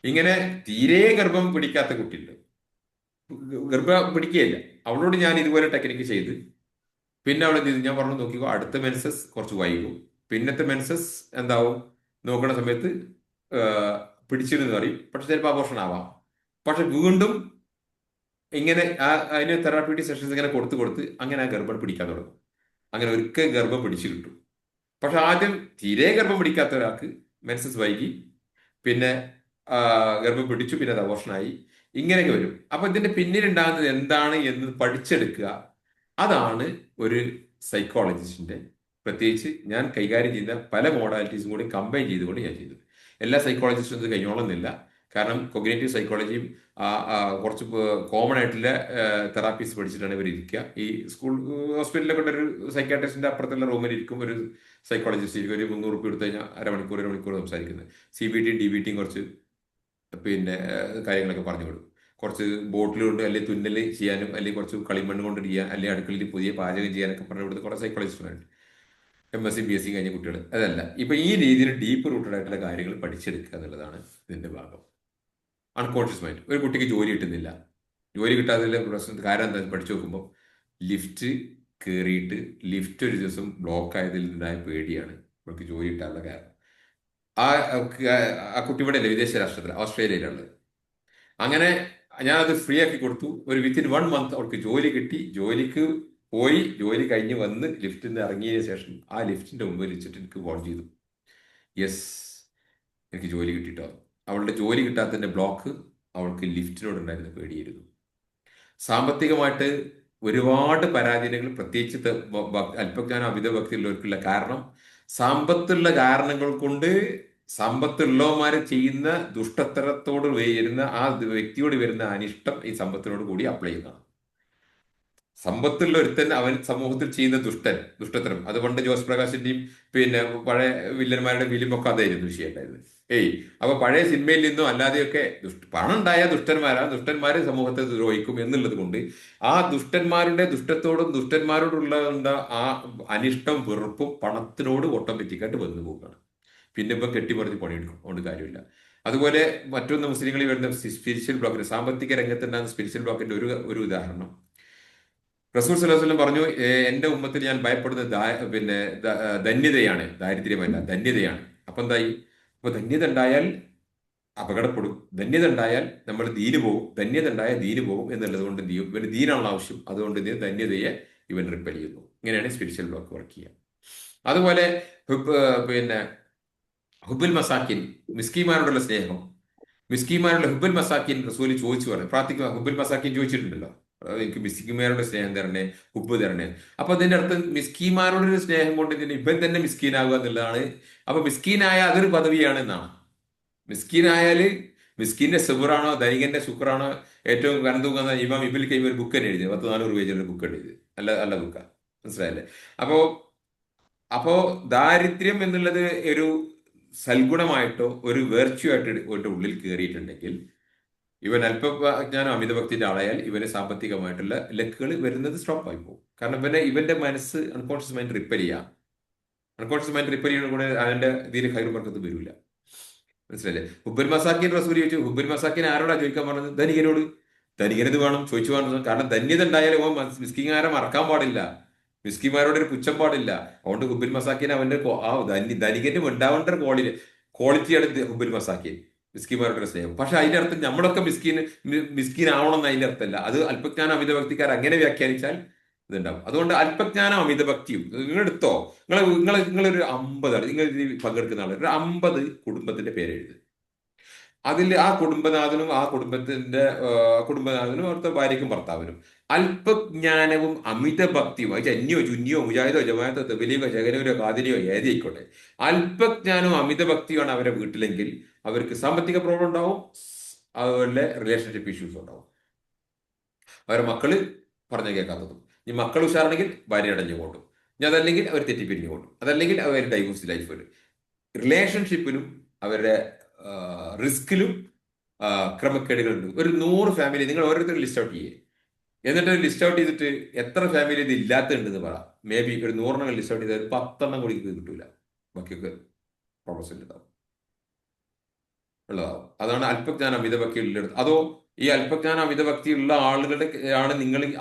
ഇങ്ങനെ തീരെ ഗർഭം പിടിക്കാത്ത കുട്ടിയുണ്ട്, ഗർഭം പിടിക്കുകയില്ല. അവളോട് ഞാൻ ഇതുപോലെ ടെക്നിക്ക് ചെയ്ത്, പിന്നെ അവൾ എന്ത് ചെയ്തു, ഞാൻ പറഞ്ഞു നോക്കിക്കോ, അടുത്ത മെൻസസ് കുറച്ച് വൈകും, പിന്നത്തെ മെൻസസ് എന്താവും നോക്കുന്ന സമയത്ത് പിടിച്ചിരുന്ന് പറയും, പക്ഷെ ചിലപ്പോൾ അബോർഷൻ ആവാം. പക്ഷെ വീണ്ടും ഇങ്ങനെ അതിന് തെറാപ്യൂട്ടിക് സെഷൻസ് ഇങ്ങനെ കൊടുത്ത് കൊടുത്ത് അങ്ങനെ ആ ഗർഭം പിടിക്കാൻ തുടങ്ങും. അങ്ങനെ ഒരിക്കൽ ഗർഭം പിടിച്ചു കിട്ടും. പക്ഷെ ആദ്യം തീരെ ഗർഭം പിടിക്കാത്ത ഒരാൾക്ക് മെൻസസ് വൈകി, പിന്നെ ഗർഭം പിടിച്ചു, പിന്നെ അത് അബോർഷനായി, ഇങ്ങനെയൊക്കെ വരും. അപ്പൊ ഇതിന്റെ പിന്നിലുണ്ടാകുന്നത് എന്താണ് എന്ന് പഠിച്ചെടുക്കുക. അതാണ് ഒരു സൈക്കോളജിസ്റ്റിന്റെ, പ്രത്യേകിച്ച് ഞാൻ കൈകാര്യം ചെയ്ത പല മോഡാലിറ്റീസും കൂടി കമ്പൈൻ ചെയ്തുകൊണ്ട് ഞാൻ ചെയ്തത്. എല്ലാ സൈക്കോളജിസ്റ്റും ഇത് കഴിഞ്ഞോളുന്നില്ല. കാരണം കൊഗ്നേറ്റീവ് സൈക്കോളജിയും കുറച്ച് കോമൺ ആയിട്ടുള്ള തെറാപ്പീസ് പഠിച്ചിട്ടാണ് ഇവർ ഇരിക്കുക. ഈ സ്കൂൾ ഹോസ്പിറ്റലിലൊക്കെ ഒരു സൈക്കാട്രിസ്റ്റിന്റെ അപ്പുറത്തുള്ള റൂമിൽ ഇരിക്കും ഒരു സൈക്കോളജിസ്റ്റ് ഇരിക്കും. ഒരു 300 രൂപ എടുത്തു കഴിഞ്ഞാൽ അരമണിക്കൂർ സംസാരിക്കുന്നത്. CBT DBT കുറച്ച് പിന്നെ കാര്യങ്ങളൊക്കെ പറഞ്ഞു കൊടുക്കും. കുറച്ച് ബോട്ടിൽ കൊണ്ട് അല്ലെങ്കിൽ തുന്നൽ ചെയ്യാനും അല്ലെങ്കിൽ കുറച്ച് കളിമണ്ണ് കൊണ്ട് ചെയ്യാൻ അല്ലെങ്കിൽ അടുക്കളയിൽ പുതിയ പാചകം ചെയ്യാനൊക്കെ പറഞ്ഞു കൊടുത്ത് കുറേ സൈക്കോളജിസ്റ്റുകളുണ്ട്. MSc BSc കഴിഞ്ഞ കുട്ടികൾ. അതല്ല, ഇപ്പൊ ഈ രീതിയിൽ ഡീപ്പ് റൂട്ടഡ് ആയിട്ടുള്ള കാര്യങ്ങൾ പഠിച്ചെടുക്കുക എന്നുള്ളതാണ് ഇതിന്റെ ഭാഗം. Unconscious mind. ഒരു കുട്ടിക്ക് ജോലി കിട്ടുന്നില്ല, ജോലി കിട്ടാത്തതിലെ പ്രശ്നം കാരണം എന്താ പഠിച്ചു നോക്കുമ്പോൾ ലിഫ്റ്റ് കയറിയിട്ട് ലിഫ്റ്റ് ഒരു ദിവസം ബ്ലോക്ക് ആയതിൽ നിന്നുണ്ടായ പേടിയാണ് അവർക്ക് ജോലി കിട്ടാനുള്ള കാരണം. ആ ആ കുട്ടി ഇവിടെ അല്ലേ, വിദേശ രാഷ്ട്രത്തിൽ ഓസ്ട്രേലിയയിലുള്ളത്. അങ്ങനെ ഞാനത് ഫ്രീ ആക്കി കൊടുത്തു. ഒരു വിത്തിൻ 1 മന്ത് അവൾക്ക് ജോലി കിട്ടി. ജോലിക്ക് പോയി, ജോലി കഴിഞ്ഞ് വന്ന് ലിഫ്റ്റിൽ നിന്ന് ഇറങ്ങിയതിന് ശേഷം ആ ലിഫ്റ്റിന്റെ മുമ്പിൽ വെച്ചിട്ട് എനിക്ക് കോൾ ചെയ്തു, യെസ് എനിക്ക് ജോലി കിട്ടിയിട്ടോ. അവളുടെ ജോലി കിട്ടാത്തതിന്റെ ബ്ലോക്ക് അവൾക്ക് ലിഫ്റ്റിനോടുണ്ടായിരുന്ന പേടിയായിരുന്നു. സാമ്പത്തികമായിട്ട് ഒരുപാട് പരാധീനങ്ങൾ, പ്രത്യേകിച്ച് അല്പജ്ഞാനം അമിത ഭക്തിയുള്ളവർക്കുള്ള കാരണം സമ്പത്തുള്ള കാരണങ്ങൾ കൊണ്ട് സമ്പത്തുള്ളവന്മാര് ചെയ്യുന്ന ദുഷ്ടത്തരത്തോട് വരുന്ന ആ വ്യക്തിയോട് വരുന്ന അനിഷ്ടം ഈ സമ്പത്തിനോട് കൂടി അപ്ലൈ ചെയ്യുന്നതാണ്. സമ്പത്തുള്ള ഒരുത്തൻ അവൻ സമൂഹത്തിൽ ചെയ്യുന്ന ദുഷ്ടത്തരം. അത് പണ്ട് ജോസ് പ്രകാശിന്റെയും പിന്നെ പഴയ വില്ലന്മാരുടെ ഫിലിമൊക്കെ അതായിരുന്നു വിഷയമുണ്ടായിരുന്നത്. അപ്പൊ പഴയ സിനിമയിൽ നിന്നും അല്ലാതെയൊക്കെ പണം ഉണ്ടായ ദുഷ്ടന്മാര് സമൂഹത്തെ ദ്രോഹിക്കും എന്നുള്ളത് കൊണ്ട് ആ ദുഷ്ടന്മാരുടെ ദുഷ്ടത്തോടും ദുഷ്ടന്മാരോടുള്ള ആ അനിഷ്ടം വെറുപ്പും പണത്തിനോട് ഓട്ടോമാറ്റിക്കായിട്ട് വന്നു പോകുകയാണ്. പിന്നെ ഇപ്പം കെട്ടിപ്പറഞ്ഞ് പണിയെടുക്കും, അതുകൊണ്ട് കാര്യമില്ല. അതുപോലെ മറ്റൊന്ന് മുസ്ലിങ്ങളിൽ വരുന്ന സ്പിരിച്വൽ ബ്ലോക്കിന്, സാമ്പത്തിക രംഗത്തുണ്ടാകുന്ന സ്പിരിച്വൽ ബ്ലോക്കിന്റെ ഒരു ഉദാഹരണം റസൂൽ സല്ലല്ലാഹു അലൈഹി വസല്ലം പറഞ്ഞു, എന്റെ ഉമ്മത്തിൽ ഞാൻ ഭയപ്പെടുന്നത് ധന്യതയാണ്, ദാരിദ്ര്യമല്ല, ധന്യതയാണ്. അപ്പൊ എന്തായി? അപ്പൊ ധന്യത ഉണ്ടായാൽ അപകടപ്പെടും, ധന്യത ഉണ്ടായാൽ നമ്മൾ ദീന് പോകും, ധന്യത ഉണ്ടായാൽ ദീന് പോകും എന്നുള്ളത് കൊണ്ട് എന്ത് ചെയ്യും? ഇവന് ദീനാണല്ലോ ആവശ്യം, അതുകൊണ്ട് ധന്യതയെ ഇവൻ റിപ്പൽ ചെയ്യുന്നു. ഇങ്ങനെയാണ് സ്പിരിച്വൽ ബ്ലോക്ക് വർക്ക് ചെയ്യുക. അതുപോലെ പിന്നെ ഹുബുൽ മസാക്കിൻ, മിസ്കിമാരോടുള്ള സ്നേഹം, മിസ്കിമാരുടെ ഹുബുൽ മസാക്കിൻ റസൂൽ ചോദിച്ചു പറഞ്ഞു, പ്രാർത്ഥിക്കുക. ഹുബുൽ മസാക്കിൻ ചോദിച്ചിട്ടുണ്ടല്ലോ, എനിക്ക് മിസ്കിമാരുടെ സ്നേഹം തരണേ, ഹുബ് തരണേ. അപ്പൊ അതിന്റെ അർത്ഥം മിസ്കിമാരോടൊരു സ്നേഹം കൊണ്ട് ഇവൻ തന്നെ മിസ്കീനാകുക എന്നുള്ളതാണ്. അപ്പൊ മിസ്കീനായ അതൊരു പദവിയാണ് എന്നാണ്. മിസ്കീനായാല് മിസ്കീന്റെ സുബറാണോ ധനികന്റെ ശുക്രാണോ ഏറ്റവും കനതൂങ്ങുന്ന ഇമാം ഇബ്നുൽ ഖയ്യിം ഒരു ബുക്ക് തന്നെ എഴുതിയത്, 400 പേജുള്ള ബുക്ക് എഴുതിയത്, നല്ല ബുക്കാ, മനസ്സിലായല്ലേ? അപ്പോ ദാരിദ്ര്യം എന്നുള്ളത് ഒരു സൽഗുണമായിട്ടോ ഒരു വെർച്യൂ ആയിട്ട് ഉള്ളിൽ കയറിയിട്ടുണ്ടെങ്കിൽ ഇവൻ അല്പജ്ഞാനം അമിതഭക്തിന്റെ ആളായാൽ ഇവന് സാമ്പത്തികമായിട്ടുള്ള ലക്കുകൾ വരുന്നത് സ്റ്റോപ്പ് ആയി പോകും. കാരണം ഇവന്റെ മനസ്സ് അൺകോൺഷ്യസ് മൈൻഡ് റിപ്പയർ ചെയ്യാം. അൺകോൺഷ്യസ് മൈൻഡ് റിപ്പയർ ചെയ്യുന്ന കൂടെ അതിന്റെ ഇതിൽ ഹൈർ ബർക്കത്ത് വരില്ല. മനസ്സിലല്ലേ? ഹുബുൽ മസാക്കിൻ റസൂൽ ചോദിച്ചു. ഹുബുൽ മസാക്കിൻ ആരോടാ ചോദിക്കാൻ പറഞ്ഞത്? ധനികനോട്. ധനികനത് വേണം ചോദിച്ചു വേണം. കാരണം ധന്യത ഉണ്ടായാലും ഓൻ മിസ്കിമാരെ മറക്കാൻ പാടില്ല, മിസ്കിമാരോട് ഒരു പുച്ഛം പാടില്ല. അതുകൊണ്ട് ഹുബുൽ മസാക്കിൻ അവന്റെ ആ ധനികന്റെ ഉണ്ടാവേണ്ട ക്വാളിറ്റിയാണ് ഹുബുൽ മസാക്കിൻ, മിസ്കിമാരുടെ സ്നേഹം. പക്ഷെ അതിന്റെ അർത്ഥം നമ്മളൊക്കെ മിസ്കീൻ ആവണമെന്ന് അതിന്റെ അർത്ഥമല്ല. അത് അല്പജ്ഞാനം അമിതഭക്തിക്കാർ അങ്ങനെ വ്യാഖ്യാനിച്ചാൽ ഇതുണ്ടാവും. അതുകൊണ്ട് അല്പജ്ഞാനം അമിതഭക്തിയും നിങ്ങൾ എടുത്തോ. നിങ്ങളൊരു 50 നിങ്ങൾ ഇതിൽ പങ്കെടുക്കുന്ന ആൾ ഒരു 50 കുടുംബത്തിന്റെ പേര് എഴുതുക. അതിൽ ആ കുടുംബനാഥനും അവിടുത്തെ ഭാര്യയ്ക്കും ഭർത്താവിനും അല്പജ്ഞാനവും അമിതഭക്തിയും, അത് ജന്യോ ജുന്യോ മുജാഹിദോ ജമാഅത്തോ തബ്ലീഗോ ജഗനൂരോ ഖാദിരിയോ ഏതായിക്കോട്ടെ, അല്പജ്ഞാനവും അമിതഭക്തിയുമാണ് അവരുടെ വീട്ടിലെങ്കിൽ അവർക്ക് സാമ്പത്തിക പ്രോബ്ലം ഉണ്ടാവും, അവരുടെ റിലേഷൻഷിപ്പ് ഇഷ്യൂസ് ഉണ്ടാവും, അവരുടെ മക്കള് പറഞ്ഞു കേൾക്കാത്തതും. ഈ മക്കൾ ഉഷാറാണെങ്കിൽ ഭാര്യ അടഞ്ഞു കൊണ്ടും, ഇനി അതല്ലെങ്കിൽ അവർ തെറ്റിപ്പിരിഞ്ഞു കൊണ്ടും, അതല്ലെങ്കിൽ അവർ ഡൈവോഴ്സ് ലൈഫ് വരും. റിലേഷൻഷിപ്പിനും അവരുടെ റിസ്കിലും ക്രമക്കേടുകളുണ്ട്. ഒരു 100 ഫാമിലി നിങ്ങൾ ഓരോരുത്തരും ലിസ്റ്റ് ഔട്ട് ചെയ്യേ, എന്നിട്ട് ലിസ്റ്റ് ഔട്ട് ചെയ്തിട്ട് എത്ര ഫാമിലി ഇത് ഇല്ലാത്തുണ്ടെന്ന് പറ. മേ ബി ഒരു 100 ലിസ്റ്റ് ഔട്ട് ചെയ്താൽ 10 കൂടി കിട്ടൂല, ബാക്കിയൊക്കെ പ്രോസസ് ഉള്ളതാവും. അതാണ് അല്പജ്ഞാനം അമിതഭക്തി ഉള്ളത്. അതോ ഈ അല്പജ്ഞാനം അമിതഭക്തി ഉള്ള ആളുകളുടെ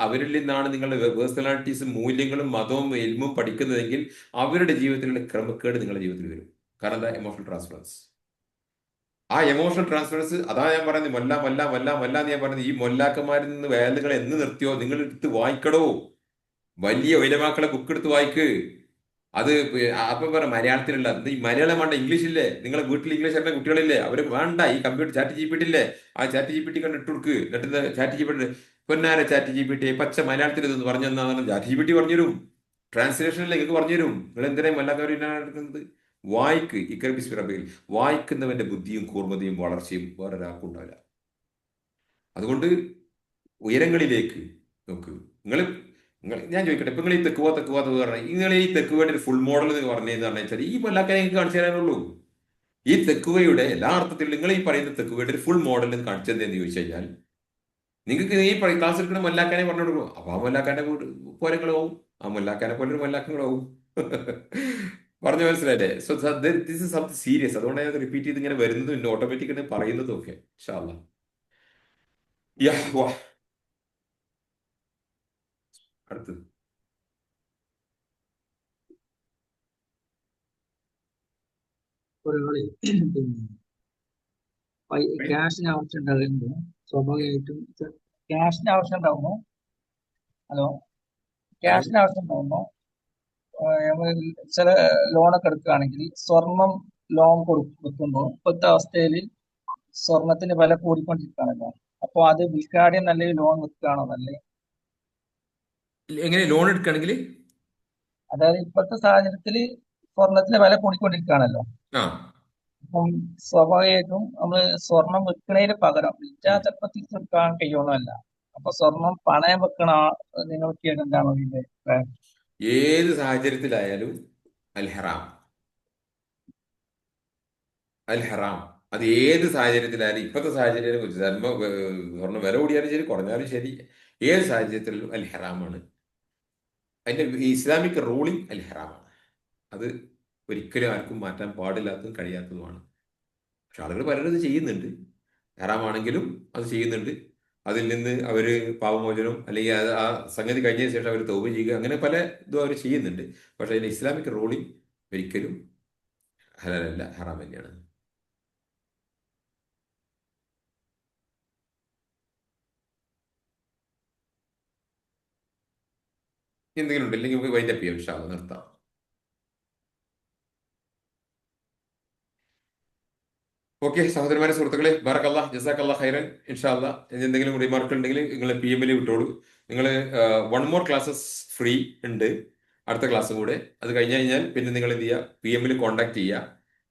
അവരിൽ നിന്നാണ് നിങ്ങളുടെ പേഴ്സണാലിറ്റീസും മൂല്യങ്ങളും മതവും എൽമും പഠിക്കുന്നതെങ്കിൽ അവരുടെ ജീവിതത്തിലുള്ള ക്രമക്കേട് നിങ്ങളുടെ ജീവിതത്തിൽ വരും. കാരണം എന്താ? Emotional transference. ആ എമോഷണൽ ട്രാൻസ്ഫറൻസ്, അതാ ഞാൻ പറയുന്നത് മൊല്ല ഞാൻ പറയുന്നത്. ഈ മൊല്ലാക്കന്മാരിൽ നിന്ന് വേദകൾ എന്ന് നിർത്തിയോ നിങ്ങൾ എടുത്ത് വായിക്കടോ. വലിയ ഉലമാക്കളെ ബുക്ക് എടുത്ത് വായിക്ക്. അത് അപ്പം പറ മലയാളത്തിലുള്ള ഈ മലയാളം വേണ്ട, ഇംഗ്ലീഷില്ലേ? നിങ്ങളെ വീട്ടിൽ ഇംഗ്ലീഷ് അറിയുന്ന കുട്ടികളില്ലേ? അവർ വേണ്ട ഈ കമ്പ്യൂട്ടർ ചാറ്റ് GPT ഇല്ലേ? ആ ചാറ്റ് GPT കണ്ട് ഇട്ട് കൊടുക്ക്. എന്നിട്ട് ചാറ്റ് GPT പൊന്നാര ചാറ്റ് GPT പച്ച മലയാളത്തിൽ ഇതെന്ന് പറഞ്ഞു തന്നാണ് ചാറ്റ് GPT പറഞ്ഞുതരും. ട്രാൻസ്ലേഷനിൽ നിങ്ങൾക്ക് പറഞ്ഞുതരും. നിങ്ങൾ എന്തിനാണ് മല്ലാക്കവരെടുക്കുന്നത്? വായിക്ക്. ഇക്കർബിസ്റബിൽ വായിക്കുന്നവന്റെ ബുദ്ധിയും കൂർമ്മതയും വളർച്ചയും വേറൊരാൾക്കുണ്ടാവില്ല. അതുകൊണ്ട് ഉയരങ്ങളിലേക്ക് നോക്ക്. ഞാൻ ചോദിക്കട്ടെ, ഇപ്പൊ നിങ്ങൾ ഈ തെക്കുവാ പറഞ്ഞാൽ നിങ്ങൾ ഈ തെക്കുവേണ്ടി ഒരു ഫുൾ മോഡൽ എന്ന് പറഞ്ഞതെന്ന് വെച്ചാൽ ഈ മല്ലാക്കാൻ എനിക്ക് കാണിച്ചു തരാനുള്ളൂ. ഈ തെക്കുവയുടെ എല്ലാ അർത്ഥത്തിലും നിങ്ങൾ ഈ പറയുന്ന തെക്കുവയുടെ ഒരു ഫുൾ മോഡൽ കാണിച്ചത് എന്ന് ചോദിച്ചു കഴിഞ്ഞാൽ നിങ്ങൾക്ക് ഈ ക്ലാസ് എടുക്കുന്ന മൊല്ലാക്കാനെ പറഞ്ഞു കൊടുക്കും. അപ്പൊ ആ മൊല്ലാക്കാന്റെ പോരങ്ങളാവും, ആ മൊല്ലാക്കാനെ പോലെ ഒരു മൊല്ലാക്കങ്ങളാവും. പറഞ്ഞു മനസ്സിലായില്ലേ? So this is something serious. അതുകൊണ്ടാണ് ഞാൻ റിപ്പീറ്റ് ചെയ്ത് ഇങ്ങനെ വരുന്നതും പിന്നെ ഓട്ടോമാറ്റിക് പറയുന്നതും ഒക്കെ. ഇൻഷാ അല്ലാ. യാ വാ അടുത്തത്. ഒരാള് ക്യാഷിന് ആവശ്യം ഉണ്ടാകുമ്പോൾ സ്വാഭാവികമായിട്ടും ക്യാഷിന് ആവശ്യം ഉണ്ടാകുമ്പോൾ ഹലോ ക്യാഷിന് ആവശ്യം ഉണ്ടാകുമ്പോൾ നമ്മൾ ചില ലോണൊക്കെ എടുക്കുകയാണെങ്കിൽ സ്വർണം ലോൺ കൊടുക്കുമ്പോൾ ഇപ്പോഴത്തെ അവസ്ഥയിൽ സ്വർണത്തിന് വില കൂടിക്കൊണ്ടിരിക്കുകയാണല്ലോ. അപ്പൊ അത് വിൽക്കാതെ നല്ല ലോൺ വെക്കുകയാണോ നല്ലത്? എങ്ങനെ ലോൺ എടുക്കുകയാണെങ്കിൽ അതായത് ഇപ്പോഴത്തെ സാഹചര്യത്തിൽ സ്വർണത്തിന് വില കൂടിക്കൊണ്ടിരിക്കുകയാണല്ലോ. ആ അപ്പം സ്വാഭാവികമായിട്ടും നമ്മള് സ്വർണം വെക്കണതിന് പകരം വിൽച്ചാൽ ഉം. ചിലപ്പോൾ തിരിച്ചെടുക്കാൻ കഴിയുമെന്നല്ല. അപ്പൊ സ്വർണം പണയം വെക്കണ നിങ്ങൾക്ക് എന്താണ് ഇതിന്റെ അഭിപ്രായം? ഏത് സാഹചര്യത്തിലായാലും അൽ ഹറാം, അൽ ഹറാം. അത് ഏത് സാഹചര്യത്തിലായാലും, ഇപ്പോഴത്തെ സാഹചര്യം സ്വർണ്ണം വില കൂടിയാലും ശരി കുറഞ്ഞാലും ശരി, ഏത് സാഹചര്യത്തിലും അൽ ഹറാമാണ്. അതിന്റെ ഇസ്ലാമിക് റൂളിംഗ് അൽ ഹറാമാണ്. അത് ഒരിക്കലും ആർക്കും മാറ്റാൻ പാടില്ലാത്തതും കഴിയാത്തതുമാണ്. പക്ഷെ ആളുകൾ പലരും ഇത് ചെയ്യുന്നുണ്ട്. ഹറാമാണെങ്കിലും അത് ചെയ്യുന്നുണ്ട്. അതിൽ നിന്ന് അവർ പാപമോചനം അല്ലെങ്കിൽ ആ സംഗതി കഴിഞ്ഞതിന് ശേഷം അവർ തൗബ ചെയ്യുക, അങ്ങനെ പല ഇതും അവർ ചെയ്യുന്നുണ്ട്. പക്ഷെ അതിന്റെ ഇസ്ലാമിക് റൂളിംഗ് ഒരിക്കലും ഹലാലല്ല, ഹറാം തന്നെയാണ്. എന്തെങ്കിലും ഉണ്ടില്ലെങ്കിൽ നമുക്ക് വൈൻഡപ്പ് ചെയ്യാം. ഇൻഷാ അല്ലാ നിർത്താം. ഓക്കെ സഹോദരന്മാരെ, സുഹൃത്തുക്കളെ, ബാറക്കല്ലാ ജസാക്കല്ലാ ഖൈറൻ. ഇൻഷാ അല്ലാ എന്തെങ്കിലും റിമാർക്ക് ഉണ്ടെങ്കിൽ നിങ്ങൾ PM വിട്ടോളൂ. നിങ്ങൾ 1 more ക്ലാസ്സസ് ഫ്രീ ഉണ്ട്, അടുത്ത ക്ലാസ്സും കൂടെ. അത് കഴിഞ്ഞ് കഴിഞ്ഞാൽ പിന്നെ നിങ്ങൾ എന്ത് ചെയ്യുക, PM കോൺടാക്ട് ചെയ്യുക.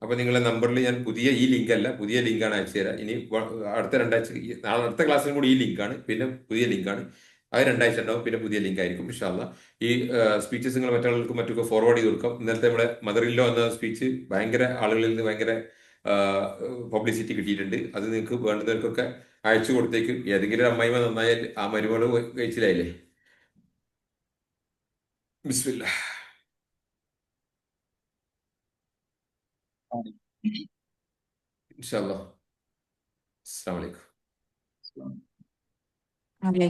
അപ്പോൾ നിങ്ങളുടെ നമ്പറിൽ ഞാൻ പുതിയ ഈ ലിങ്ക് അല്ല, പുതിയ ലിങ്കാണ് അയച്ചു തരാം. ഇനി അടുത്ത 2 ആഴ്ച അടുത്ത ക്ലാസ്സിലും കൂടി ഈ ലിങ്കാണ്, പിന്നെ പുതിയ ലിങ്കാണ്. അത് 2 ആഴ്ച ഉണ്ടാവും, പിന്നെ പുതിയ ലിങ്ക് ആയിരിക്കും. ഇൻഷാ അല്ലാ ഈ സ്പീച്ചസ് നിങ്ങൾ മറ്റുള്ളവർക്കും മറ്റൊക്കെ ഫോർവേഡ് ചെയ്ത് കൊടുക്കാം. ഇന്നലത്തെ നമ്മുടെ മദർ ഇൻ ലോ എന്ന സ്പീച്ച് ഭയങ്കര ആളുകളിൽ നിന്ന് ഭയങ്കര പബ്ലിസിറ്റി കിട്ടിയിട്ടുണ്ട്. അത് നിങ്ങൾക്ക് വേണ്ടുന്നവർക്കൊക്കെ അയച്ചു കൊടുത്തേക്കും. ഏതെങ്കിലും ഒരു അമ്മായിമ നന്നായാൽ ആ മരുമകള് കഴിച്ചിലായില്ലേ. ബിസ്മില്ലാ. ഇൻഷാ അല്ലാ. അസ്സലാമു അലൈക്കും. അതെ.